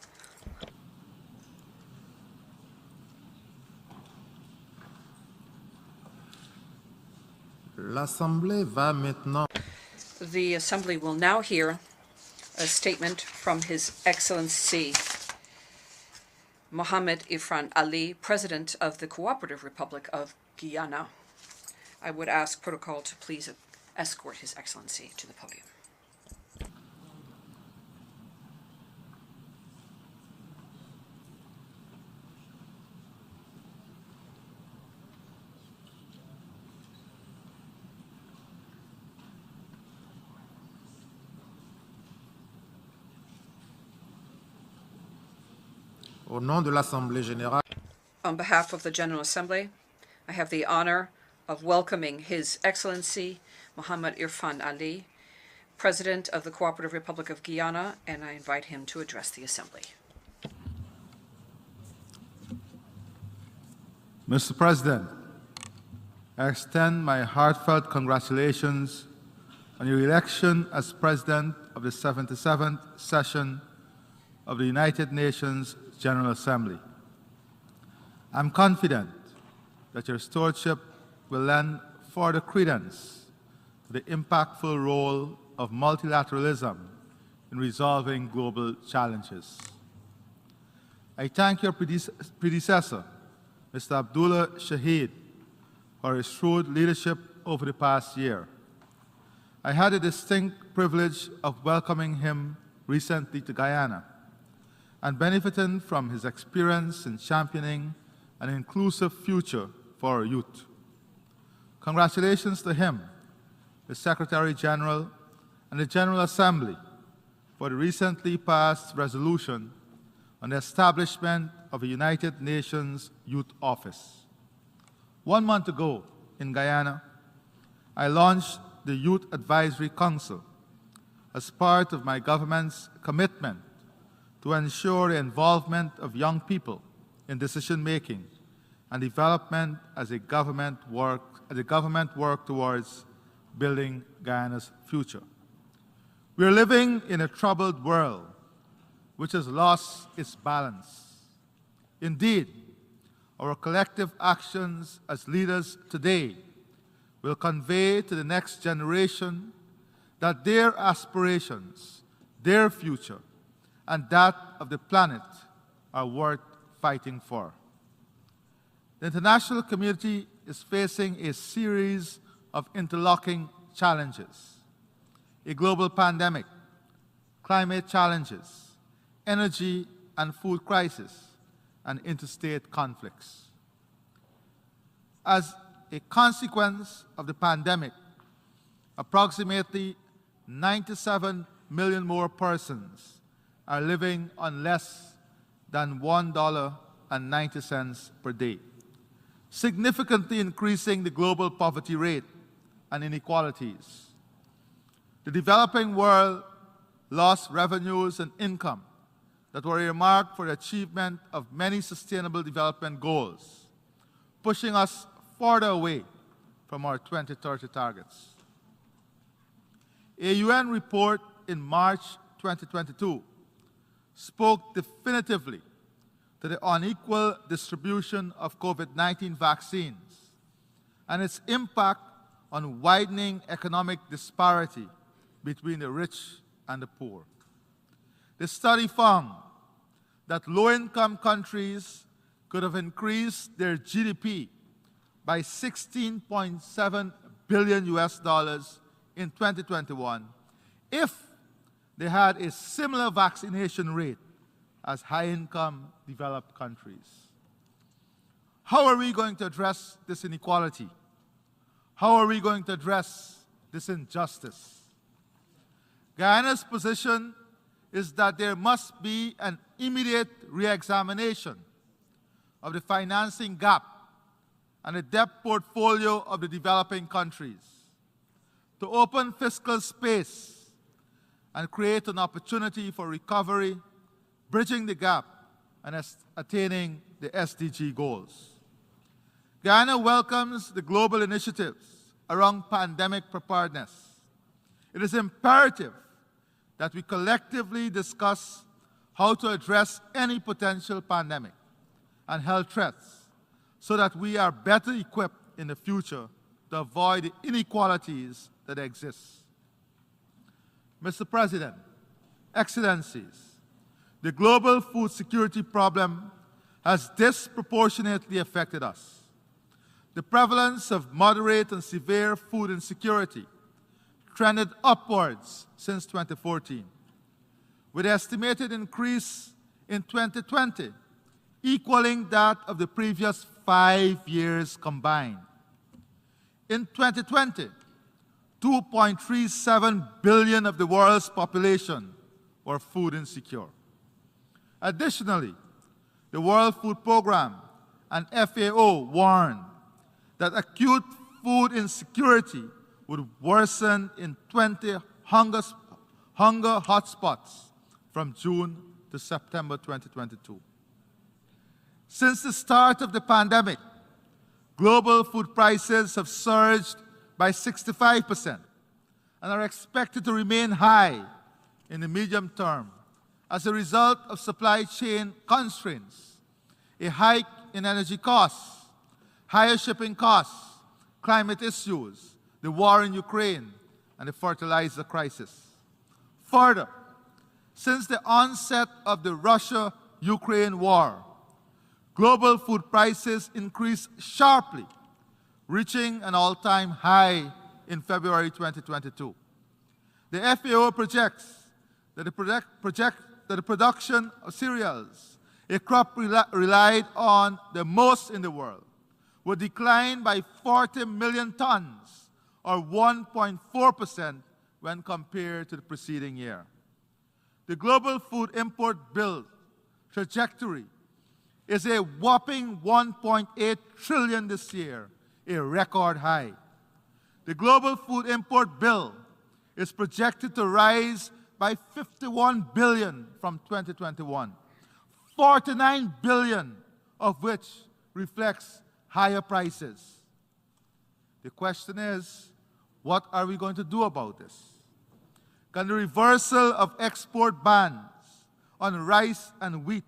L'Assemblée va maintenant. The Assembly will now hear a statement from His Excellency Mohamed Ifran Ali, President of the Cooperative Republic of Guyana. I would ask Protocol to please escort His Excellency to the podium. Au nom de l'Assemblée générale. On behalf of the General Assembly, I have the honor of welcoming His Excellency Mohamed Ifran Ali, President of the Cooperative Republic of Guyana, and I invite him to address the Assembly. Mr. President, I extend my heartfelt congratulations on your election as President of the 77th session of the United Nations General Assembly. I'm confident that your stewardship will lend further credence to the impactful role of multilateralism in resolving global challenges. I thank your predecessor, Mr. Abdullah Shahid, for his shrewd leadership over the past year. I had the distinct privilege of welcoming him recently to Guyana, and benefiting from his experience in championing an inclusive future for our youth. Congratulations to him, the Secretary General, and the General Assembly for the recently passed resolution on the establishment of a United Nations Youth Office. 1 month ago in Guyana, I launched the Youth Advisory Council as part of my government's commitment to ensure the involvement of young people in decision-making and development as the government work towards building Guyana's future. We are living in a troubled world which has lost its balance. Indeed, our collective actions as leaders today will convey to the next generation that their aspirations, their future, and that of the planet are worth fighting for. The international community is facing a series of interlocking challenges: a global pandemic, climate challenges, energy and food crisis, and interstate conflicts. As a consequence of the pandemic, approximately 97 million more persons are living on less than $1.90 per day, significantly increasing the global poverty rate and inequalities. The developing world lost revenues and income that were earmarked for the achievement of many sustainable development goals, pushing us further away from our 2030 targets. A UN report in March 2022 spoke definitively to the unequal distribution of COVID-19 vaccines and its impact on widening economic disparity between the rich and the poor. The study found that low-income countries could have increased their GDP by $16.7 billion in 2021 if they had a similar vaccination rate as high-income developed countries. How are we going to address this inequality? How are we going to address this injustice? Guyana's position is that there must be an immediate re-examination of the financing gap and the debt portfolio of the developing countries to open fiscal space and create an opportunity for recovery, bridging the gap and attaining the SDG goals. Guyana welcomes the global initiatives around pandemic preparedness. It is imperative that we collectively discuss how to address any potential pandemic and health threats so that we are better equipped in the future to avoid the inequalities that exist. Mr. President, Excellencies, the global food security problem has disproportionately affected us. The prevalence of moderate and severe food insecurity trended upwards since 2014, with an estimated increase in 2020 equaling that of the previous 5 years combined. In 2020, 2.37 billion of the world's population were food insecure. Additionally, the World Food Programme and FAO warned that acute food insecurity would worsen in 20 hunger hotspots from June to September 2022. Since the start of the pandemic, global food prices have surged by 65% and are expected to remain high in the medium term as a result of supply chain constraints, a hike in energy costs, higher shipping costs, climate issues, the war in Ukraine, and the fertilizer crisis. Further, since the onset of the Russia-Ukraine war, global food prices increased sharply, reaching an all-time high in February 2022. The FAO projects that that the production of cereals, a crop relied on the most in the world, would decline by 40 million tons, or 1.4% when compared to the preceding year. The global food import bill trajectory is a whopping 1.8 trillion this year, a record high. The global food import bill is projected to rise by 51 billion from 2021, 49 billion of which reflects higher prices. The question is, what are we going to do about this? Can the reversal of export bans on rice and wheat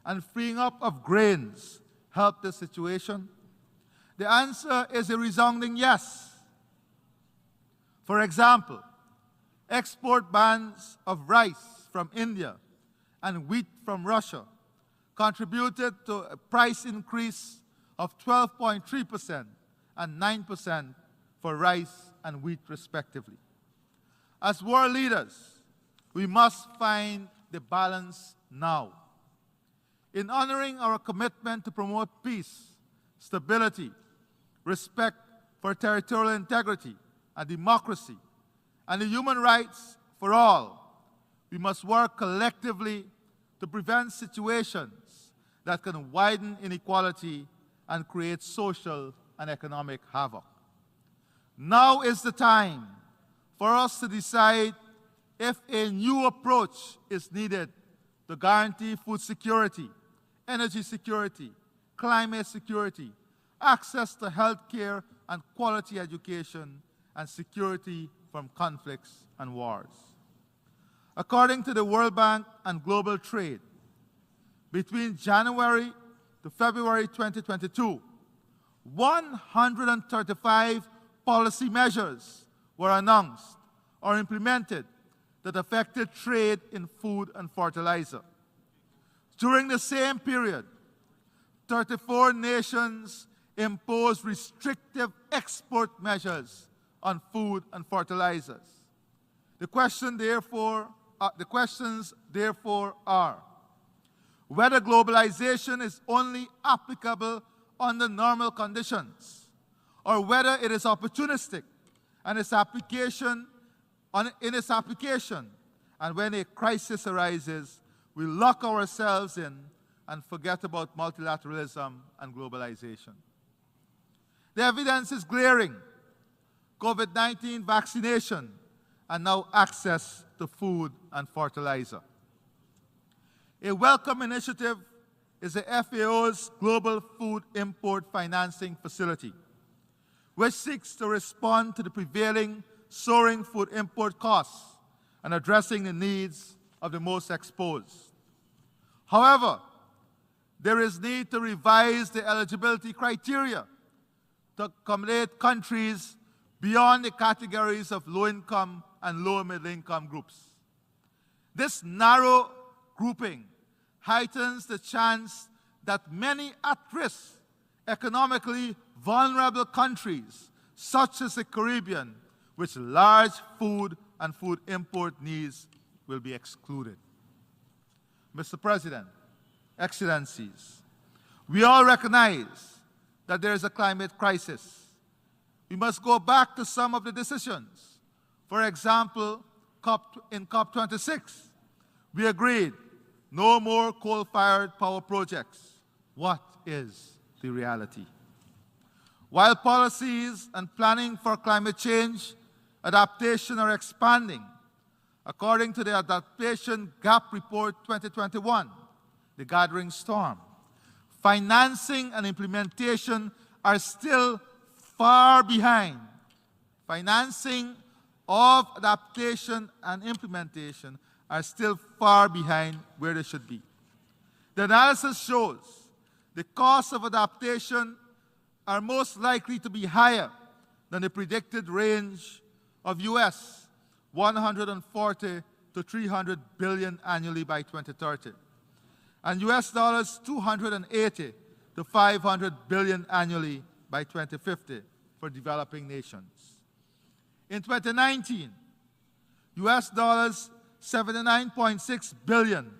and freeing up of grains help the situation? The answer is a resounding yes. For example, export bans of rice from India and wheat from Russia contributed to a price increase of 12.3% and 9% for rice and wheat respectively. As world leaders, we must find the balance now. In honoring our commitment to promote peace, stability, respect for territorial integrity and democracy, and the human rights for all, we must work collectively to prevent situations that can widen inequality and create social and economic havoc. Now is the time for us to decide if a new approach is needed to guarantee food security, energy security, climate security, access to health care and quality education, and security from conflicts and wars. According to the World Bank and Global Trade, between January to February 2022, 135 policy measures were announced or implemented that affected trade in food and fertilizer. During the same period, 34 nations imposed restrictive export measures on food and fertilizers. The questions therefore are whether globalization is only applicable under normal conditions, or whether it is opportunistic and its application, and when a crisis arises, we lock ourselves in and forget about multilateralism and globalization. The evidence is glaring. COVID-19 vaccination and now access to food and fertilizer. A welcome initiative is the FAO's Global Food Import Financing Facility, which seeks to respond to the prevailing soaring food import costs and addressing the needs of the most exposed. However, there is need to revise the eligibility criteria to accommodate countries beyond the categories of low-income and low-middle-income groups. This narrow grouping heightens the chance that many at-risk, economically vulnerable countries, such as the Caribbean, with large food and food import needs, will be excluded. Mr. President, Excellencies, we all recognize that there is a climate crisis. We must go back to some of the decisions. For example, in COP26, we agreed no more coal-fired power projects. What is the reality? While policies and planning for climate change adaptation are expanding, according to the Adaptation Gap Report 2021, the Gathering Storm, financing and implementation are still far behind. Financing of adaptation and implementation are still far behind where they should be. The analysis shows the costs of adaptation are most likely to be higher than the predicted range of US 140 to 300 billion annually by 2030, and US dollars 280 to 500 billion annually by 2050 for developing nations. In 2019, US dollars $79.6 billion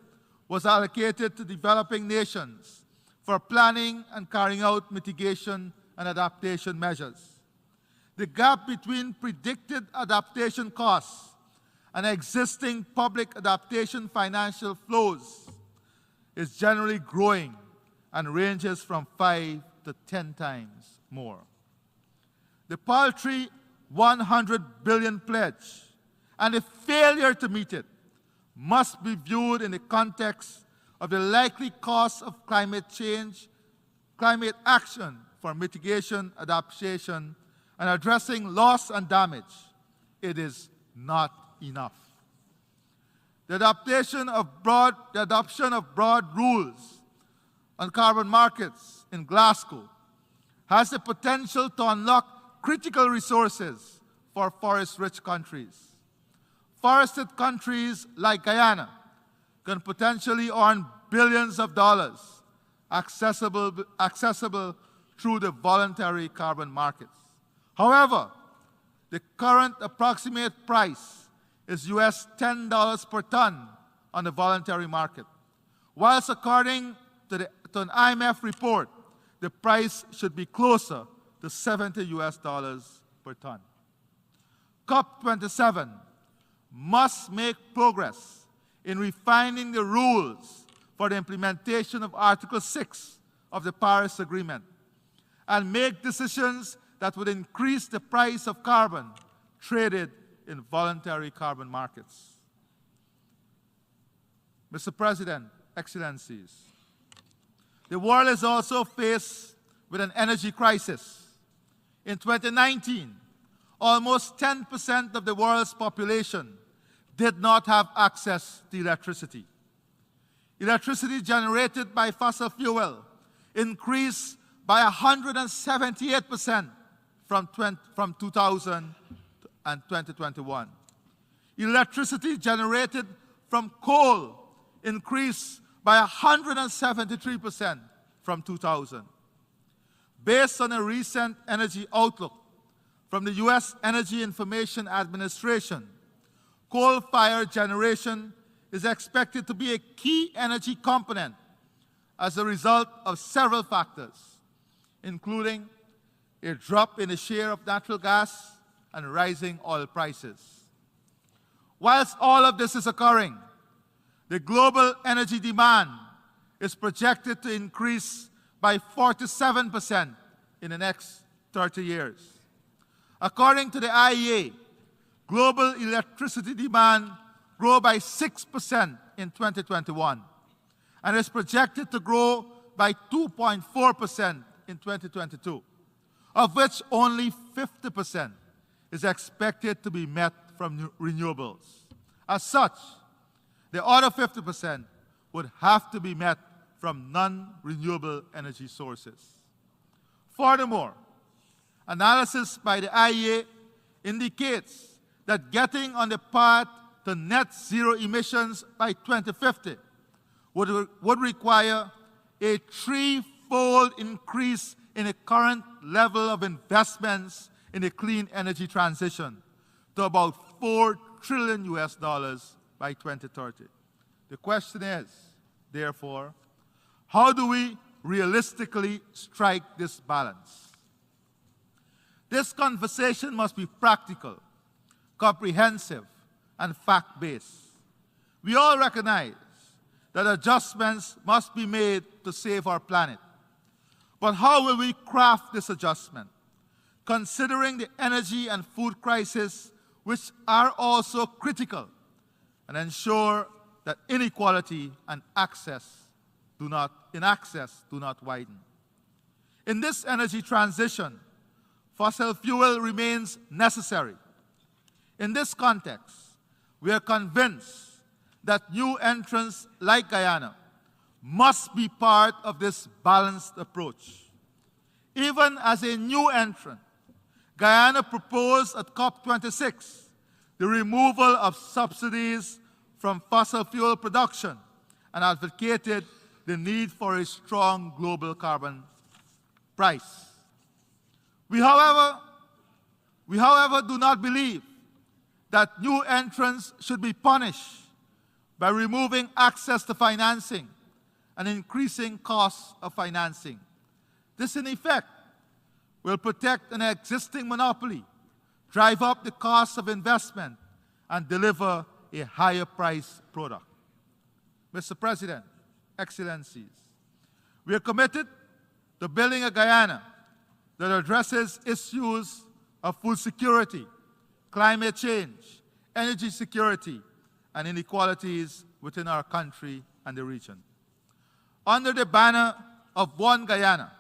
was allocated to developing nations for planning and carrying out mitigation and adaptation measures. The gap between predicted adaptation costs and existing public adaptation financial flows is generally growing and ranges from 5 to 10 times more. The paltry $100 billion pledge and the failure to meet it must be viewed in the context of the likely costs of climate change, climate action for mitigation, adaptation, and addressing loss and damage. It is not enough. The adoption of broad rules on carbon markets in Glasgow has the potential to unlock critical resources for forest-rich countries. Forested countries like Guyana can potentially earn billions of dollars accessible through the voluntary carbon markets. However, the current approximate price is US $10 per ton on the voluntary market, whilst according to an IMF report, the price should be closer to $70 US per ton. COP27 must make progress in refining the rules for the implementation of Article 6 of the Paris Agreement and make decisions that would increase the price of carbon traded in voluntary carbon markets. Mr. President, Excellencies, the world is also faced with an energy crisis. In 2019, almost 10% of the world's population did not have access to electricity. Electricity generated by fossil fuel increased by 178% from 2000 and 2021. Electricity generated from coal increased by 173% from 2000. Based on a recent energy outlook from the U.S. Energy Information Administration, coal-fired generation is expected to be a key energy component as a result of several factors, including a drop in the share of natural gas and rising oil prices. Whilst all of this is occurring, the global energy demand is projected to increase by 47% in the next 30 years. According to the IEA, global electricity demand grew by 6% in 2021 and is projected to grow by 2.4% in 2022, of which only 50% is expected to be met from renewables. As such, the other 50% would have to be met from non-renewable energy sources. Furthermore, analysis by the IEA indicates that getting on the path to net zero emissions by 2050 would require a threefold increase in the current level of investments in the clean energy transition to about $4 trillion by 2030. The question is, therefore, how do we realistically strike this balance? This conversation must be practical, comprehensive, and fact-based. We all recognize that adjustments must be made to save our planet. But how will we craft this adjustment, considering the energy and food crisis, which are also critical, and ensure that inequality and access do not widen? In this energy transition, fossil fuel remains necessary. In this context, we are convinced that new entrants like Guyana must be part of this balanced approach. Even as a new entrant, Guyana proposed at COP26 the removal of subsidies from fossil fuel production and advocated the need for a strong global carbon price. We, however, do not believe that new entrants should be punished by removing access to financing and increasing costs of financing. This, in effect, will protect an existing monopoly, drive up the cost of investment, and deliver a higher price product. Mr. President, Excellencies, we are committed to building a Guyana that addresses issues of food security, climate change, energy security, and inequalities within our country and the region. Under the banner of One Guyana,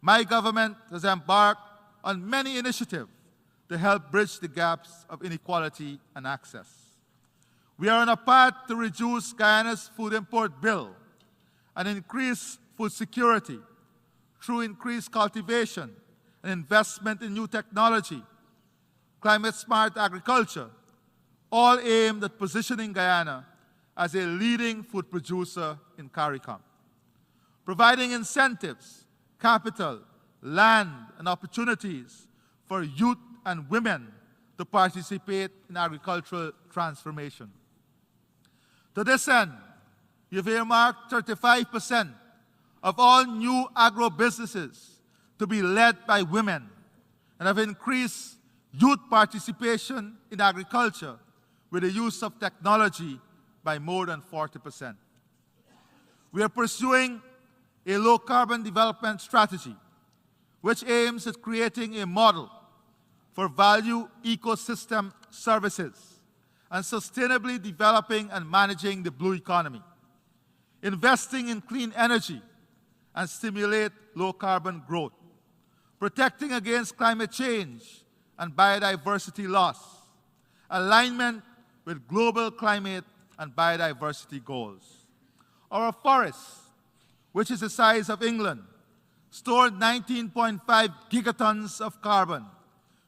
my government has embarked on many initiatives to help bridge the gaps of inequality and access. We are on a path to reduce Guyana's food import bill and increase food security through increased cultivation and investment in new technology, climate-smart agriculture, all aimed at positioning Guyana as a leading food producer in CARICOM. Providing incentives, capital, land, and opportunities for youth and women to participate in agricultural transformation. To this end, you've earmarked 35% of all new agro-businesses to be led by women and have increased youth participation in agriculture with the use of technology by more than 40%. We are pursuing a low-carbon development strategy which aims at creating a model for value ecosystem services and sustainably developing and managing the blue economy, investing in clean energy and stimulate low-carbon growth, protecting against climate change and biodiversity loss, alignment with global climate and biodiversity goals. Our forests, which is the size of England, stored 19.5 gigatons of carbon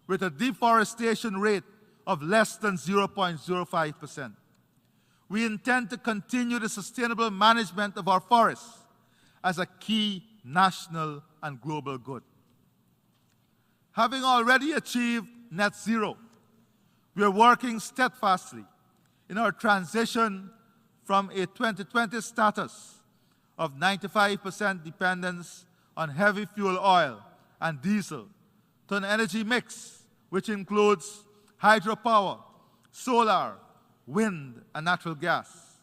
with a deforestation rate of less than 0.05%. We intend to continue the sustainable management of our forests as a key national and global good. Having already achieved net zero, we are working steadfastly in our transition from a 2020 status of 95% dependence on heavy fuel oil and diesel to an energy mix which includes hydropower, solar, wind, and natural gas,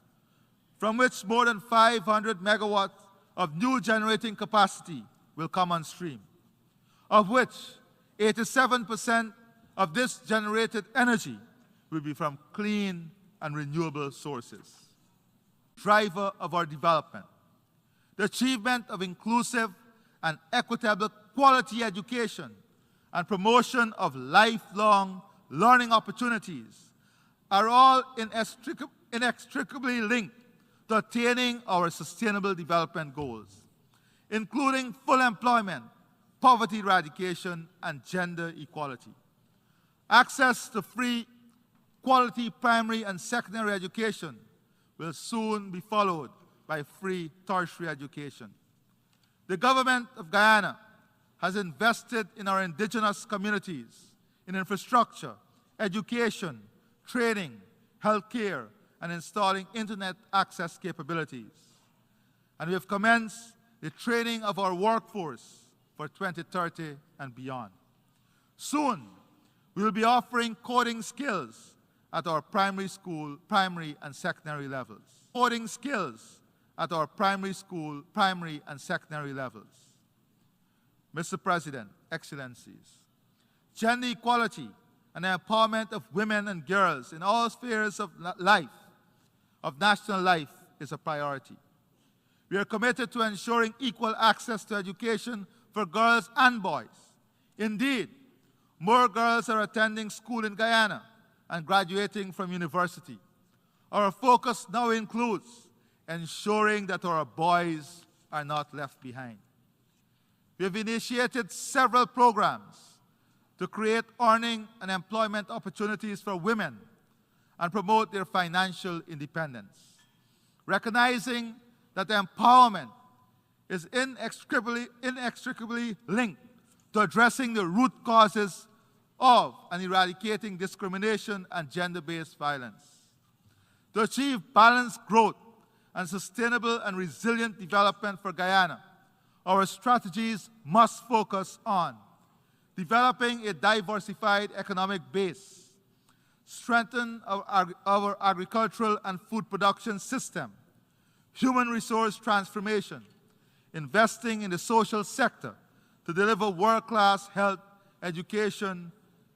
from which more than 500 megawatts of new generating capacity will come on stream, of which 87% of this generated energy will be from clean and renewable sources. Driver of our development, the achievement of inclusive and equitable quality education and promotion of lifelong learning opportunities are all inextricably linked to attaining our sustainable development goals, including full employment, poverty eradication, and gender equality. Access to free, quality primary and secondary education will soon be followed by free tertiary education. The government of Guyana has invested in our indigenous communities, in infrastructure, education, training, healthcare, and installing internet access capabilities. And we have commenced the training of our workforce for 2030 and beyond. Soon, we will be offering coding skills at our primary and secondary levels. Coding skills at our primary and secondary levels. Mr. President, Excellencies, gender equality and the empowerment of women and girls in all spheres of life, of national life, is a priority. We are committed to ensuring equal access to education for girls and boys. Indeed, more girls are attending school in Guyana and graduating from university. Our focus now includes ensuring that our boys are not left behind. We have initiated several programs to create earning and employment opportunities for women and promote their financial independence, recognizing that empowerment is inextricably linked to addressing the root causes of and eradicating discrimination and gender-based violence. To achieve balanced growth and sustainable and resilient development for Guyana, our strategies must focus on developing a diversified economic base, strengthen our agricultural and food production system, human resource transformation, investing in the social sector to deliver world-class health, education,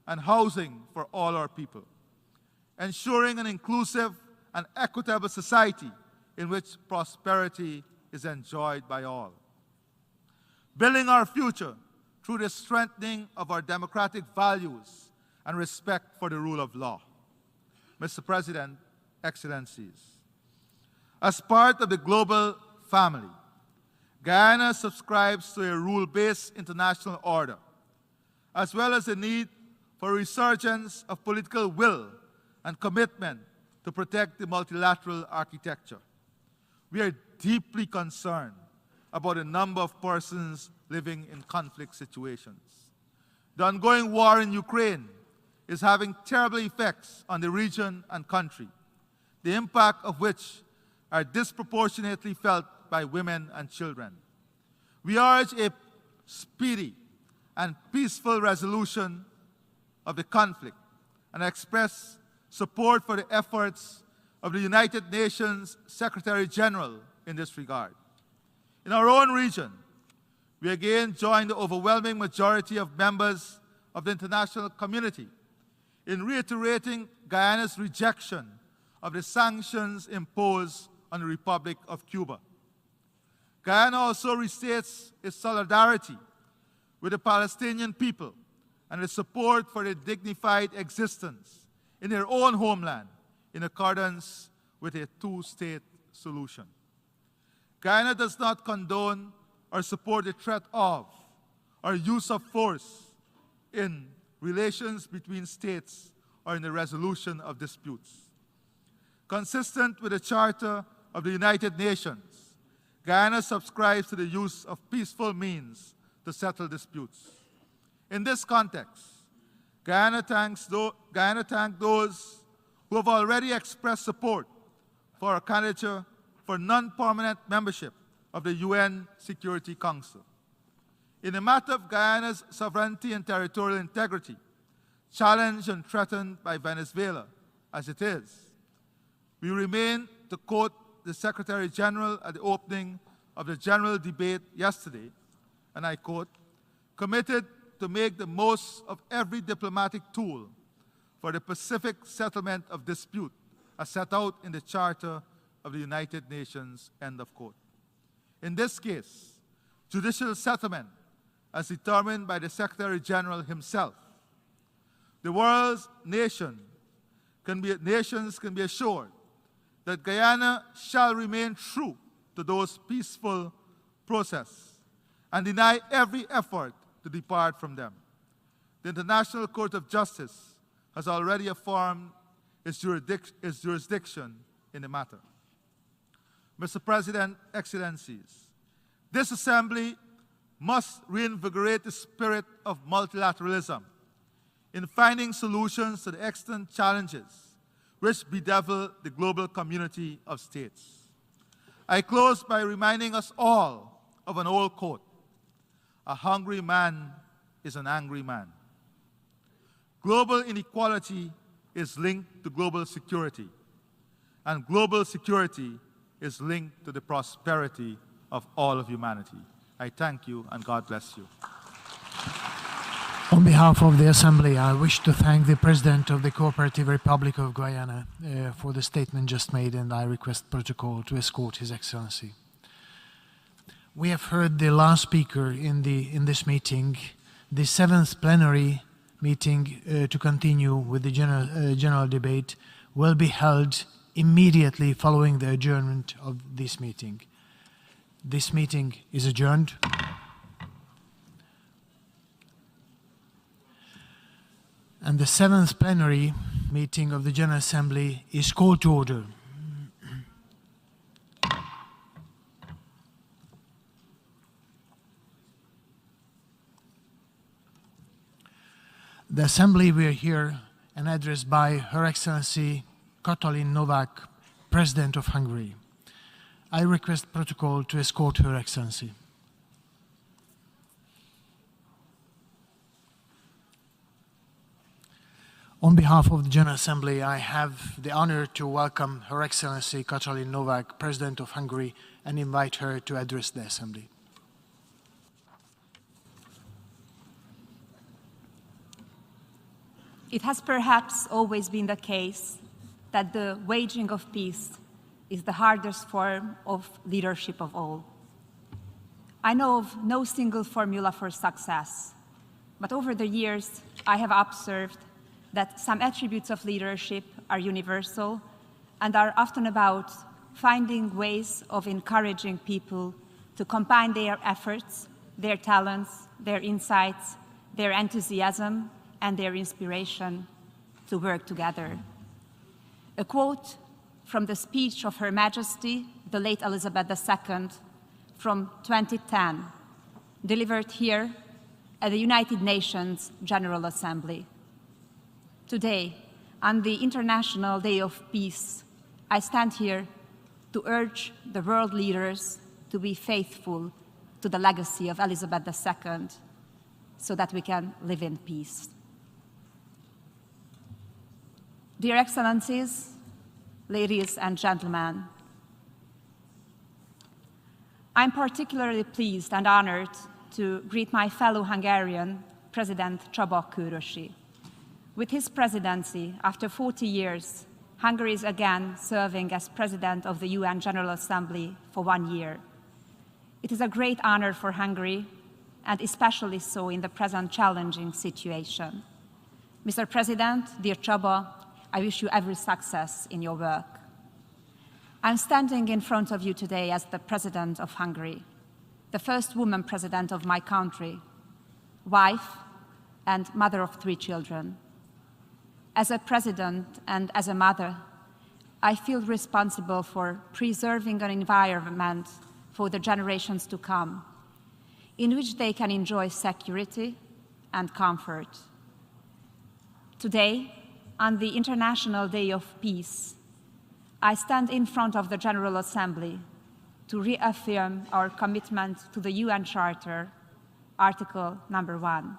and housing for all our people, ensuring an inclusive and equitable society in which prosperity is enjoyed by all, building our future through the strengthening of our democratic values and respect for the rule of law. Mr. President, Excellencies, as part of the global family, Guyana subscribes to a rule-based international order, as well as the need for a resurgence of political will and commitment to protect the multilateral architecture. We are deeply concerned about the number of persons living in conflict situations. The ongoing war in Ukraine is having terrible effects on the region and country, the impact of which are disproportionately felt by women and children. We urge a speedy and peaceful resolution of the conflict and express support for the efforts of the United Nations Secretary General in this regard. In our own region, we again join the overwhelming majority of members of the international community in reiterating Guyana's rejection of the sanctions imposed on the Republic of Cuba. Guyana also restates its solidarity with the Palestinian people and its support for their dignified existence in their own homeland in accordance with a two-state solution. Guyana does not condone or support the threat of or use of force in relations between states or in the resolution of disputes. Consistent with the Charter of the United Nations, Guyana subscribes to the use of peaceful means to settle disputes. In this context, Guyana thanks those who have already expressed support for a candidature for non-permanent membership of the UN Security Council. In the matter of Guyana's sovereignty and territorial integrity, challenged and threatened by Venezuela, as it is, we remain, to quote the Secretary General at the opening of the general debate yesterday, and I quote, committed to make the most of every diplomatic tool for the pacific settlement of dispute as set out in the Charter of the United Nations, end of quote. In this case, judicial settlement as determined by the Secretary General himself. The world's nations can be assured that Guyana shall remain true to those peaceful processes and deny every effort to depart from them. The International Court of Justice has already affirmed its jurisdiction in the matter. Mr. President, Excellencies, this Assembly must reinvigorate the spirit of multilateralism in finding solutions to the extant challenges which bedevil the global community of states. I close by reminding us all of an old quote: a hungry man is an angry man. Global inequality is linked to global security, and global security is linked to the prosperity of all of humanity. I thank you, and God bless you. On behalf of the Assembly, I wish to thank the President of the Cooperative Republic of Guyana for the statement just made, and I request protocol to escort His Excellency. We have heard the last speaker in this meeting. The 7th plenary meeting to continue with the general debate will be held immediately following the adjournment of this meeting. This meeting is adjourned. And the 7th plenary meeting of the General Assembly is called to order. The Assembly will hear an address by Her Excellency Katalin Novak, President of Hungary. I request protocol to escort Her Excellency. On behalf of the General Assembly, I have the honor to welcome Her Excellency Katalin Novak, President of Hungary, and invite her to address the Assembly. It has perhaps always been the case that the waging of peace is the hardest form of leadership of all. I know of no single formula for success, but over the years, I have observed that some attributes of leadership are universal and are often about finding ways of encouraging people to combine their efforts, their talents, their insights, their enthusiasm, and their inspiration to work together. A quote from the speech of Her Majesty, the late Elizabeth II, from 2010, delivered here at the United Nations General Assembly. Today, on the International Day of Peace, I stand here to urge the world leaders to be faithful to the legacy of Elizabeth II so that we can live in peace. Dear Excellencies, ladies and gentlemen, I'm particularly pleased and honored to greet my fellow Hungarian, President Csaba Kőrösi. With his presidency, after 40 years, Hungary is again serving as President of the UN General Assembly for 1 year. It is a great honor for Hungary, and especially so in the present challenging situation. Mr. President, dear Csaba, I wish you every success in your work. I'm standing in front of you today as the President of Hungary, the first woman President of my country, wife and mother of 3 children. As a President and as a mother, I feel responsible for preserving an environment for the generations to come, in which they can enjoy security and comfort. Today, on the International Day of Peace, I stand in front of the General Assembly to reaffirm our commitment to the UN Charter, Article number 1,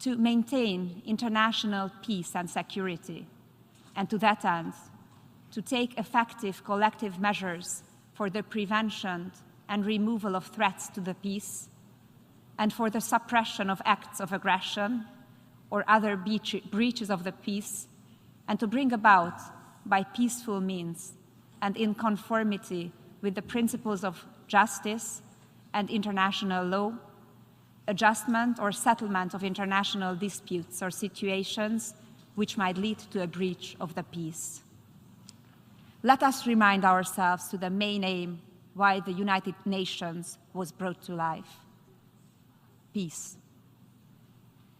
to maintain international peace and security, and to that end, to take effective collective measures for the prevention and removal of threats to the peace, and for the suppression of acts of aggression or other breaches of the peace, and to bring about, by peaceful means and in conformity with the principles of justice and international law, adjustment or settlement of international disputes or situations which might lead to a breach of the peace. Let us remind ourselves to the main aim why the United Nations was brought to life: peace.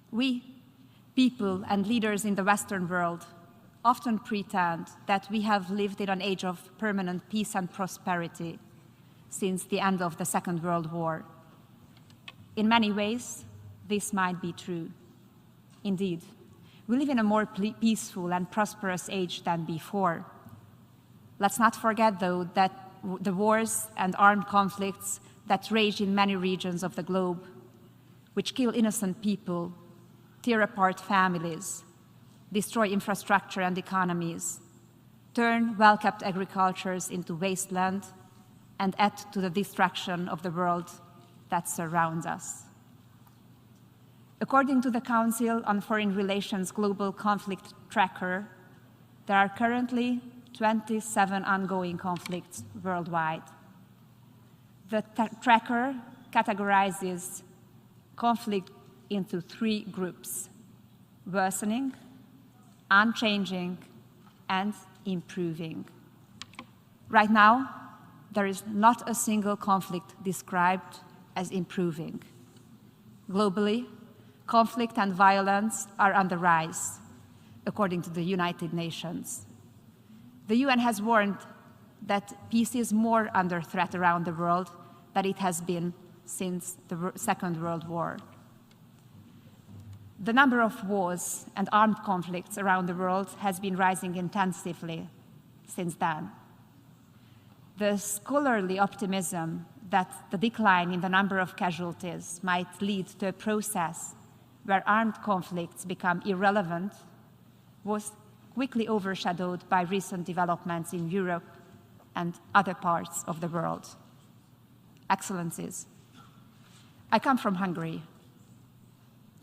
We, people and leaders in the Western world, often pretend that we have lived in an age of permanent peace and prosperity since the end of the Second World War. In many ways, this might be true. Indeed, we live in a more peaceful and prosperous age than before. Let's not forget, though, that the wars and armed conflicts that rage in many regions of the globe, which kill innocent people, tear apart families, destroy infrastructure and economies, turn well-kept agricultures into wasteland, and add to the destruction of the world that surrounds us. According to the Council on Foreign Relations Global Conflict Tracker, there are currently 27 ongoing conflicts worldwide. The tracker categorizes conflict into 3 groups: worsening, unchanging, and improving. Right now, there is not a single conflict described as improving. Globally, conflict and violence are on the rise, according to the United Nations. The UN has warned that peace is more under threat around the world than it has been since the Second World War. The number of wars and armed conflicts around the world has been rising intensively since then. The scholarly optimism that the decline in the number of casualties might lead to a process where armed conflicts become irrelevant was quickly overshadowed by recent developments in Europe and other parts of the world. Excellencies, I come from Hungary,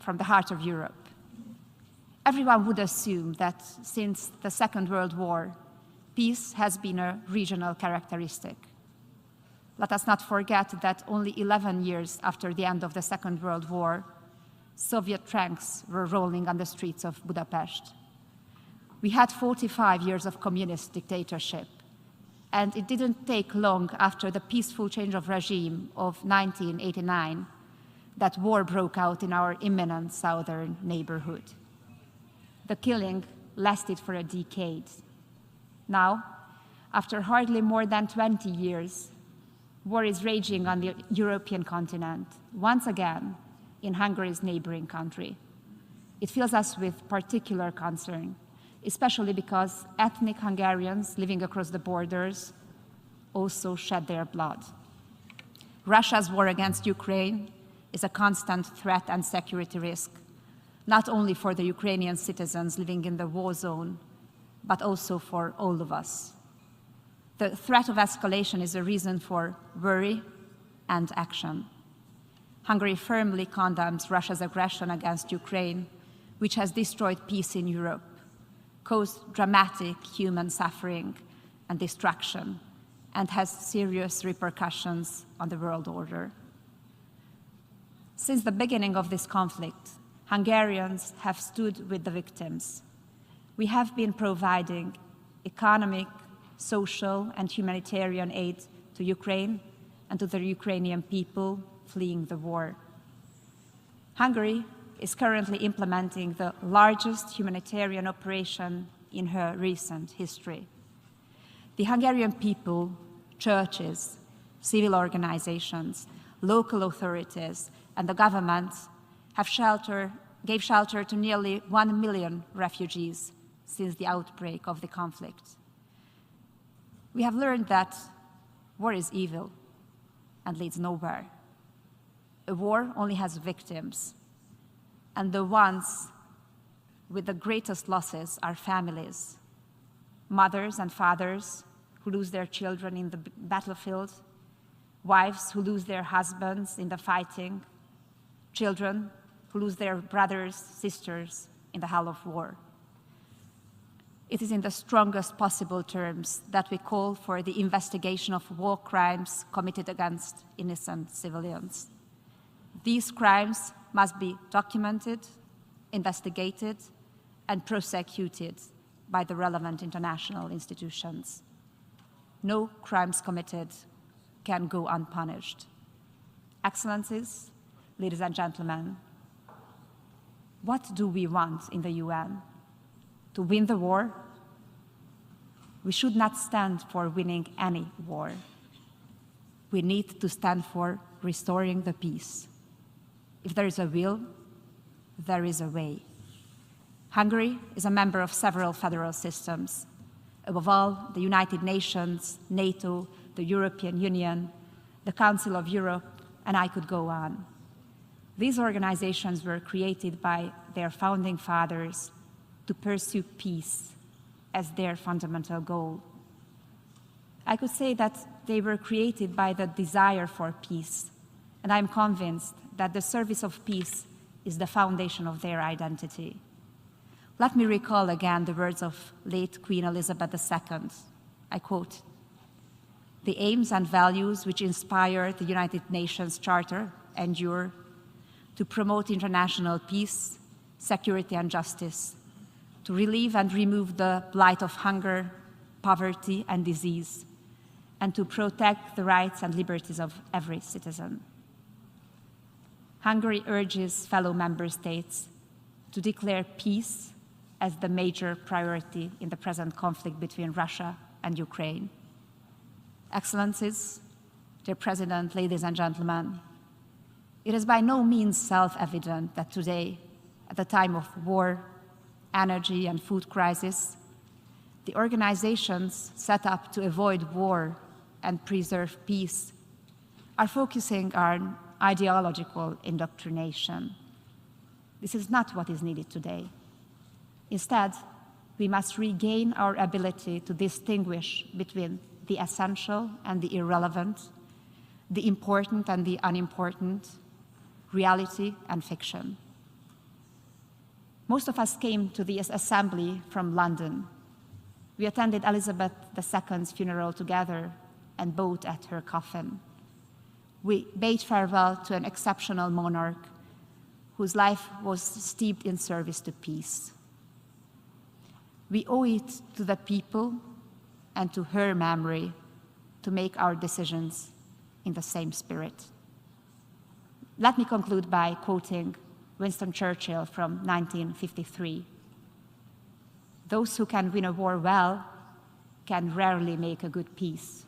from the heart of Europe. Everyone would assume that since the Second World War, peace has been a regional characteristic. Let us not forget that only 11 years after the end of the Second World War, Soviet tanks were rolling on the streets of Budapest. We had 45 years of communist dictatorship, and it didn't take long after the peaceful change of regime of 1989 that war broke out in our imminent southern neighborhood. The killing lasted for a decade. Now, after hardly more than 20 years, war is raging on the European continent, once again in Hungary's neighboring country. It fills us with particular concern, especially because ethnic Hungarians living across the borders also shed their blood. Russia's war against Ukraine is a constant threat and security risk, not only for the Ukrainian citizens living in the war zone, but also for all of us. The threat of escalation is a reason for worry and action. Hungary firmly condemns Russia's aggression against Ukraine, which has destroyed peace in Europe, caused dramatic human suffering and destruction, and has serious repercussions on the world order. Since the beginning of this conflict, Hungarians have stood with the victims. We have been providing economic, social, and humanitarian aid to Ukraine and to the Ukrainian people fleeing the war. Hungary is currently implementing the largest humanitarian operation in her recent history. The Hungarian people, churches, civil organizations, local authorities, and the government gave shelter to nearly 1 million refugees since the outbreak of the conflict. We have learned that war is evil and leads nowhere. A war only has victims, and the ones with the greatest losses are families, mothers and fathers who lose their children in the battlefield, wives who lose their husbands in the fighting, children who lose their brothers, sisters in the hell of war. It is in the strongest possible terms that we call for the investigation of war crimes committed against innocent civilians. These crimes must be documented, investigated, and prosecuted by the relevant international institutions. No crimes committed can go unpunished. Excellencies, ladies and gentlemen, what do we want in the UN? To win the war? We should not stand for winning any war. We need to stand for restoring the peace. If there is a will, there is a way. Hungary is a member of several federal systems. Above all, the United Nations, NATO, the European Union, the Council of Europe, and I could go on. These organizations were created by their founding fathers to pursue peace as their fundamental goal. I could say that they were created by the desire for peace, and I'm convinced that the service of peace is the foundation of their identity. Let me recall again the words of late Queen Elizabeth II. I quote, "The aims and values which inspire the United Nations Charter endure to promote international peace, security, and justice, to relieve and remove the blight of hunger, poverty, and disease, and to protect the rights and liberties of every citizen." Hungary urges fellow member states to declare peace as the major priority in the present conflict between Russia and Ukraine. Excellencies, dear President, ladies and gentlemen, it is by no means self-evident that today, at the time of war, energy, and food crisis, The organizations set up to avoid war and preserve peace are focusing on ideological indoctrination. This is not what is needed today. Instead, we must regain our ability to distinguish between the essential and the irrelevant, the important and the unimportant, reality and fiction. Most of us came to this assembly from London. We attended Elizabeth II's funeral together and bowed at her coffin. We bade farewell to an exceptional monarch whose life was steeped in service to peace. We owe it to the people and to her memory to make our decisions in the same spirit. Let me conclude by quoting Winston Churchill from 1953. Those who can win a war well can rarely make a good peace.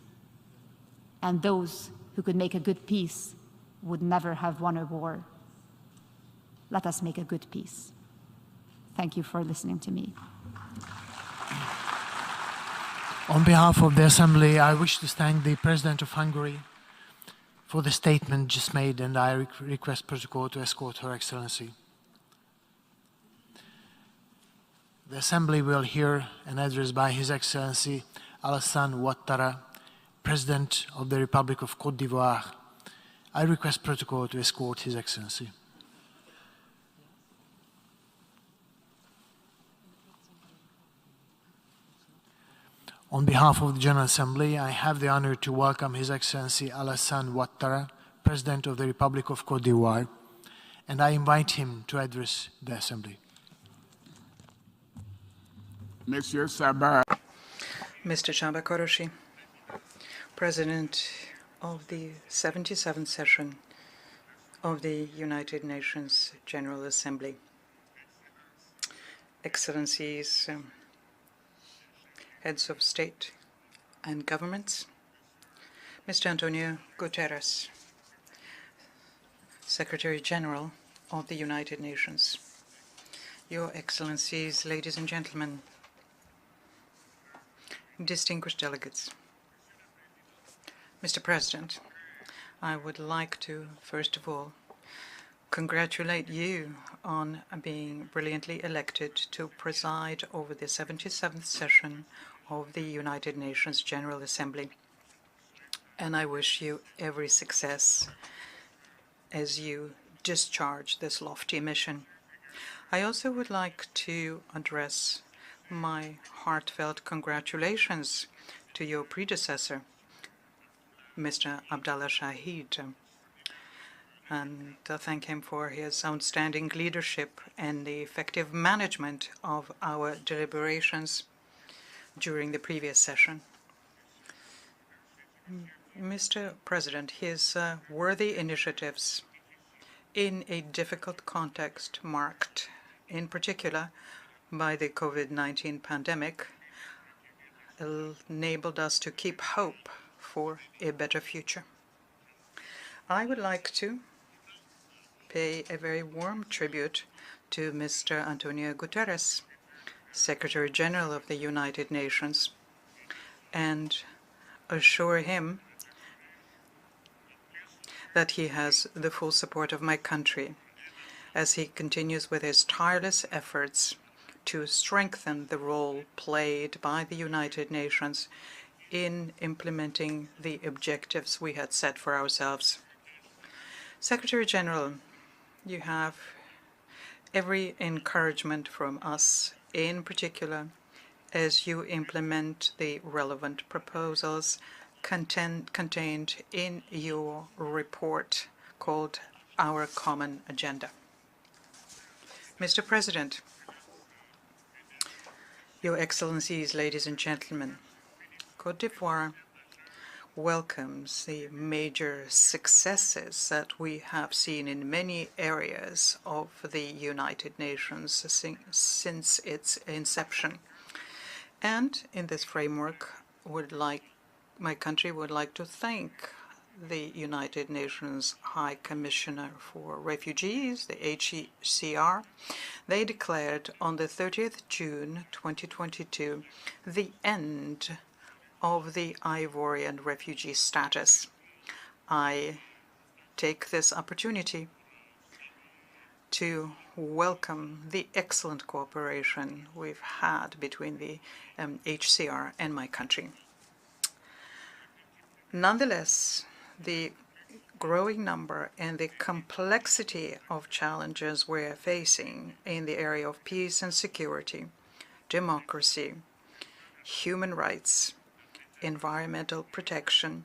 And those who could make a good peace would never have won a war. Let us make a good peace. Thank you for listening to me. On behalf of the Assembly, I wish to thank the President of Hungary for the statement just made, and I request protocol to escort Her Excellency. The Assembly will hear an address by His Excellency Alassane Ouattara, President of the Republic of Côte d'Ivoire. I request protocol to escort His Excellency. On behalf of the General Assembly, I have the honor to welcome His Excellency Alassane Ouattara, President of the Republic of Côte d'Ivoire, and I invite him to address the Assembly. Monsieur Sabah. Mr. Chamba Koroshi, President of the 77th session of the United Nations General Assembly, Excellencies, Heads of State and Governments, Mr. Antonio Guterres, Secretary General of the United Nations, Your Excellencies, ladies and gentlemen, distinguished delegates. Mr. President, I would like to, first of all, congratulate you on being brilliantly elected to preside over the 77th session of the United Nations General Assembly. And I wish you every success as you discharge this lofty mission. I also would like to address my heartfelt congratulations to your predecessor, Mr. Abdallah Shahid, and thank him for his outstanding leadership and the effective management of our deliberations during the previous session. Mr. President, his worthy initiatives in a difficult context marked, in particular, by the COVID-19 pandemic, enabled us to keep hope for a better future. I would like to pay a very warm tribute to Mr. Antonio Guterres, Secretary General of the United Nations, and assure him that he has the full support of my country as he continues with his tireless efforts to strengthen the role played by the United Nations in implementing the objectives we had set for ourselves. Secretary General, you have every encouragement from us, in particular, as you implement the relevant proposals contained in your report called Our Common Agenda. Mr. President, Your Excellencies, ladies and gentlemen, Côte d'Ivoire welcomes the major successes that we have seen in many areas of the United Nations since its inception. And in this framework, my country would like to thank the United Nations High Commissioner for Refugees, the HCR, they declared on the 30th June 2022 the end of the Ivorian refugee status. I take this opportunity to welcome the excellent cooperation we've had between the HCR and my country. Nonetheless, the growing number and the complexity of challenges we're facing in the area of peace and security, democracy, human rights, environmental protection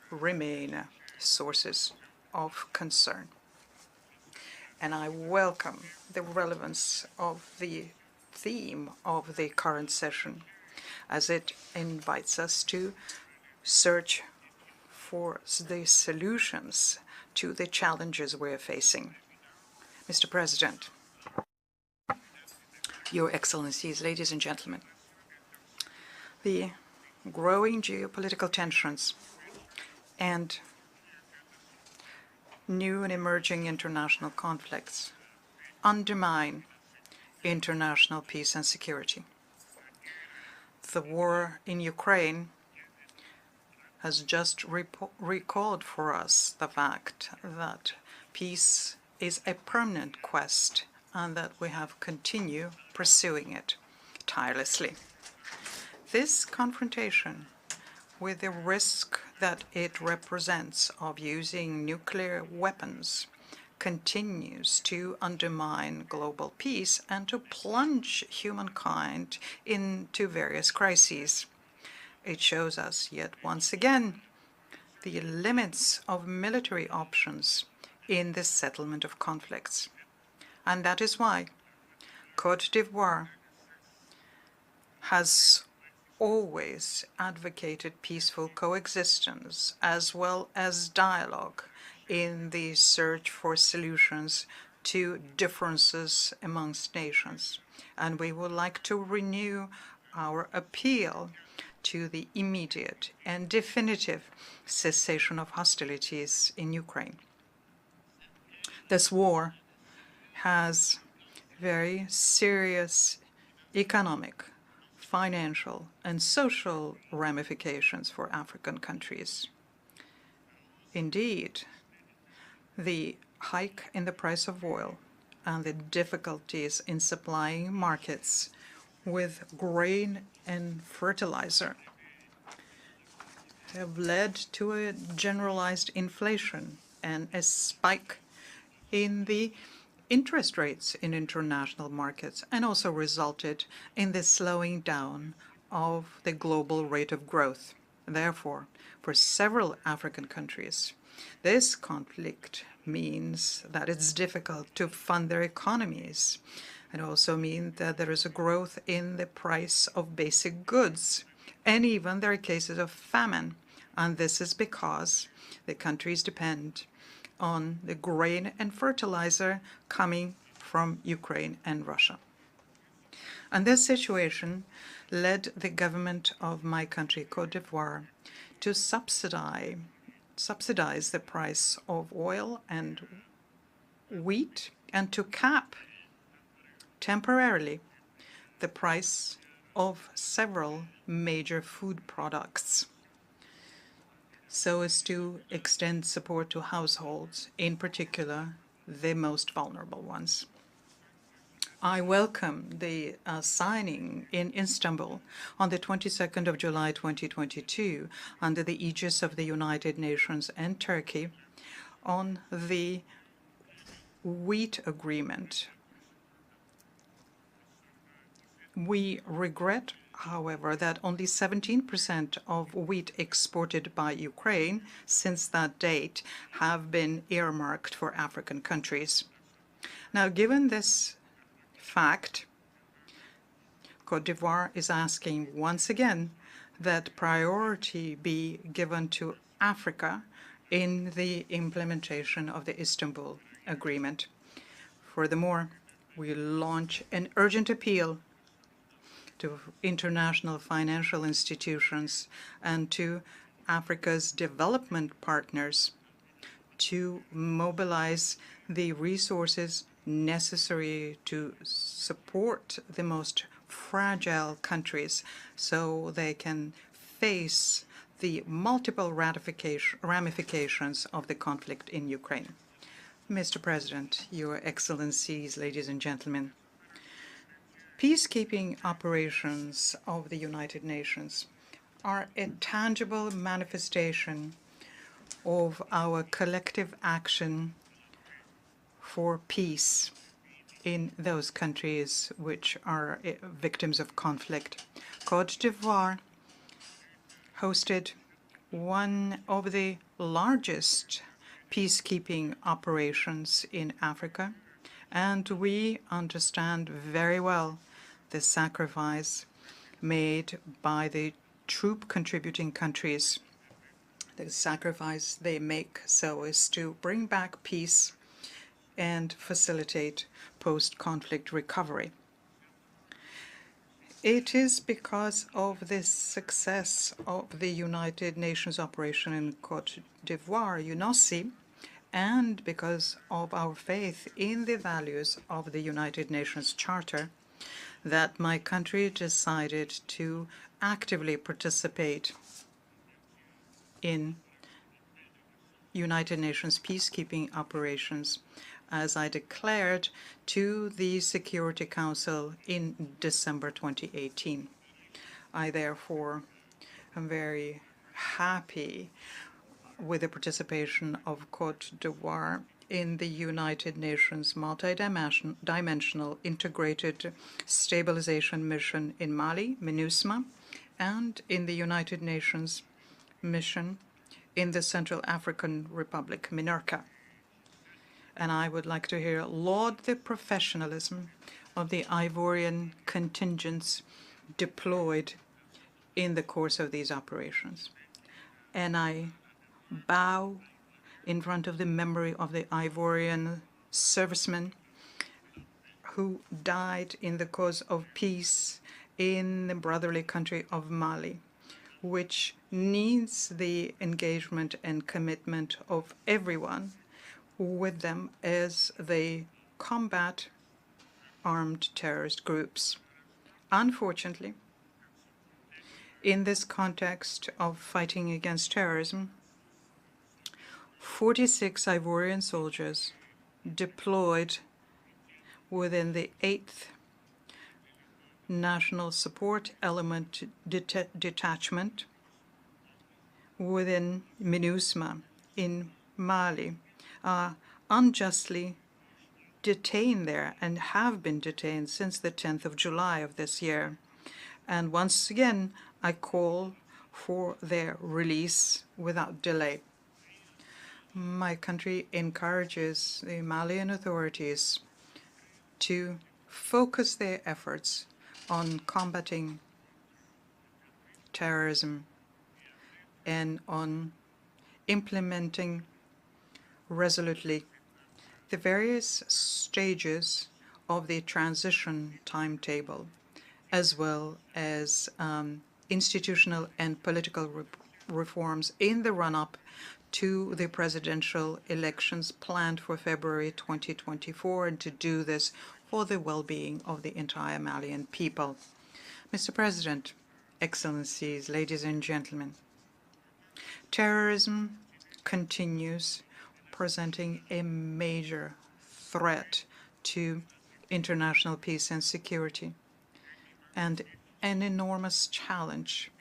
remain sources of concern. And I welcome the relevance of the theme of the current session, as it invites us to search for the solutions to the challenges we're facing. Mr. President, Your Excellencies, ladies and gentlemen, the growing geopolitical tensions and new and emerging international conflicts undermine international peace and security. The war in Ukraine has just recalled for us the fact that peace is a permanent quest and that we have continued pursuing it tirelessly. This confrontation, with the risk that it represents of using nuclear weapons, continues to undermine global peace and to plunge humankind into various crises. It shows us yet once again the limits of military options in the settlement of conflicts. And that is why Côte d'Ivoire has always advocated peaceful coexistence as well as dialogue in the search for solutions to differences amongst nations. And we would like to renew our appeal to the immediate and definitive cessation of hostilities in Ukraine. This war has very serious economic, financial, and social ramifications for African countries. Indeed, the hike in the price of oil and the difficulties in supplying markets with grain and fertilizer have led to a generalized inflation and a spike in the interest rates in international markets, and also resulted in the slowing down of the global rate of growth. Therefore, for several African countries, this conflict means that it's difficult to fund their economies. It also means that there is a growth in the price of basic goods, and even there are cases of famine. And this is because the countries depend on the grain and fertilizer coming from Ukraine and Russia. And this situation led the government of my country, Côte d'Ivoire, to subsidize the price of oil and wheat and to cap temporarily the price of several major food products, so as to extend support to households, in particular the most vulnerable ones. I welcome the signing in Istanbul on the 22nd of July 2022 under the aegis of the United Nations and Turkey on the wheat agreement. We regret, however, that only 17% of wheat exported by Ukraine since that date have been earmarked for African countries. Now, given this fact, Côte d'Ivoire is asking once again that priority be given to Africa in the implementation of the Istanbul Agreement. Furthermore, we launch an urgent appeal to international financial institutions and to Africa's development partners to mobilize the resources necessary to support the most fragile countries so they can face the multiple ramifications of the conflict in Ukraine. Mr. President, Your Excellencies, ladies and gentlemen, peacekeeping operations of the United Nations are a tangible manifestation of our collective action for peace in those countries which are victims of conflict. Côte d'Ivoire hosted one of the largest peacekeeping operations in Africa, and we understand very well the sacrifice made by the troop-contributing countries, the sacrifice they make so as to bring back peace and facilitate post-conflict recovery. It is because of the success of the United Nations operation in Côte d'Ivoire, UNOSI, and because of our faith in the values of the United Nations Charter, that my country decided to actively participate in United Nations peacekeeping operations, as I declared to the Security Council in December 2018. I therefore am very happy with the participation of Côte d'Ivoire in the United Nations multidimensional integrated stabilization mission in Mali, MINUSMA, and in the United Nations mission in the Central African Republic, MINURCA. And I would like to laud the professionalism of the Ivorian contingents deployed in the course of these operations. And I bow in front of the memory of the Ivorian servicemen who died in the cause of peace in the brotherly country of Mali, which needs the engagement and commitment of everyone with them as they combat armed terrorist groups. Unfortunately, in this context of fighting against terrorism, 46 Ivorian soldiers deployed within the 8th National Support Element Detachment within MINUSMA in Mali are unjustly detained there and have been detained since the 10th of July of this year. And once again, I call for their release without delay. My country encourages the Malian authorities to focus their efforts on combating terrorism and on implementing resolutely the various stages of the transition timetable, as well as institutional and political reforms in the run-up to the presidential elections planned for February 2024, and to do this for the well-being of the entire Malian people. Mr. President, Excellencies, ladies and gentlemen, terrorism continues presenting a major threat to international peace and security, and an enormous challenge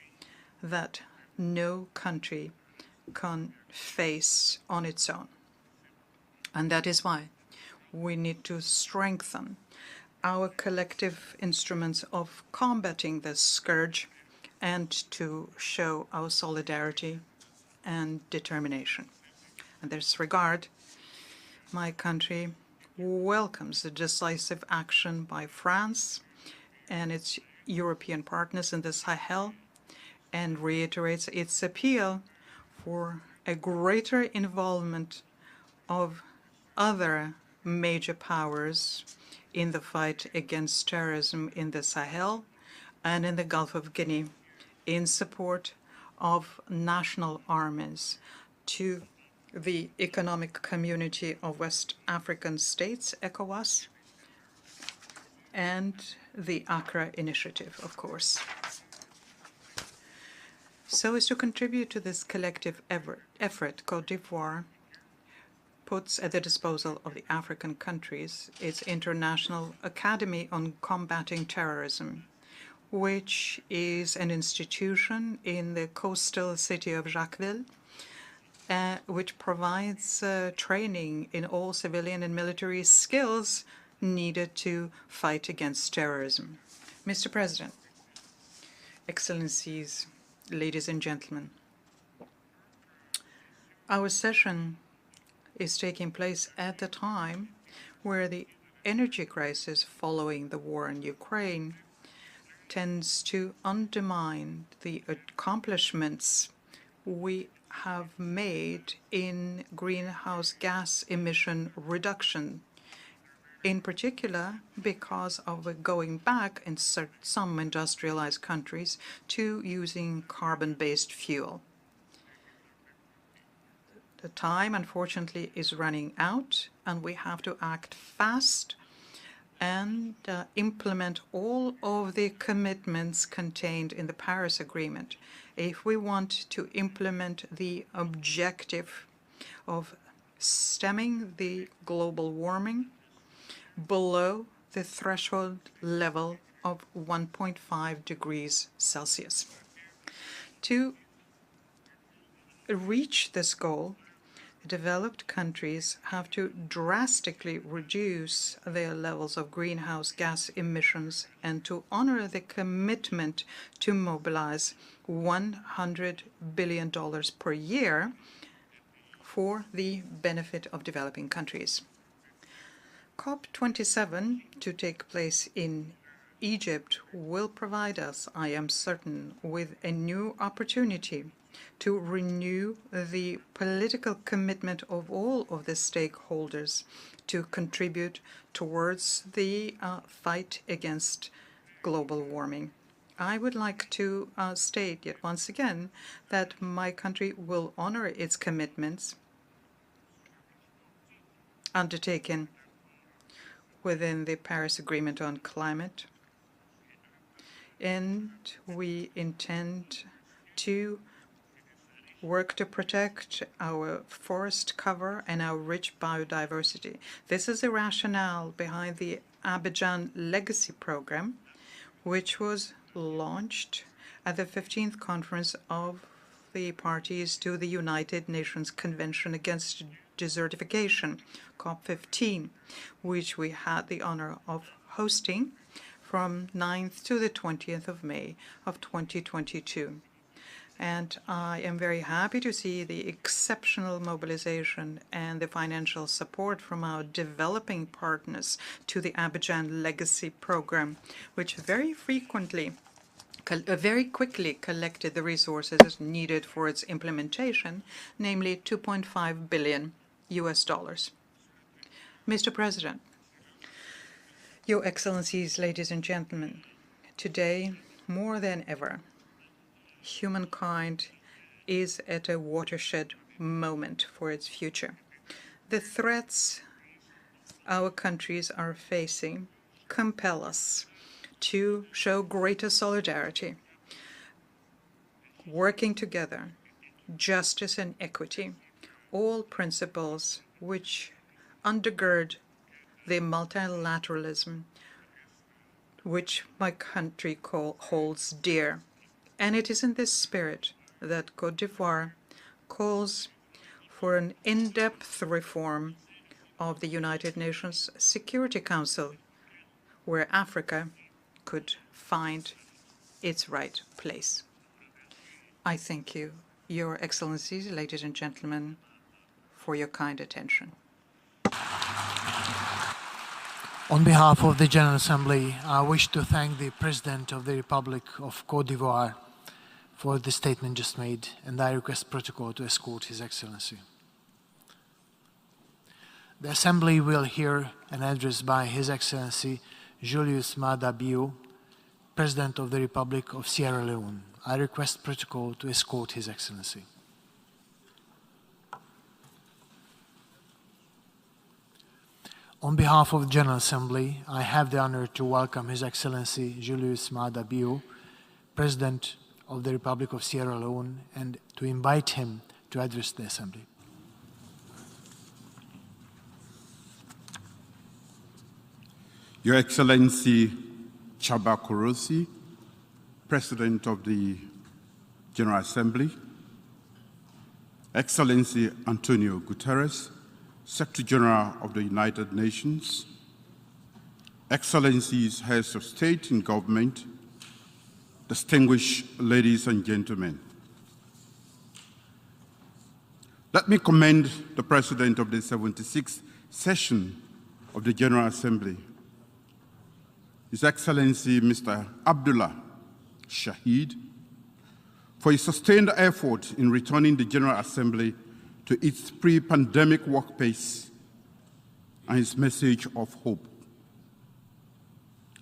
that no country can face on its own. And that is why we need to strengthen our collective instruments of combating this scourge and to show our solidarity and determination. In this regard, my country welcomes the decisive action by France and its European partners in the Sahel, and reiterates its appeal for a greater involvement of other major powers in the fight against terrorism in the Sahel and in the Gulf of Guinea, in support of national armies to the Economic Community of West African States, ECOWAS, and the Accra Initiative, of course. So as to contribute to this collective effort, Côte d'Ivoire puts at the disposal of the African countries its International Academy on Combating Terrorism, which is an institution in the coastal city of Jacquesville, which provides training in all civilian and military skills needed to fight against terrorism. Mr. President, Excellencies, ladies and gentlemen, our session is taking place at the time where the energy crisis following the war in Ukraine tends to undermine the accomplishments we have made in greenhouse gas emission reduction, in particular because of going back in some industrialized countries to using carbon-based fuel. The time, unfortunately, is running out, and we have to act fast and implement all of the commitments contained in the Paris Agreement if we want to implement the objective of stemming the global warming below the threshold level of 1.5 degrees Celsius. To reach this goal, developed countries have to drastically reduce their levels of greenhouse gas emissions and to honor the commitment to mobilize $100 billion per year for the benefit of developing countries. COP27, to take place in Egypt, will provide us, I am certain, with a new opportunity to renew the political commitment of all of the stakeholders to contribute towards the fight against global warming. I would like to state yet once again that my country will honor its commitments undertaken within the Paris Agreement on Climate, and we intend to work to protect our forest cover and our rich biodiversity. This is the rationale behind the Abidjan Legacy Program, which was launched at the 15th Conference of the Parties to the United Nations Convention Against Desertification, COP15, which we had the honor of hosting from 9th to the 20th of May of 2022. And I am very happy to see the exceptional mobilization and the financial support from our developing partners to the Abidjan Legacy Program, which very quickly collected the resources needed for its implementation, namely $2.5 billion. Mr. President, Your Excellencies, ladies and gentlemen, today, more than ever, humankind is at a watershed moment for its future. The threats our countries are facing compel us to show greater solidarity, working together, justice and equity, all principles which undergird the multilateralism which my country holds dear. And it is in this spirit that Côte d'Ivoire calls for an in-depth reform of the United Nations Security Council, where Africa could find its right place. I thank you, Your Excellencies, ladies and gentlemen, for your kind attention. On behalf of the General Assembly, I wish to thank the President of the Republic of Côte d'Ivoire for the statement just made, and I request protocol to escort His Excellency. The Assembly will hear an address by His Excellency Julius Maada Bio, President of the Republic of Sierra Leone. I request protocol to escort His Excellency. On behalf of the General Assembly, I have the honor to welcome His Excellency Julius Maada Bio, President of the Republic of Sierra Leone, and to invite him to address the Assembly. Your Excellency Chaba Korosi, President of the General Assembly, Excellency Antonio Guterres, Secretary General of the United Nations, Excellencies, Heads of State and Government, distinguished ladies and gentlemen. Let me commend the President of the 76th session of the General Assembly, His Excellency Mr. Abdullah Shahid, for his sustained effort in returning the General Assembly to its pre-pandemic work pace and his message of hope.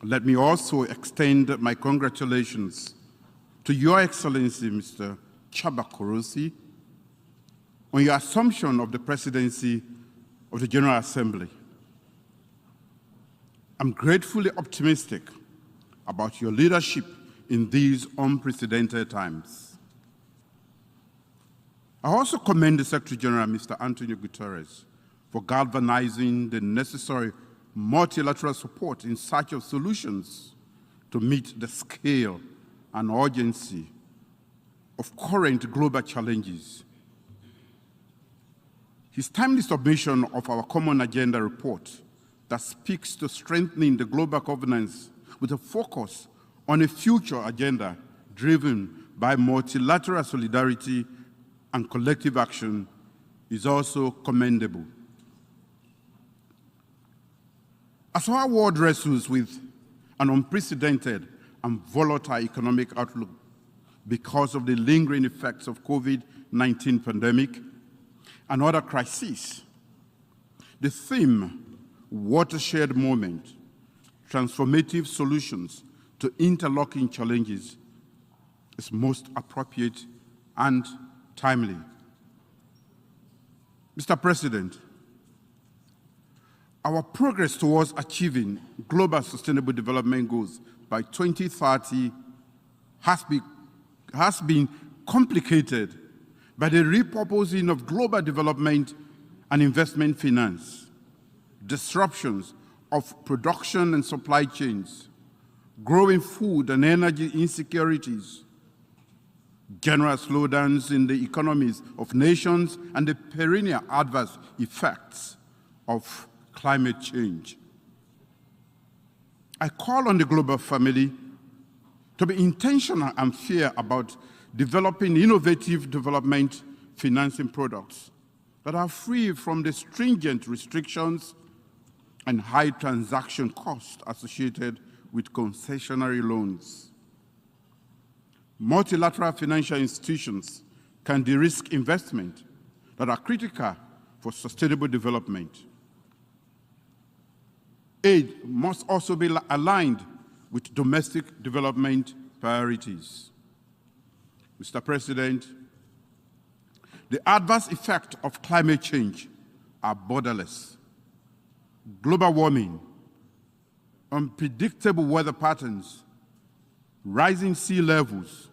Let me also extend my congratulations to Your Excellency Mr. Chaba Korosi on your assumption of the presidency of the General Assembly. I'm gratefully optimistic about your leadership in these unprecedented times. I also commend the Secretary General, Mr. Antonio Guterres, for galvanizing the necessary multilateral support in search of solutions to meet the scale and urgency of current global challenges. His timely submission of our Common Agenda report that speaks to strengthening the global governance with a focus on a future agenda driven by multilateral solidarity and collective action is also commendable. As our world wrestles with an unprecedented and volatile economic outlook because of the lingering effects of COVID-19 pandemic and other crises, the theme, watershed moment, transformative solutions to interlocking challenges, is most appropriate and timely. Mr. President, our progress towards achieving global sustainable development goals by 2030 has been complicated by the repurposing of global development and investment finance, disruptions of production and supply chains, growing food and energy insecurities, general slowdowns in the economies of nations, and the perennial adverse effects of climate change. I call on the global family to be intentional and fair about developing innovative development financing products that are free from the stringent restrictions and high transaction costs associated with concessionary loans. Multilateral financial institutions can de-risk investment that are critical for sustainable development. Aid must also be aligned with domestic development priorities. Mr. President, the adverse effects of climate change are borderless. Global warming, unpredictable weather patterns, rising sea levels,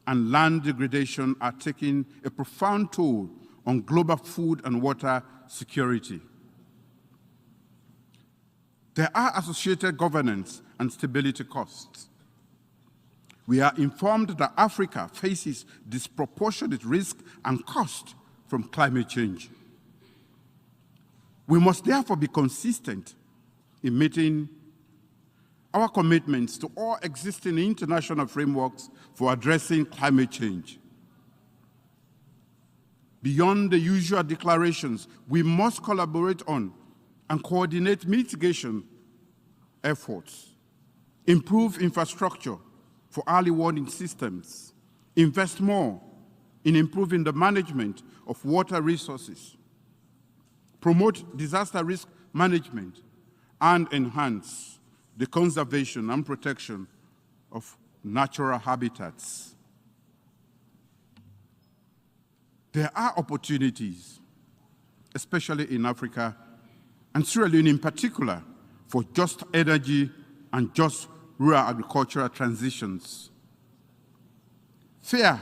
and land degradation are taking a profound toll on global food and water security. There are associated governance and stability costs. We are informed that Africa faces disproportionate risk and cost from climate change. We must therefore be consistent in meeting our commitments to all existing international frameworks for addressing climate change. Beyond the usual declarations, we must collaborate on and coordinate mitigation efforts, improve infrastructure for early warning systems, invest more in improving the management of water resources, promote disaster risk management, and enhance the conservation and protection of natural habitats. There are opportunities, especially in Africa, and Sierra Leone in particular, for just energy and just rural agricultural transitions. Fair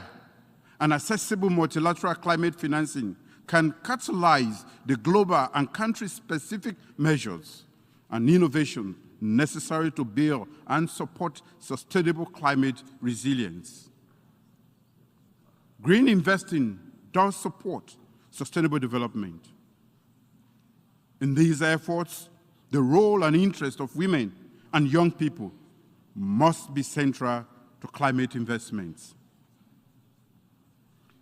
and accessible multilateral climate financing can catalyze the global and country-specific measures and innovation necessary to build and support sustainable climate resilience. Green investing does support sustainable development. In these efforts, the role and interest of women and young people must be central to climate investments.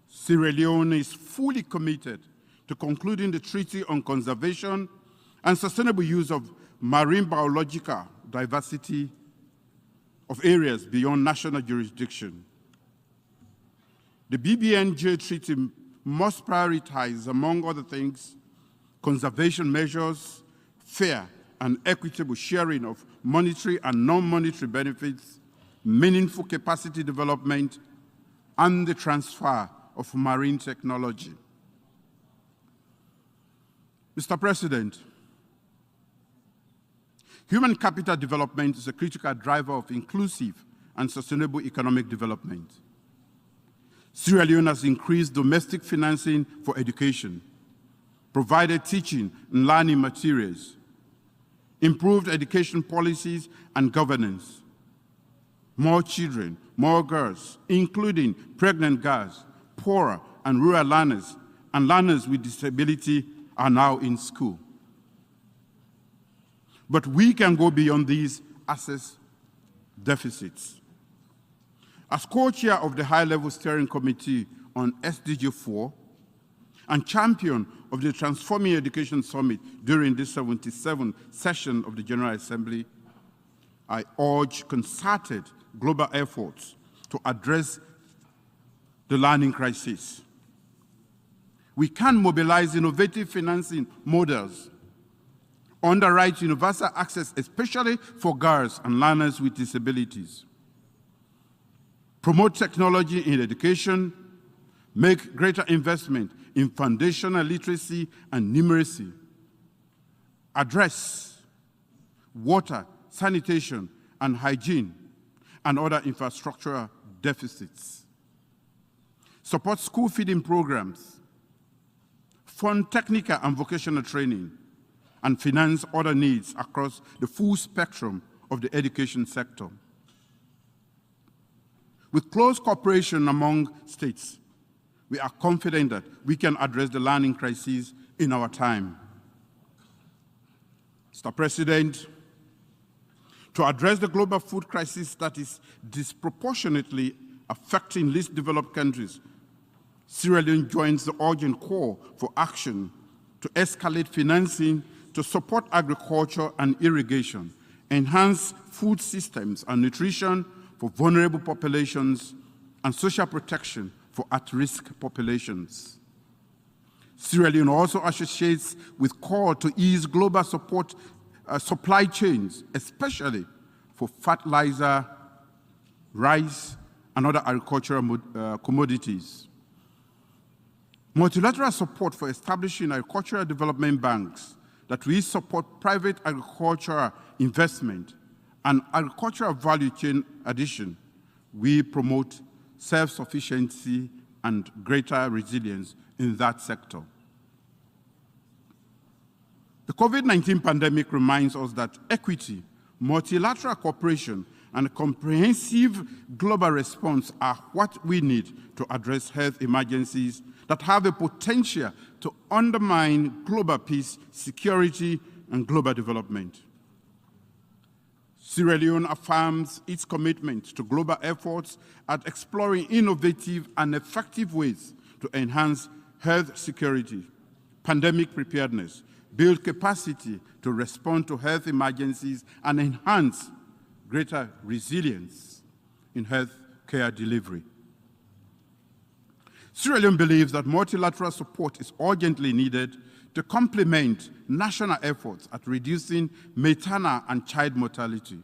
Sierra Leone is fully committed to concluding the Treaty on Conservation and Sustainable Use of Marine Biological Diversity of areas beyond national jurisdiction. The BBNJ Treaty must prioritize, among other things, conservation measures, fair and equitable sharing of monetary and non-monetary benefits, meaningful capacity development, and the transfer of marine technology. Mr. President, human capital development is a critical driver of inclusive and sustainable economic development. Sierra Leone has increased domestic financing for education, provided teaching and learning materials, improved education policies and governance. More children, more girls, including pregnant girls, poorer and rural learners, and learners with disability are now in school. But we can go beyond these access deficits. As co-chair of the High-Level Steering Committee on SDG 4 and champion of the Transforming Education Summit during this 77th session of the General Assembly, I urge concerted global efforts to address the learning crisis. We can mobilize innovative financing models, underwrite universal access, especially for girls and learners with disabilities, promote technology in education, make greater investment in foundational literacy and numeracy, address water, sanitation, and hygiene, and other infrastructural deficits, support school feeding programs, fund technical and vocational training, and finance other needs across the full spectrum of the education sector. With close cooperation among states, we are confident that we can address the learning crisis in our time. Mr. President, to address the global food crisis that is disproportionately affecting least developed countries, Sierra Leone joins the urgent call for action to escalate financing to support agriculture and irrigation, enhance food systems and nutrition for vulnerable populations, and social protection for at-risk populations. Sierra Leone also associates with call to ease global supply chains, especially for fertilizer, rice, and other agricultural commodities. Multilateral support for establishing agricultural development banks that will support private agricultural investment and agricultural value chain addition. We promote self-sufficiency and greater resilience in that sector. The COVID-19 pandemic reminds us that equity, multilateral cooperation, and a comprehensive global response are what we need to address health emergencies that have the potential to undermine global peace, security, and global development. Sierra Leone affirms its commitment to global efforts at exploring innovative and effective ways to enhance health security, pandemic preparedness, build capacity to respond to health emergencies, and enhance greater resilience in health care delivery. Sierra Leone believes that multilateral support is urgently needed to complement national efforts at reducing maternal and child mortality.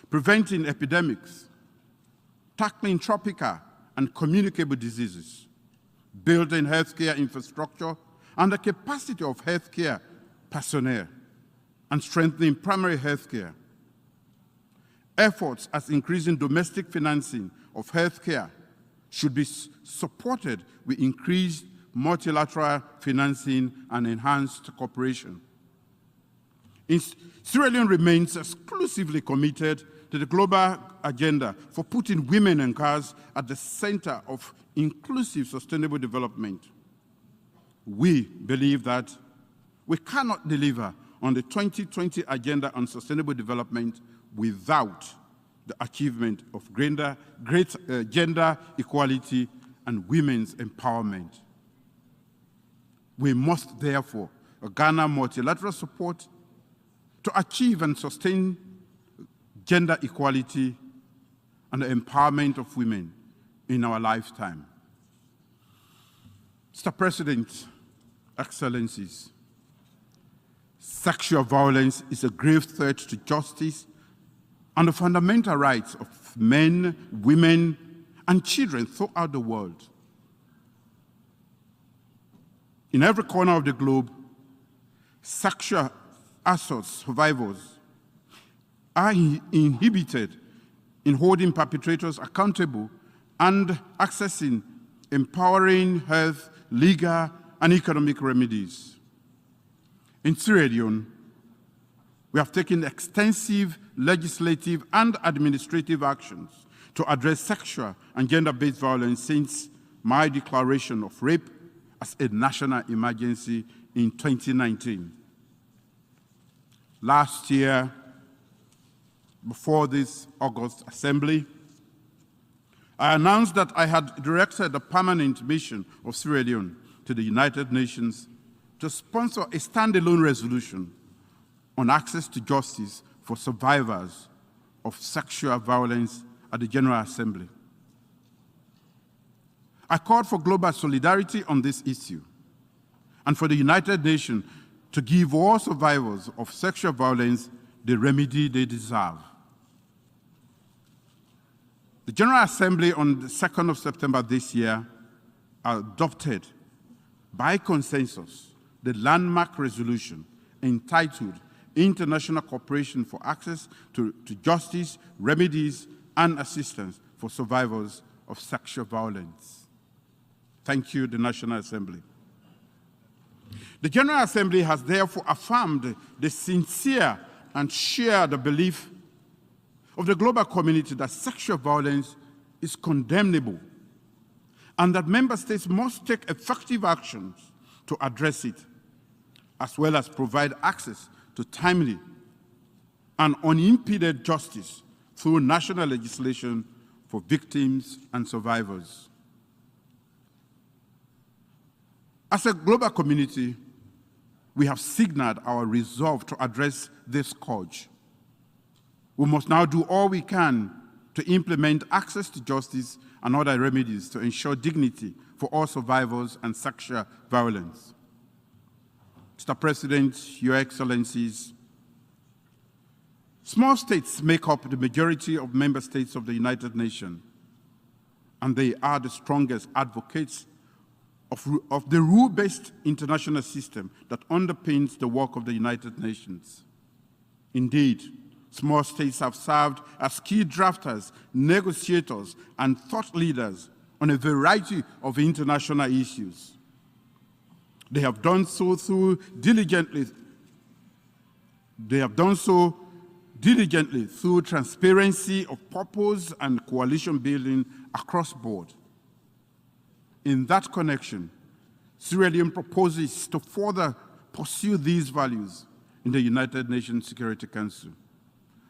preventing epidemics, tackling tropical and communicable diseases, building healthcare infrastructure and the capacity of healthcare personnel, and strengthening primary healthcare. Efforts at increasing domestic financing of healthcare should be supported with increased multilateral financing and enhanced cooperation. Sierra Leone remains exclusively committed to the global agenda for putting women and girls at the center of inclusive sustainable development. We believe that we cannot deliver on the 2020 Agenda on Sustainable Development without the achievement of greater gender equality and women's empowerment. We must therefore garner multilateral support to achieve and sustain gender equality and the empowerment of women in our lifetime. Mr. President, Excellencies, sexual violence is a grave threat to justice and the fundamental rights of men, women, and children throughout the world. In every corner of the globe, sexual assault survivors are inhibited in holding perpetrators accountable and accessing empowering health, legal, and economic remedies. In Sierra Leone, we have taken extensive legislative and administrative actions to address sexual and gender-based violence since my declaration of rape as a national emergency in 2019. Last year, before this August Assembly, I announced that I had directed the permanent mission of Sierra Leone to the United Nations to sponsor a standalone resolution on access to justice for survivors of sexual violence at the General Assembly. I called for global solidarity on this issue and for the United Nations to give all survivors of sexual violence the remedy they deserve. The General Assembly on the 2nd of September this year adopted by consensus the landmark resolution entitled International Cooperation for Access to Justice, Remedies, and Assistance for Survivors of Sexual Violence. Thank you, the National Assembly. The General Assembly has therefore affirmed the sincere and shared the belief of the global community that sexual violence is condemnable and that member states must take effective actions to address it, as well as provide access to timely and unimpeded justice through national legislation for victims and survivors. As a global community, we have signaled our resolve to address this scourge. We must now do all we can to implement access to justice and other remedies to ensure dignity for all survivors and sexual violence. Mr. President, Your Excellencies, small states make up the majority of member states of the United Nations, and they are the strongest advocates of the rule-based international system that underpins the work of the United Nations. Indeed, small states have served as key drafters, negotiators, and thought leaders on a variety of international issues. They have done so diligently through transparency of purpose and coalition building across board. In that connection, Sierra Leone proposes to further pursue these values in the United Nations Security Council.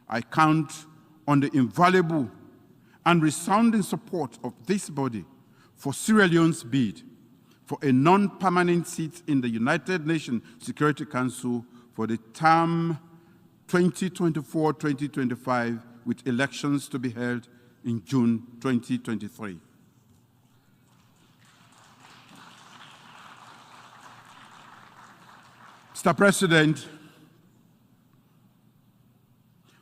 I count on the invaluable and resounding support of this body for Sierra Leone's bid for a non-permanent seat in the United Nations Security Council for the term 2024-2025, with elections to be held in June 2023. Mr. President,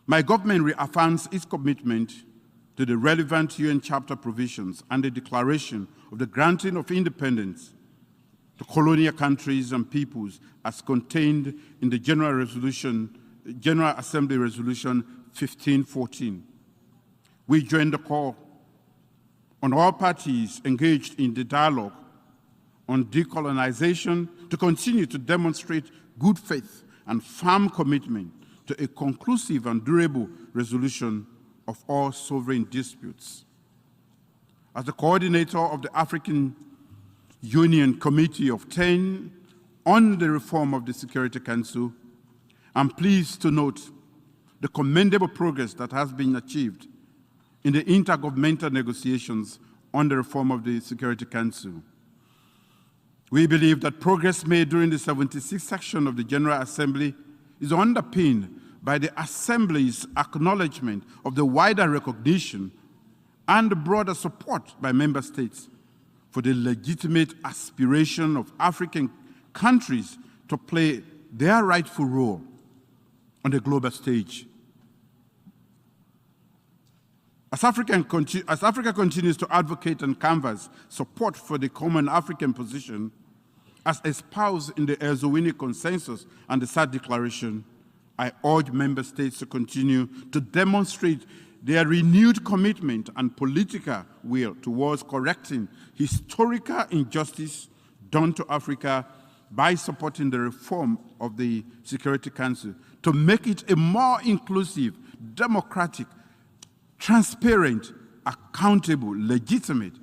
My government reaffirms its commitment to the relevant UN Charter provisions and the declaration of the granting of independence to colonial countries and peoples as contained in the General Assembly Resolution 1514. We join the call on all parties engaged in the dialogue on decolonization to continue to demonstrate good faith and firm commitment to a conclusive and durable resolution of all sovereign disputes. As the coordinator of the African Union Committee of 10 on the reform of the Security Council, I'm pleased to note the commendable progress that has been achieved in the intergovernmental negotiations on the reform of the Security Council. We believe that progress made during the 76th section of the General Assembly is underpinned by the Assembly's acknowledgement of the wider recognition and the broader support by member states for the legitimate aspiration of African countries to play their rightful role on the global stage. As Africa continues to advocate and canvass support for the common African position, as espoused in the Erzowini Consensus and the SAD Declaration, I urge member states to continue to demonstrate their renewed commitment and political will towards correcting historical injustice done to Africa by supporting the reform of the Security Council to make it a more inclusive, democratic, transparent, accountable, legitimate,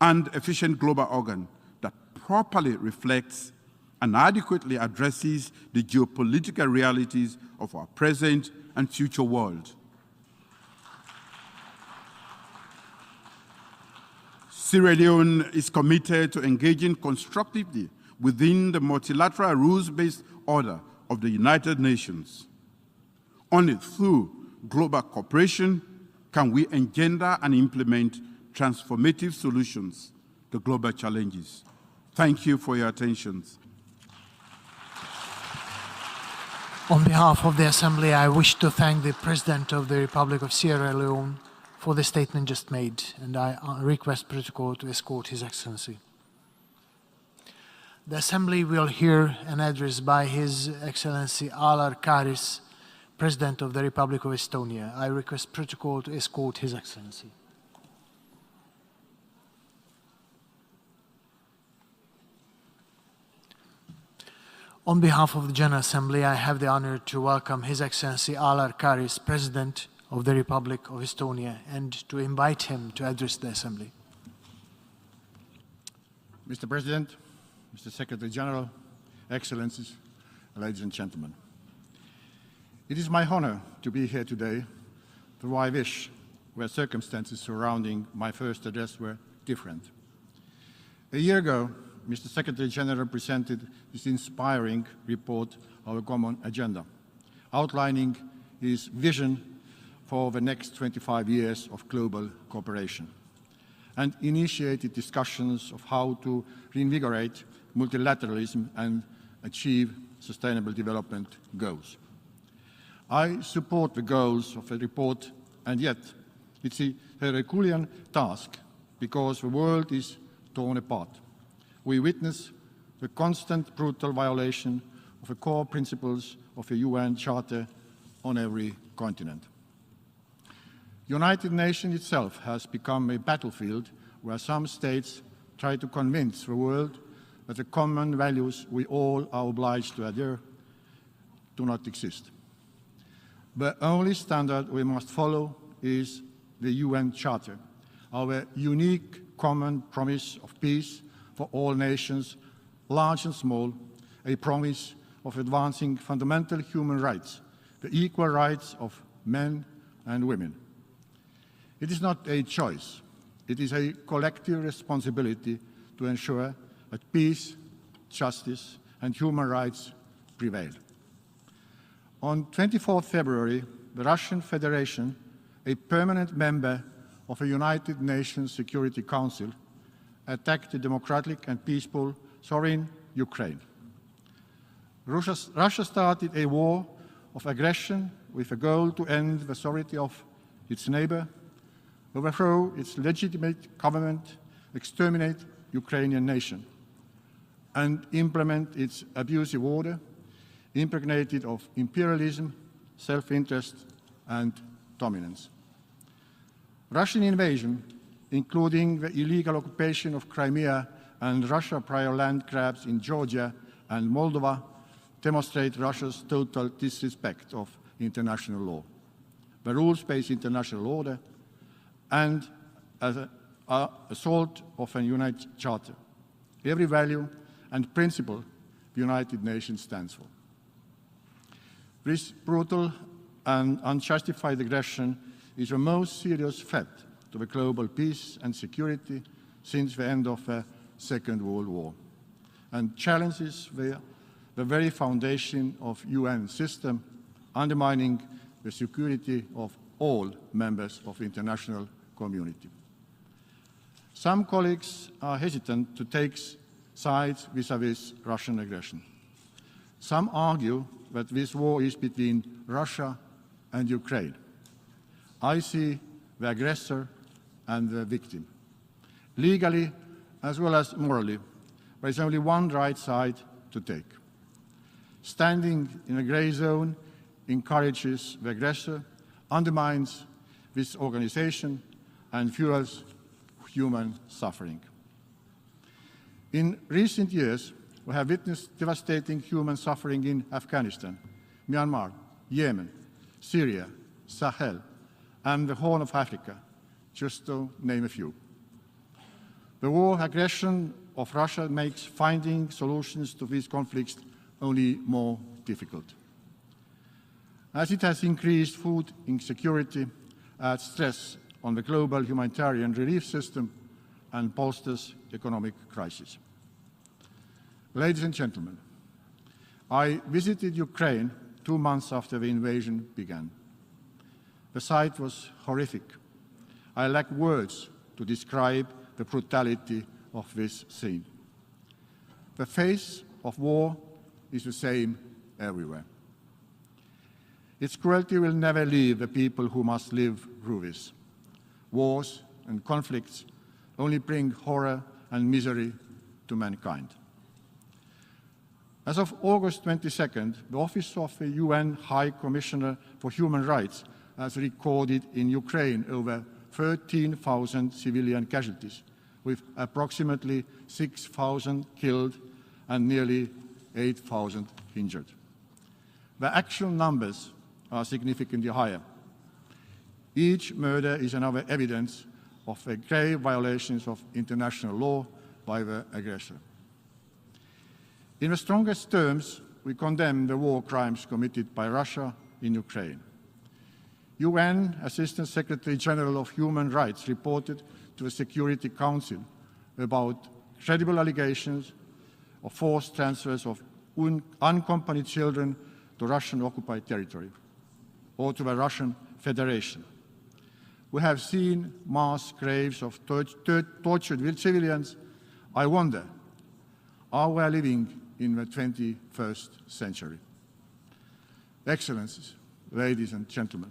and efficient global organ that properly reflects and adequately addresses the geopolitical realities of our present and future world. Sierra Leone is committed to engaging constructively within the multilateral rules-based order of the United Nations. Only through global cooperation can we engender and implement transformative solutions to global challenges. Thank you for your attention. On behalf of the Assembly, I wish to thank the President of the Republic of Sierra Leone for the statement just made, and I request protocol to escort His Excellency. The Assembly will hear an address by His Excellency Alar Karis, President of the Republic of Estonia. I request protocol to escort His Excellency. On behalf of the General Assembly, I have the honor to welcome His Excellency Alar Karis, President of the Republic of Estonia, and to invite him to address the Assembly. Mr. President, Mr. Secretary General, Excellencies, ladies and gentlemen. It is my honor to be here today, though I wish where circumstances surrounding my first address were different. A year ago, Mr. Secretary General presented this inspiring report, Our Common Agenda, outlining his vision for the next 25 years of global cooperation, and initiated discussions of how to reinvigorate multilateralism and achieve sustainable development goals. I support the goals of the report, and yet it's a Herculean task because the world is torn apart. We witness the constant brutal violation of the core principles of the UN Charter on every continent. The United Nations itself has become a battlefield where some states try to convince the world that the common values we all are obliged to adhere do not exist. The only standard we must follow is the UN Charter, our unique common promise of peace for all nations, large and small, a promise of advancing fundamental human rights, the equal rights of men and women. It is not a choice. It is a collective responsibility to ensure that peace, justice, and human rights prevail. On 24 February, the Russian Federation, a permanent member of the United Nations Security Council, attacked the democratic and peaceful sovereign Ukraine. Russia started a war of aggression with a goal to end the authority of its neighbor, overthrow its legitimate government, exterminate Ukrainian nation, and implement its abusive order, impregnated of imperialism, self-interest, and dominance. Russian invasion, including the illegal occupation of Crimea and Russia's prior land grabs in Georgia and Moldova, demonstrate Russia's total disrespect of international law, the rules-based international order, and an assault of a UN Charter, every value and principle the United Nations stands for. This brutal and unjustified aggression is the most serious threat to the global peace and security since the end of the Second World War, and challenges the very foundation of UN system, undermining the security of all members of the international community. Some colleagues are hesitant to take sides vis-à-vis Russian aggression. Some argue that this war is between Russia and Ukraine. I see the aggressor and the victim. Legally, as well as morally, there is only one right side to take. Standing in a grey zone encourages the aggressor, undermines this organization, and fuels human suffering. In recent years, we have witnessed devastating human suffering in Afghanistan, Myanmar, Yemen, Syria, Sahel, and the Horn of Africa, just to name a few. The war aggression of Russia makes finding solutions to these conflicts only more difficult, as it has increased food insecurity, adds stress on the global humanitarian relief system, and bolsters economic crisis. Ladies and gentlemen, I visited Ukraine 2 months after the invasion began. The sight was horrific. I lack words to describe the brutality of this scene. The face of war is the same everywhere. Its cruelty will never leave the people who must live through this. Wars and conflicts only bring horror and misery to mankind. As of August 22nd, the Office of the UN High Commissioner for Human Rights has recorded in Ukraine over 13,000 civilian casualties, with approximately 6,000 killed and nearly 8,000 injured. The actual numbers are significantly higher. Each murder is another evidence of the grave violations of international law by the aggressor. In the strongest terms, we condemn the war crimes committed by Russia in Ukraine. UN Assistant Secretary General of Human Rights reported to the Security Council about credible allegations of forced transfers of unaccompanied children to Russian-occupied territory or to the Russian Federation. We have seen mass graves of tortured civilians. I wonder, are we living in the 21st century? Excellencies, ladies and gentlemen,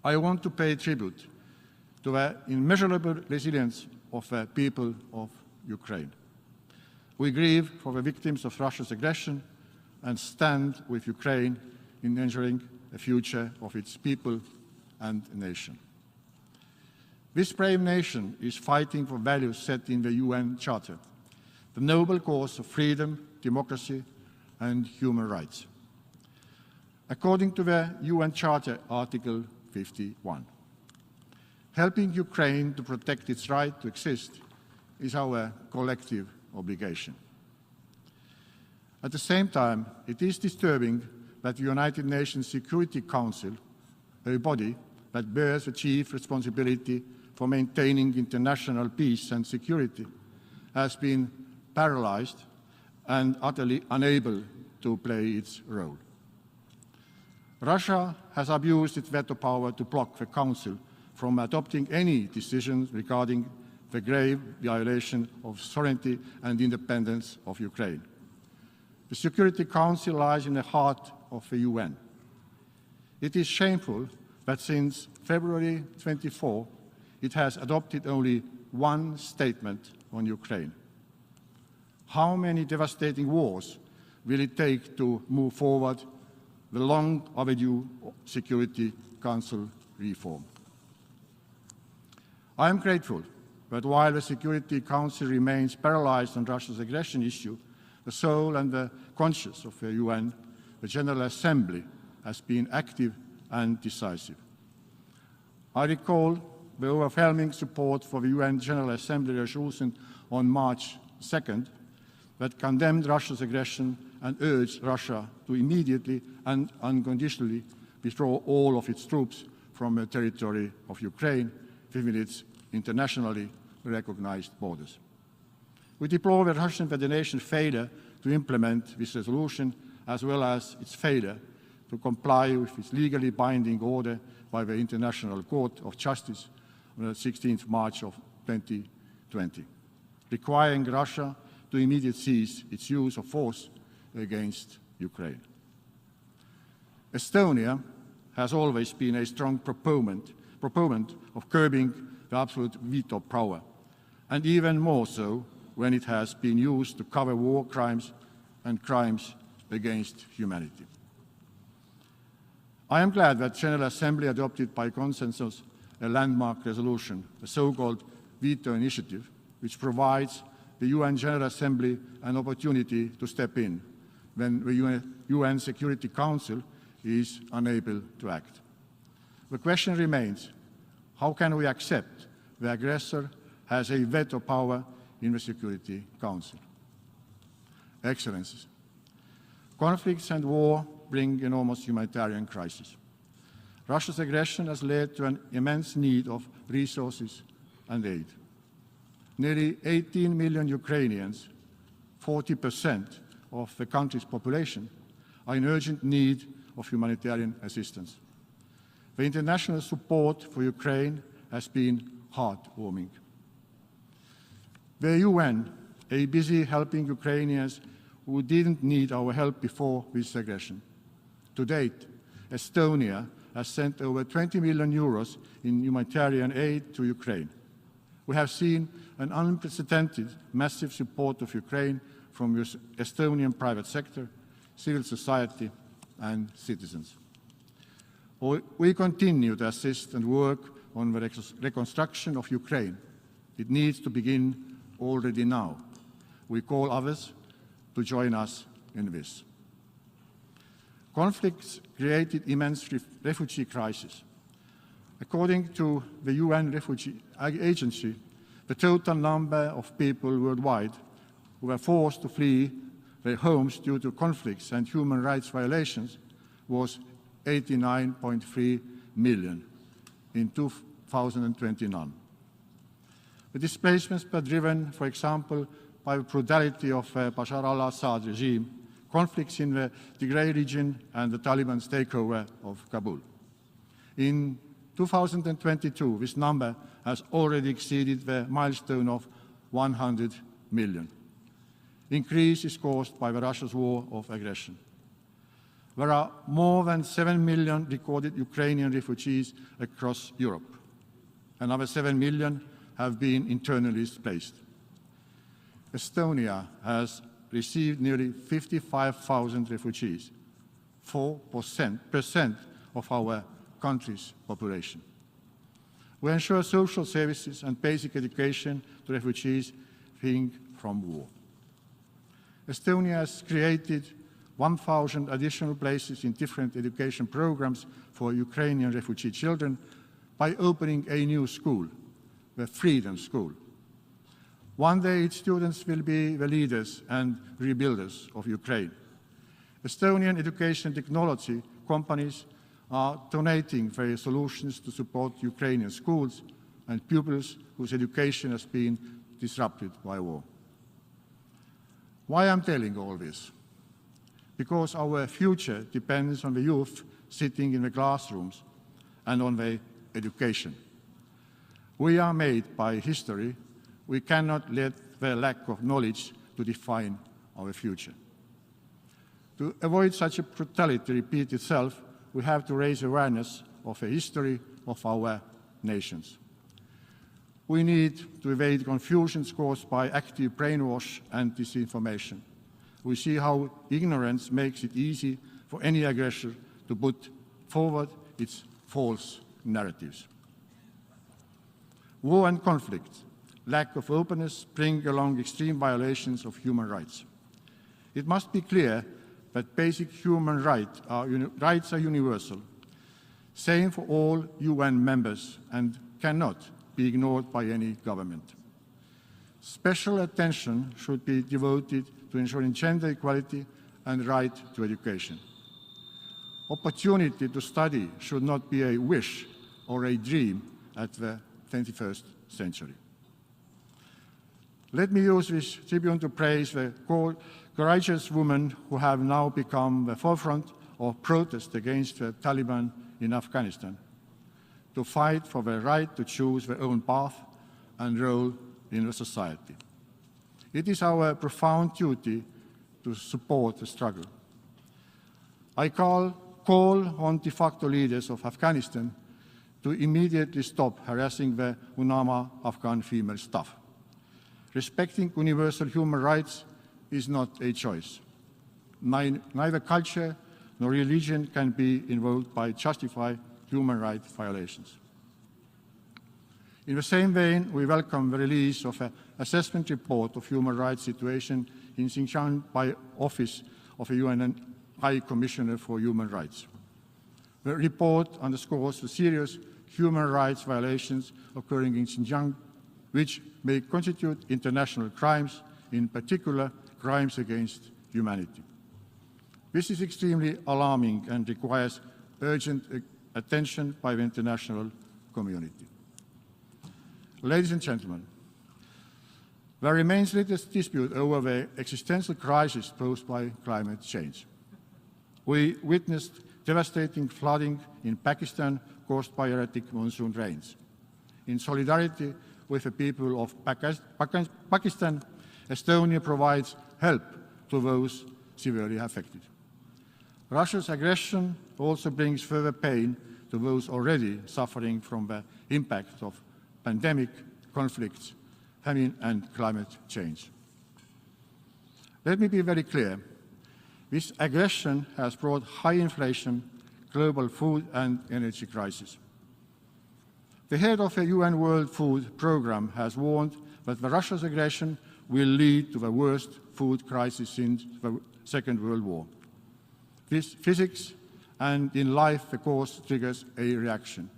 I want to pay tribute to the immeasurable resilience of the people of Ukraine. We grieve for the victims of Russia's aggression and stand with Ukraine in ensuring the future of its people and nation. This brave nation is fighting for values set in the UN Charter, the noble cause of freedom, democracy, and human rights. According to the UN Charter, Article 51, helping Ukraine to protect its right to exist is our collective obligation. At the same time, it is disturbing that the United Nations Security Council, a body that bears the chief responsibility for maintaining international peace and security, has been paralyzed and utterly unable to play its role. Russia has abused its veto power to block the Council from adopting any decisions regarding the grave violation of sovereignty and independence of Ukraine. The Security Council lies in the heart of the UN. It is shameful that since February 24, it has adopted only one statement on Ukraine. How many devastating wars will it take to move forward the long overdue Security Council reform? I am grateful that while the Security Council remains paralyzed on Russia's aggression issue, the soul and the conscience of the UN, the General Assembly, has been active and decisive. I recall the overwhelming support for the UN General Assembly resolution on March 2nd that condemned Russia's aggression and urged Russia to immediately and unconditionally withdraw all of its troops from the territory of Ukraine within its internationally recognized borders. We deplore the Russian Federation's failure to implement this resolution, as well as its failure to comply with its legally binding order by the International Court of Justice on the 16th March of 2020, requiring Russia to immediately cease its use of force against Ukraine. Estonia has always been a strong proponent of curbing the absolute veto power, and even more so when it has been used to cover war crimes and crimes against humanity. I am glad that the General Assembly adopted by consensus a landmark resolution, the so-called veto initiative, which provides the UN General Assembly an opportunity to step in when the UN Security Council is unable to act. The question remains, how can we accept the aggressor has a veto power in the Security Council? Excellencies, conflicts and war bring enormous humanitarian crises. Russia's aggression has led to an immense need of resources and aid. Nearly 18 million Ukrainians, 40% of the country's population, are in urgent need of humanitarian assistance. The international support for Ukraine has been heartwarming. The UN is busy helping Ukrainians who didn't need our help before this aggression. To date, Estonia has sent over 20 million euros in humanitarian aid to Ukraine. We have seen an unprecedented massive support of Ukraine from the Estonian private sector, civil society, and citizens. We continue to assist and work on the reconstruction of Ukraine. It needs to begin already now. We call others to join us in this. Conflicts created immense refugee crises. According to the UN Refugee Agency, the total number of people worldwide who were forced to flee their homes due to conflicts and human rights violations was 89.3 million in 2021. The displacements were driven, for example, by the brutality of Bashar al-Assad regime, conflicts in the Tigray region, and the Taliban's takeover of Kabul. In 2022, this number has already exceeded the milestone of 100 million. The increase is caused by Russia's war of aggression. There are more than 7 million recorded Ukrainian refugees across Europe. Another 7 million have been internally displaced. Estonia has received nearly 55,000 refugees, 4% of our country's population. We ensure social services and basic education to refugees fleeing from war. Estonia has created 1,000 additional places in different education programs for Ukrainian refugee children by opening a new school, the Freedom School. One day its students will be the leaders and rebuilders of Ukraine. Estonian education technology companies are donating their solutions to support Ukrainian schools and pupils whose education has been disrupted by war. Why am I telling all this? Because our future depends on the youth sitting in the classrooms and on their education. We are made by history. We cannot let the lack of knowledge to define our future. To avoid such a brutality repeat itself, we have to raise awareness of the history of our nations. We need to evade confusions caused by active brainwash and disinformation. We see how ignorance makes it easy for any aggressor to put forward its false narratives. War and conflict, lack of openness bring along extreme violations of human rights. It must be clear that basic human rights are universal, same for all UN members, and cannot be ignored by any government. Special attention should be devoted to ensuring gender equality and right to education. Opportunity to study should not be a wish or a dream at the 21st century. Let me use this tribune to praise the courageous women who have now become the forefront of protest against the Taliban in Afghanistan, to fight for the right to choose their own path and role in the society. It is our profound duty to support the struggle. I call on de facto leaders of Afghanistan to immediately stop harassing the UNAMA Afghan female staff. Respecting universal human rights is not a choice. Neither culture nor religion can be invoked by justify human rights violations. In the same vein, we welcome the release of an assessment report of human rights situation in Xinjiang by Office of the UN High Commissioner for Human Rights. The report underscores the serious human rights violations occurring in Xinjiang, which may constitute international crimes, in particular crimes against humanity. This is extremely alarming and requires urgent attention by the international community. Ladies and gentlemen, there remains little dispute over the existential crisis posed by climate change. We witnessed devastating flooding in Pakistan caused by erratic monsoon rains. In solidarity with the people of Pakistan, Estonia provides help to those severely affected. Russia's aggression also brings further pain to those already suffering from the impact of pandemic, conflicts, famine, and climate change. Let me be very clear. This aggression has brought high inflation, global food and energy crisis. The head of the UN World Food Programme has warned that Russia's aggression will lead to the worst food crisis since the Second World War. This physics and in life the cause triggers a reaction.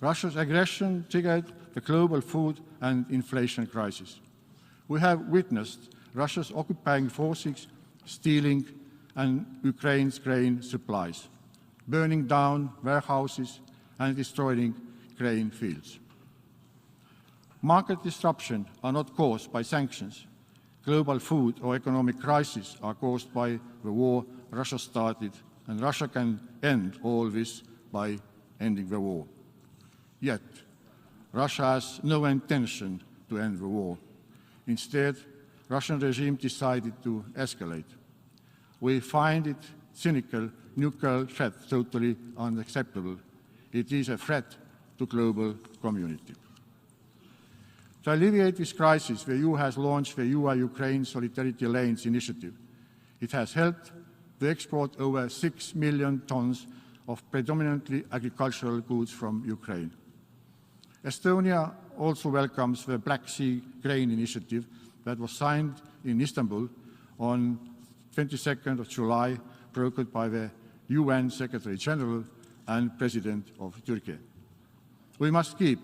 Russia's aggression triggered the global food and inflation crisis. We have witnessed Russia's occupying forces stealing Ukraine's grain supplies, burning down warehouses and destroying grain fields. Market disruption are not caused by sanctions. Global food or economic crises are caused by the war Russia started, and Russia can end all this by ending the war. Yet, Russia has no intention to end the war. Instead, Russian regime decided to escalate. We find it cynical, nuclear threat totally unacceptable. It is a threat to global community. To alleviate this crisis, the EU has launched the EU-Ukraine Solidarity Lanes initiative. It has helped to export over 6 million tons of predominantly agricultural goods from Ukraine. Estonia also welcomes the Black Sea Grain Initiative that was signed in Istanbul on 22nd of July, brokered by the UN Secretary General and President of Turkey. We must keep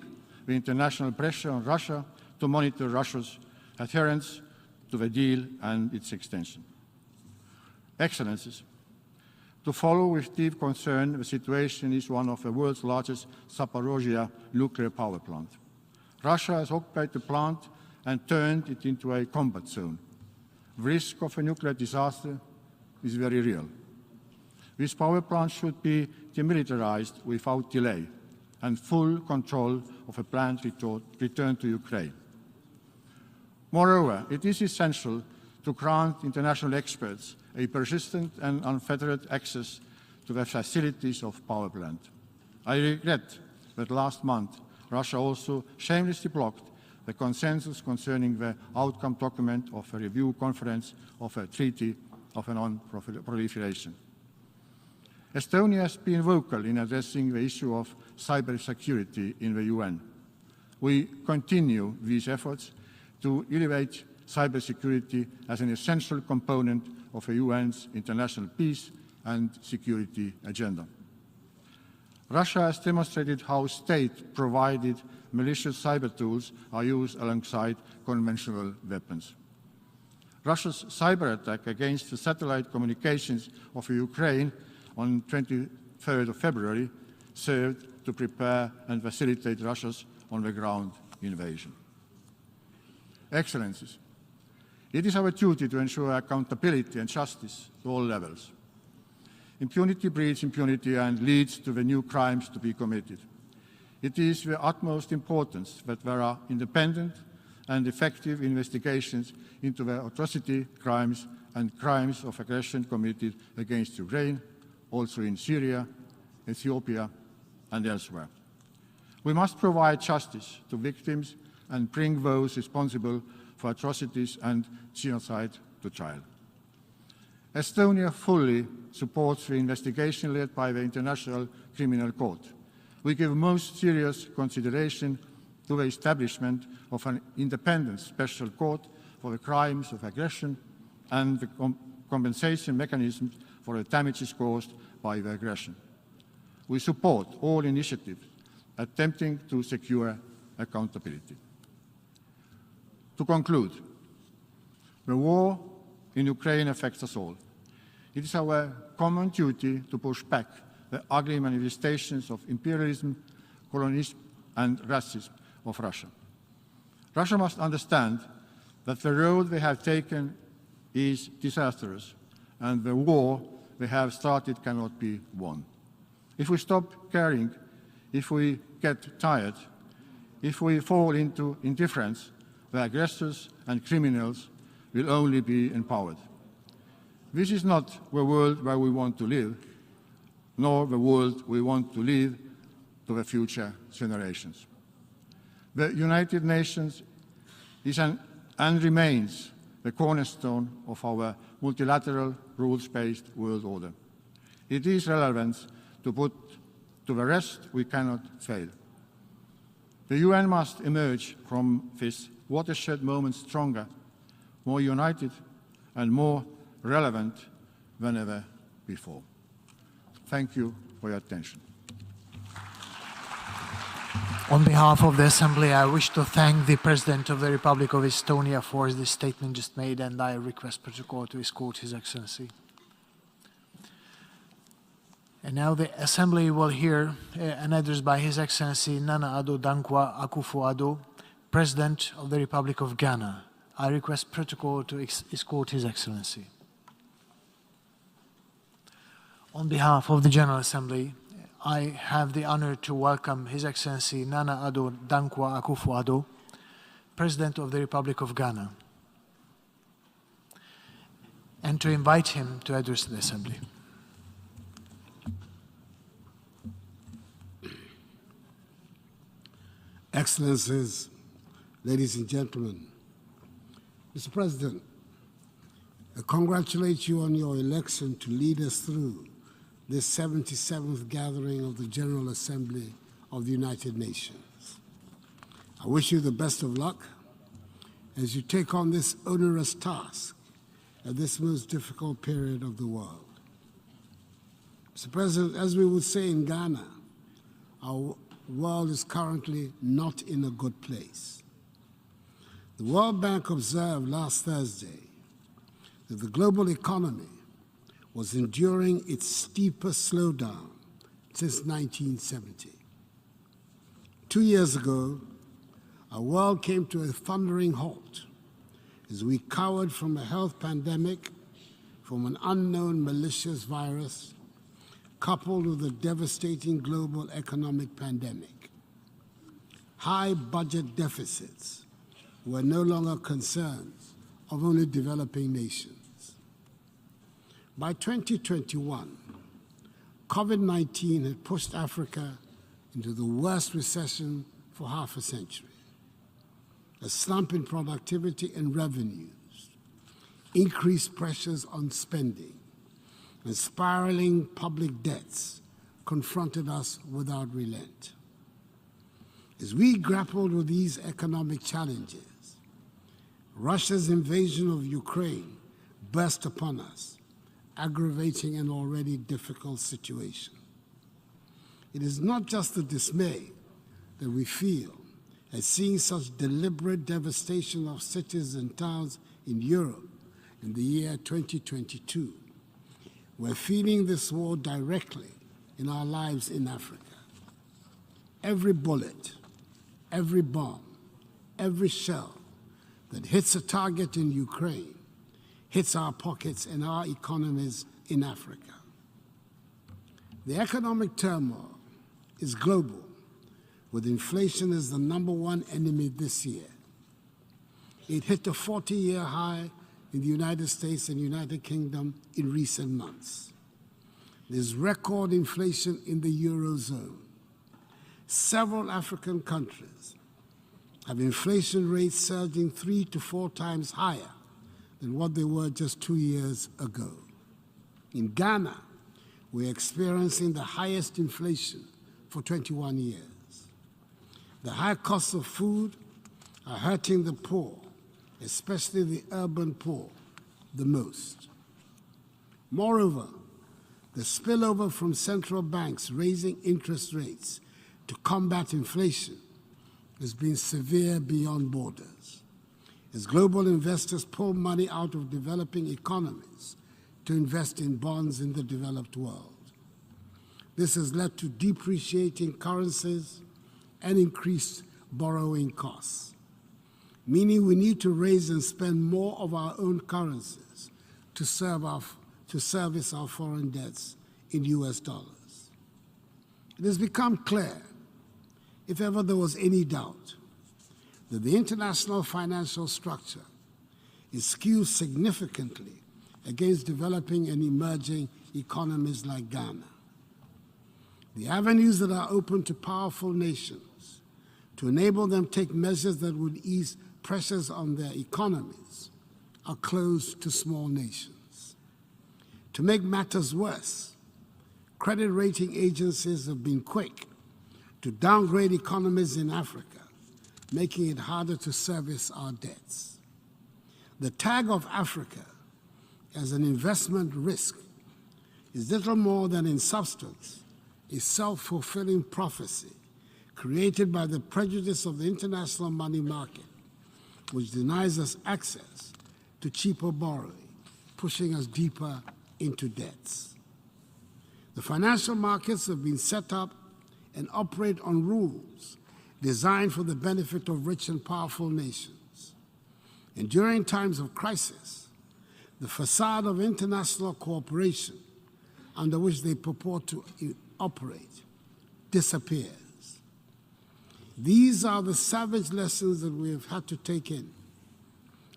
the international pressure on Russia to monitor Russia's adherence to the deal and its extension. Excellencies, to follow with deep concern the situation is one of the world's largest Zaporizhzhia nuclear power plant. Russia has occupied the plant and turned it into a combat zone. The risk of a nuclear disaster is very real. This power plant should be demilitarized without delay and full control of the plant returned to Ukraine. Moreover, it is essential to grant international experts a persistent and unfettered access to the facilities of power plant. I regret that last month Russia also shamelessly blocked the consensus concerning the outcome document of a review conference of a treaty of non-proliferation. Estonia has been vocal in addressing the issue of cybersecurity in the UN. We continue these efforts to elevate cybersecurity as an essential component of the UN's international peace and security agenda. Russia has demonstrated how state-provided malicious cyber tools are used alongside conventional weapons. Russia's cyber attack against the satellite communications of Ukraine on 23rd of February served to prepare and facilitate Russia's on-the-ground invasion. Excellencies, it is our duty to ensure accountability and justice at all levels. Impunity breeds impunity and leads to the new crimes to be committed. It is the utmost importance that there are independent and effective investigations into the atrocity crimes and crimes of aggression committed against Ukraine, also in Syria, Ethiopia, and elsewhere. We must provide justice to victims and bring those responsible for atrocities and genocide to trial. Estonia fully supports the investigation led by the International Criminal Court. We give most serious consideration to the establishment of an independent special court for the crimes of aggression and the compensation mechanisms for the damages caused by the aggression. We support all initiatives attempting to secure accountability. To conclude, the war in Ukraine affects us all. It is our common duty to push back the ugly manifestations of imperialism, colonialism, and racism of Russia. Russia must understand that the road they have taken is disastrous, and the war they have started cannot be won. If we stop caring, if we get tired, if we fall into indifference, the aggressors and criminals will only be empowered. This is not the world where we want to live, nor the world we want to leave to the future generations. The United Nations is and remains the cornerstone of our multilateral, rules-based world order. It is relevant to put to the rest we cannot fail. The UN must emerge from this watershed moment stronger, more united, and more relevant than ever before. Thank you for your attention. On behalf of the Assembly, I wish to thank the President of the Republic of Estonia for the statement just made, and I request Protocol to escort His Excellency. And now the Assembly will hear an address by His Excellency Nana Addo Dankwa Akufo-Addo, President of the Republic of Ghana. I request Protocol to escort His Excellency. On behalf of the General Assembly, I have the honor to welcome His Excellency Nana Addo Dankwa Akufo-Addo, President of the Republic of Ghana, and to invite him to address the Assembly. Excellencies, ladies and gentlemen, Mr. President, I congratulate you on your election to lead us through this 77th gathering of the General Assembly of the United Nations. I wish you the best of luck as you take on this onerous task at this most difficult period of the world. Mr. President, as we would say in Ghana, our world is currently not in a good place. The World Bank observed last Thursday that the global economy was enduring its steepest slowdown since 1970. 2 years ago, our world came to a thundering halt as we cowered from a health pandemic, from an unknown malicious virus, coupled with a devastating global economic pandemic. High budget deficits were no longer concerns of only developing nations. By 2021, COVID-19 had pushed Africa into the worst recession for half a century. A slump in productivity and revenues, increased pressures on spending, and spiraling public debts confronted us without relent. As we grappled with these economic challenges, Russia's invasion of Ukraine burst upon us, aggravating an already difficult situation. It is not just the dismay that we feel at seeing such deliberate devastation of cities and towns in Europe in the year 2022. We're feeling this war directly in our lives in Africa. Every bullet, every bomb, every shell that hits a target in Ukraine hits our pockets and our economies in Africa. The economic turmoil is global, with inflation as the #1 enemy this year. It hit a 40-year high in the United States and United Kingdom in recent months. There's record inflation in the Eurozone. Several African countries have inflation rates surging 3 to 4 times higher than what they were just 2 years ago. In Ghana, we're experiencing the highest inflation for 21 years. The high costs of food are hurting the poor, especially the urban poor, the most. Moreover, the spillover from central banks raising interest rates to combat inflation has been severe beyond borders, as global investors pull money out of developing economies to invest in bonds in the developed world. This has led to depreciating currencies and increased borrowing costs, meaning we need to raise and spend more of our own currencies to service our foreign debts in US dollars. It has become clear, if ever there was any doubt, that the international financial structure is skewed significantly against developing and emerging economies like Ghana. The avenues that are open to powerful nations to enable them to take measures that would ease pressures on their economies are closed to small nations. To make matters worse, credit rating agencies have been quick to downgrade economies in Africa, making it harder to service our debts. The tag of Africa as an investment risk is little more than, in substance, a self-fulfilling prophecy created by the prejudice of the international money market, which denies us access to cheaper borrowing, pushing us deeper into debts. The financial markets have been set up and operate on rules designed for the benefit of rich and powerful nations. And during times of crisis, the facade of international cooperation under which they purport to operate disappears. These are the savage lessons that we have had to take in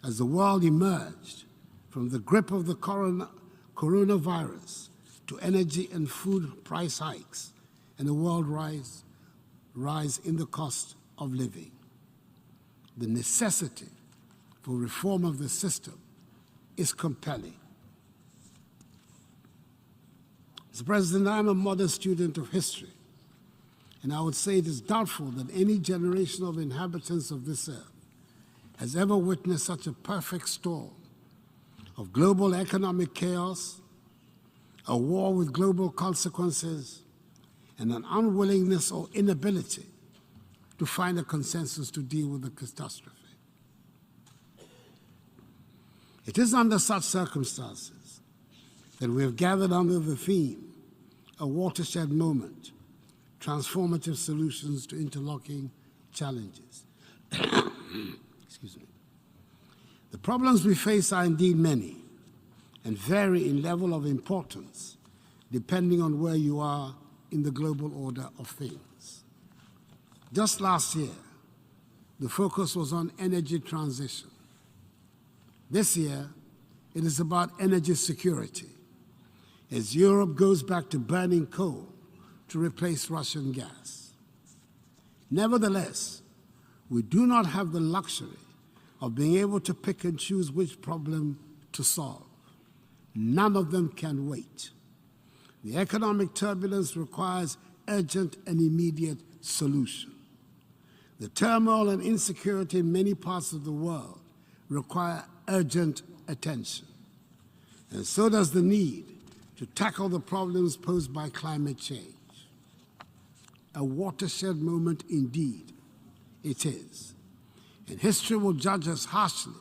as the world emerged from the grip of the coronavirus to energy and food price hikes and a world rise in the cost of living. The necessity for reform of the system is compelling. Mr. President, I'm a modern student of history, and I would say it is doubtful that any generation of inhabitants of this earth has ever witnessed such a perfect storm of global economic chaos, a war with global consequences, and an unwillingness or inability to find a consensus to deal with the catastrophe. It is under such circumstances that we have gathered under the theme, a watershed moment, transformative solutions to interlocking challenges. Excuse me. The problems we face are indeed many and vary in level of importance depending on where you are in the global order of things. Just last year, the focus was on energy transition. This year, it is about energy security, as Europe goes back to burning coal to replace Russian gas. Nevertheless, we do not have the luxury of being able to pick and choose which problem to solve. None of them can wait. The economic turbulence requires urgent and immediate solution. The turmoil and insecurity in many parts of the world require urgent attention. And so does the need to tackle the problems posed by climate change. A watershed moment indeed it is. And history will judge us harshly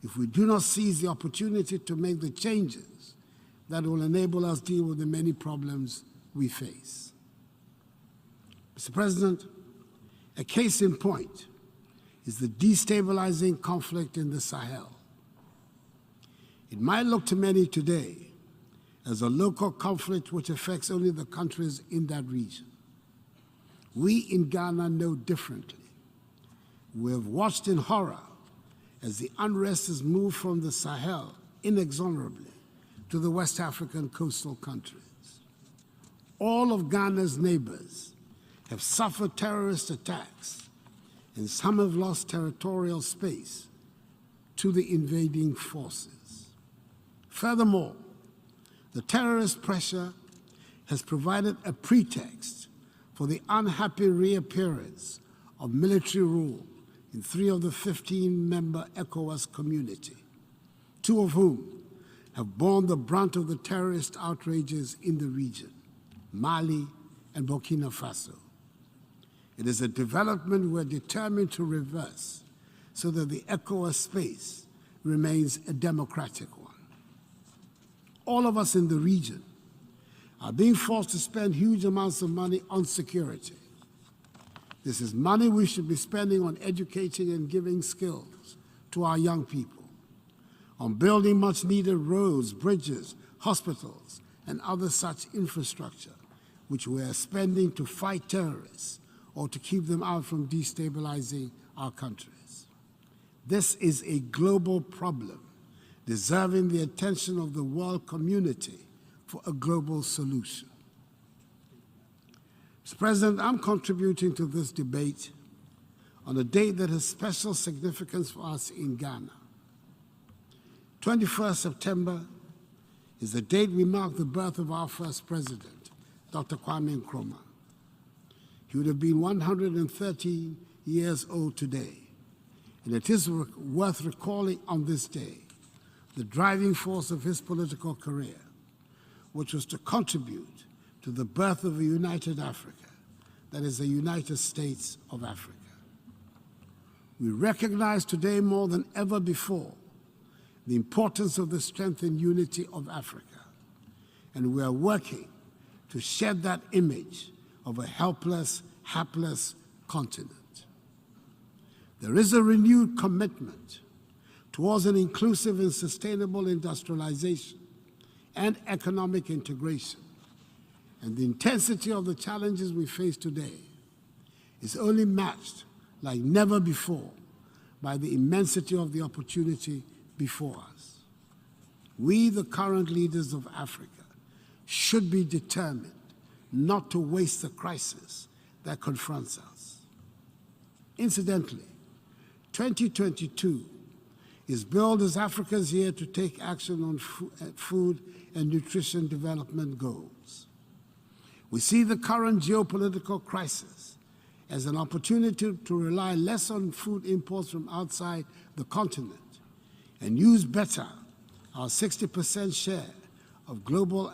if we do not seize the opportunity to make the changes that will enable us to deal with the many problems we face. Mr. President, a case in point is the destabilizing conflict in the Sahel. It might look to many today as a local conflict which affects only the countries in that region. We in Ghana know differently. We have watched in horror as the unrest has moved from the Sahel inexorably to the West African coastal countries. All of Ghana's neighbors have suffered terrorist attacks, and some have lost territorial space to the invading forces. Furthermore, the terrorist pressure has provided a pretext for the unhappy reappearance of military rule in 3 of the 15-member ECOWAS community, 2 of whom have borne the brunt of the terrorist outrages in the region, Mali and Burkina Faso. It is a development we're determined to reverse so that the ECOWAS space remains a democratic one. All of us in the region are being forced to spend huge amounts of money on security. This is money we should be spending on educating and giving skills to our young people, on building much-needed roads, bridges, hospitals, and other such infrastructure, which we are spending to fight terrorists or to keep them out from destabilizing our countries. This is a global problem, deserving the attention of the world community for a global solution. Mr. President, I'm contributing to this debate on a date that has special significance for us in Ghana. 21st September is the date we mark the birth of our first president, Dr. Kwame Nkrumah. He would have been 113 years old today, and it is worth recalling on this day the driving force of his political career, which was to contribute to the birth of a united Africa, that is, the United States of Africa. We recognize today more than ever before the importance of the strength and unity of Africa, and we are working to shed that image of a helpless, hapless continent. There is a renewed commitment towards an inclusive and sustainable industrialization and economic integration, and the intensity of the challenges we face today is only matched like never before by the immensity of the opportunity before us. We, the current leaders of Africa, should be determined not to waste the crisis that confronts us. Incidentally, 2022 is billed as Africa's year to take action on food and nutrition development goals. We see the current geopolitical crisis as an opportunity to rely less on food imports from outside the continent and use better our 60% share of global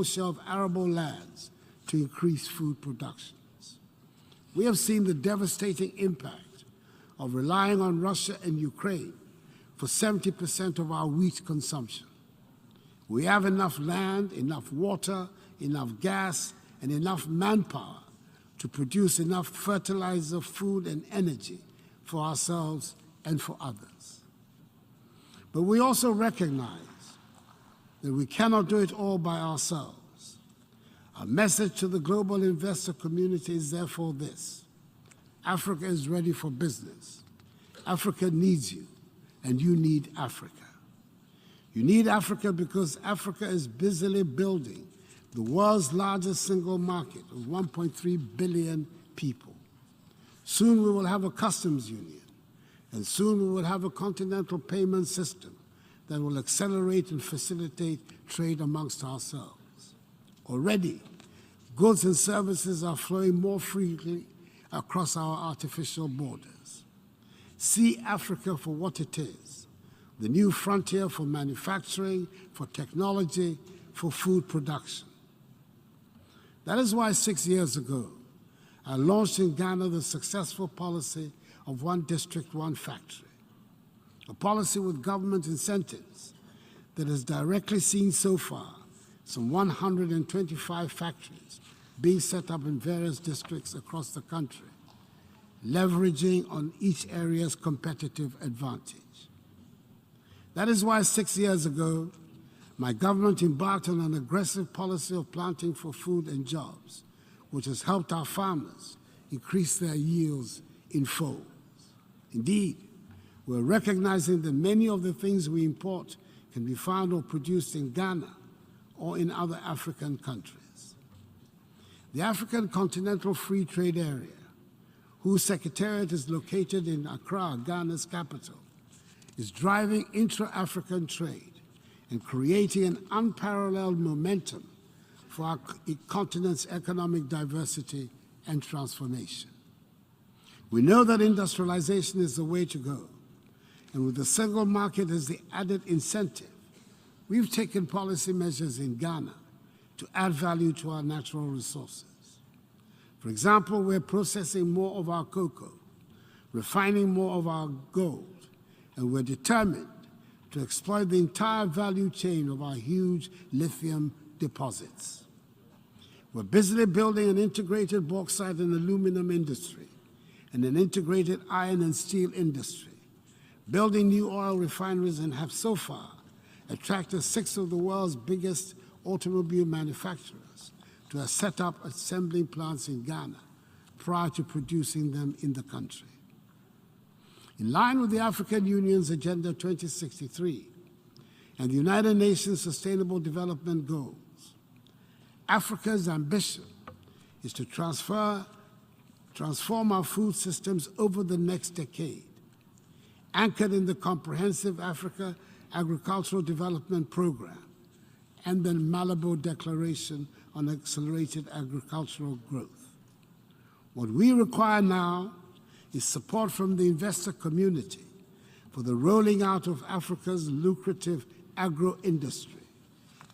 share of arable lands to increase food productions. We have seen the devastating impact of relying on Russia and Ukraine for 70% of our wheat consumption. We have enough land, enough water, enough gas, and enough manpower to produce enough fertilizer, food, and energy for ourselves and for others. But we also recognize that we cannot do it all by ourselves. Our message to the global investor community is therefore this: Africa is ready for business. Africa needs you, and you need Africa. You need Africa because Africa is busily building the world's largest single market of 1.3 billion people. Soon we will have a customs union, and soon we will have a continental payment system that will accelerate and facilitate trade amongst ourselves. Already, goods and services are flowing more freely across our artificial borders. See Africa for what it is, the new frontier for manufacturing, for technology, for food production. That is why 6 years ago, I launched in Ghana the successful policy of one district, one factory, a policy with government incentives that has directly seen so far some 125 factories being set up in various districts across the country, leveraging on each area's competitive advantage. That is why 6 years ago, my government embarked on an aggressive policy of planting for food and jobs, which has helped our farmers increase their yields in folds. Indeed, we're recognizing that many of the things we import can be found or produced in Ghana or in other African countries. The African Continental Free Trade Area, whose secretariat is located in Accra, Ghana's capital, is driving intra-African trade and creating an unparalleled momentum for our continent's economic diversity and transformation. We know that industrialization is the way to go, and with the single market as the added incentive, we've taken policy measures in Ghana to add value to our natural resources. For example, we're processing more of our cocoa, refining more of our gold, and we're determined to exploit the entire value chain of our huge lithium deposits. We're busily building an integrated bauxite and aluminum industry and an integrated iron and steel industry, building new oil refineries, and have so far attracted 6 of the world's biggest automobile manufacturers to have set up assembling plants in Ghana prior to producing them in the country. In line with the African Union's Agenda 2063 and the United Nations Sustainable Development Goals, Africa's ambition is to transform our food systems over the next decade, anchored in the Comprehensive Africa Agricultural Development Program and the Malabo Declaration on Accelerated Agricultural Growth. What we require now is support from the investor community for the rolling out of Africa's lucrative agro-industry,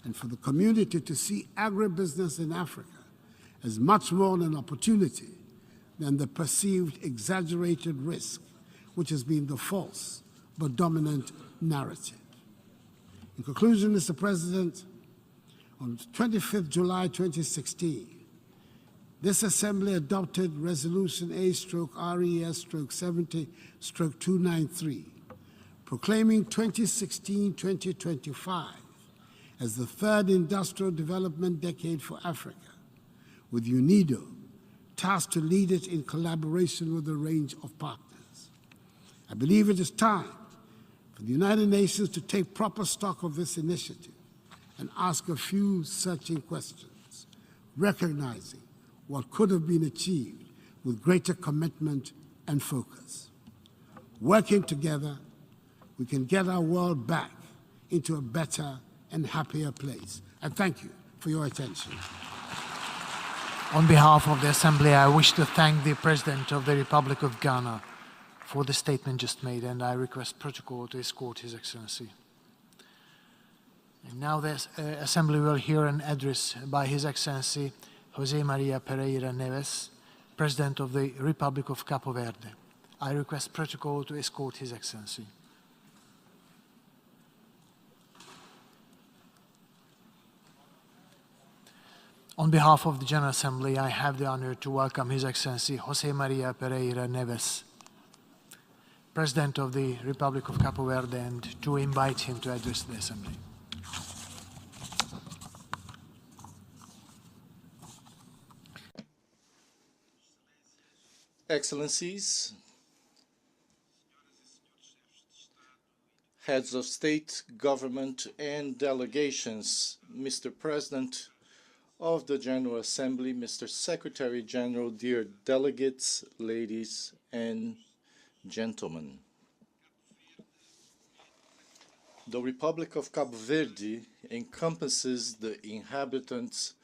and for the community to see agribusiness in Africa as much more an opportunity than the perceived exaggerated risk, which has been the false but dominant narrative. In conclusion, Mr. President, on 25th July 2016, this Assembly adopted Resolution A/RES/70/293, proclaiming 2016-2025 as the third industrial development decade for Africa, with UNIDO tasked to lead it in collaboration with a range of partners. I believe it is time for the United Nations to take proper stock of this initiative and ask a few searching questions, recognizing what could have been achieved with greater commitment and focus. Working together, we can get our world back into a better and happier place. I thank you for your attention. On behalf of the Assembly, I wish to thank the President of the Republic of Ghana for the statement just made, and I request protocol to escort His Excellency. And now the Assembly will hear an address by His Excellency José María Pereira Neves, President of the Republic of Cabo Verde. I request protocol to escort His Excellency. On behalf of the General Assembly, I have the honor to welcome His Excellency José María Pereira Neves, President of the Republic of Cabo Verde, and to invite him to address the Assembly. Excellencies, heads of state, government, and delegations, Mr. President of the General Assembly, Mr. Secretary General, dear delegates, ladies and gentlemen. The Republic of Cabo Verde encompasses the inhabitants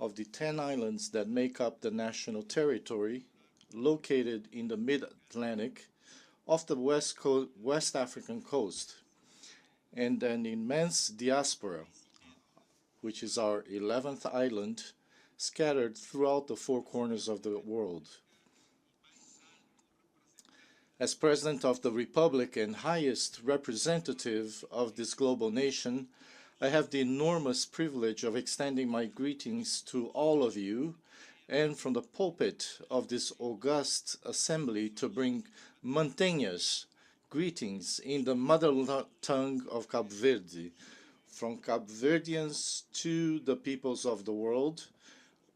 of the 10 islands that make up the national territory located in the mid-Atlantic off the West African coast, and an immense diaspora, which is our 11th island, scattered throughout the four corners of the world. As President of the Republic and highest representative of this global nation, I have the enormous privilege of extending my greetings to all of you, and from the pulpit of this august assembly to bring montañas greetings in the mother tongue of Cabo Verde, from Cabo Verdeans to the peoples of the world,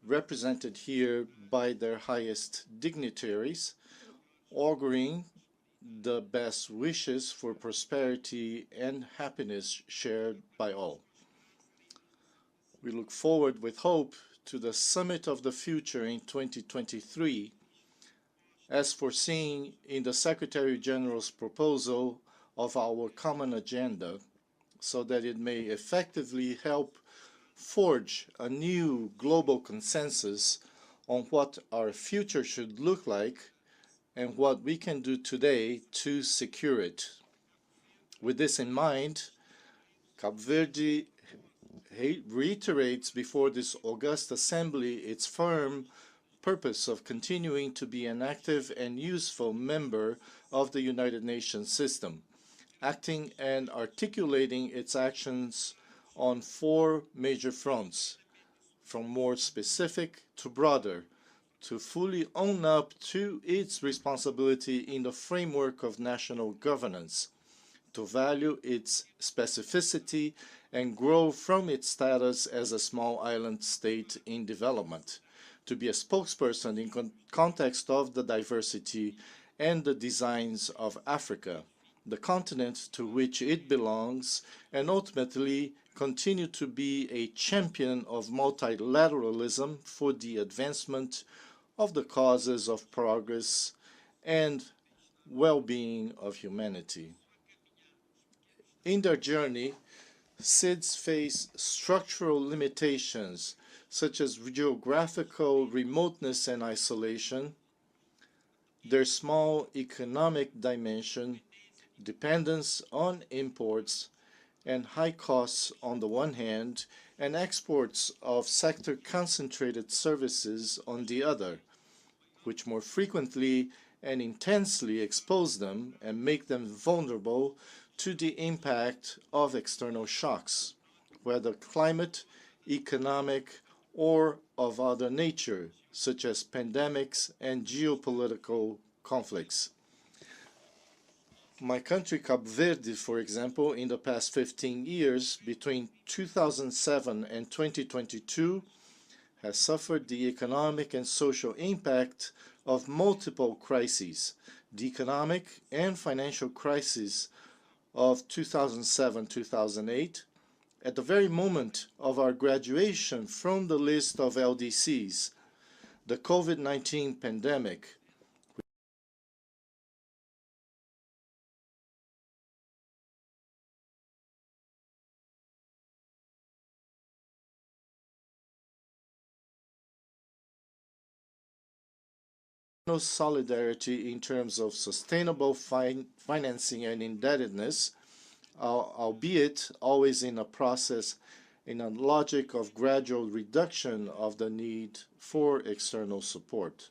represented here by their highest dignitaries, auguring the best wishes for prosperity and happiness shared by all. We look forward with hope to the Summit of the Future in 2023, as foreseen in the Secretary General's proposal of our common agenda, so that it may effectively help forge a new global consensus on what our future should look like and what we can do today to secure it. With this in mind, Cabo Verde reiterates before this august assembly its firm purpose of continuing to be an active and useful member of the United Nations system, acting and articulating its actions on four major fronts, from more specific to broader, to fully own up to its responsibility in the framework of national governance, to value its specificity and grow from its status as a small island state in development, to be a spokesperson in context of the diversity and the designs of Africa, the continent to which it belongs, and ultimately continue to be a champion of multilateralism for the advancement of the causes of progress and well-being of humanity. In their journey, SIDS face structural limitations such as geographical remoteness and isolation, their small economic dimension, dependence on imports, and high costs on the one hand, and exports of sector-concentrated services on the other, which more frequently and intensely expose them and make them vulnerable to the impact of external shocks, whether climate, economic, or of other nature, such as pandemics and geopolitical conflicts. My country, Cabo Verde, for example, in the past 15 years, between 2007 and 2022, has suffered the economic and social impact of multiple crises. The economic and financial crisis of 2007-2008, at the very moment of our graduation from the list of LDCs, the COVID-19 pandemic, no solidarity in terms of sustainable financing and indebtedness, albeit always in a process, in a logic of gradual reduction of the need for external support.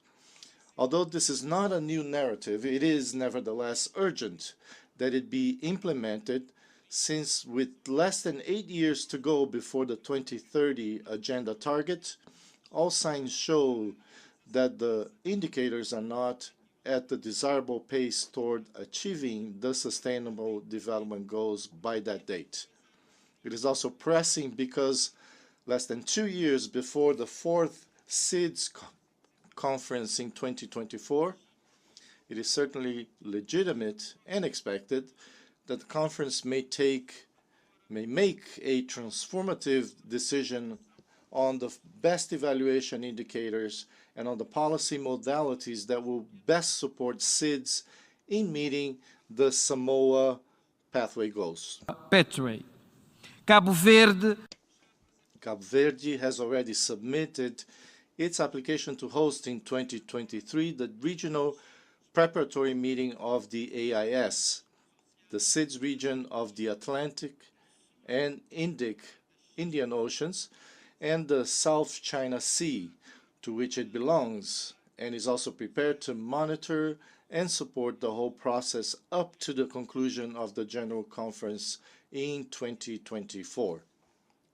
Although this is not a new narrative, it is nevertheless urgent that it be implemented, since with less than 8 years to go before the 2030 agenda target, all signs show that the indicators are not at the desirable pace toward achieving the sustainable development goals by that date. It is also pressing because less than 2 years before the fourth SIDS conference in 2024, it is certainly legitimate and expected that the conference may make a transformative decision on the best evaluation indicators and on the policy modalities that will best support SIDS in meeting the Samoa pathway goals. Cabo Verde has already submitted its application to host in 2023 the regional preparatory meeting of the AIS, the SIDS region of the Atlantic and Indian Oceans, and the South China Sea, to which it belongs, and is also prepared to monitor and support the whole process up to the conclusion of the General Conference in 2024.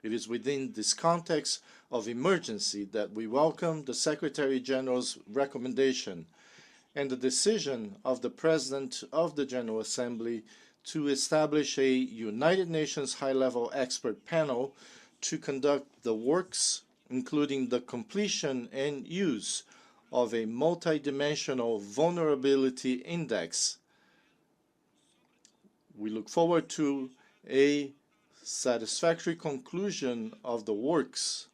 It is within this context of emergency that we welcome the Secretary General's recommendation and the decision of the President of the General Assembly to establish a United Nations high-level expert panel to conduct the works, including the completion and use of a multidimensional vulnerability index. We look forward to a satisfactory conclusion of the works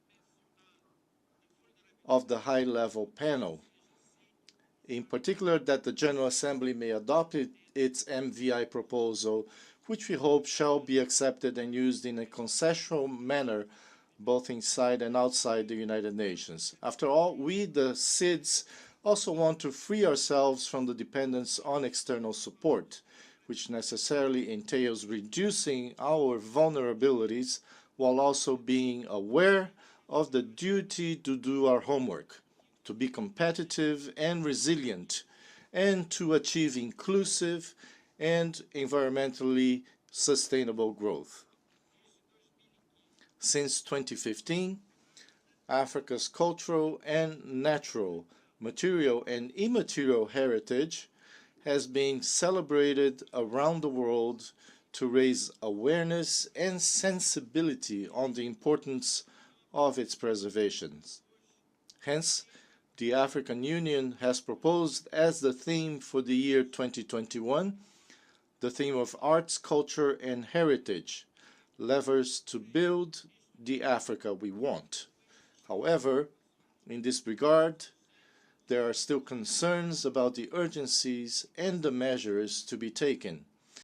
of the high-level panel. In particular, that the General Assembly may adopt its MVI proposal, which we hope shall be accepted and used in a consensual manner both inside and outside the United Nations. After all, we, the SIDS, also want to free ourselves from the dependence on external support, which necessarily entails reducing our vulnerabilities while also being aware of the duty to do our homework, to be competitive and resilient, and to achieve inclusive and environmentally sustainable growth. Since 2015, Africa's cultural and natural, material and immaterial heritage has been celebrated around the world to raise awareness and sensibility on the importance of its preservation. Hence, the African Union has proposed as the theme for the year 2021, the theme of arts, culture, and heritage, levers to build the Africa we want. However, in this regard, there are still concerns about the urgencies and the measures to be taken.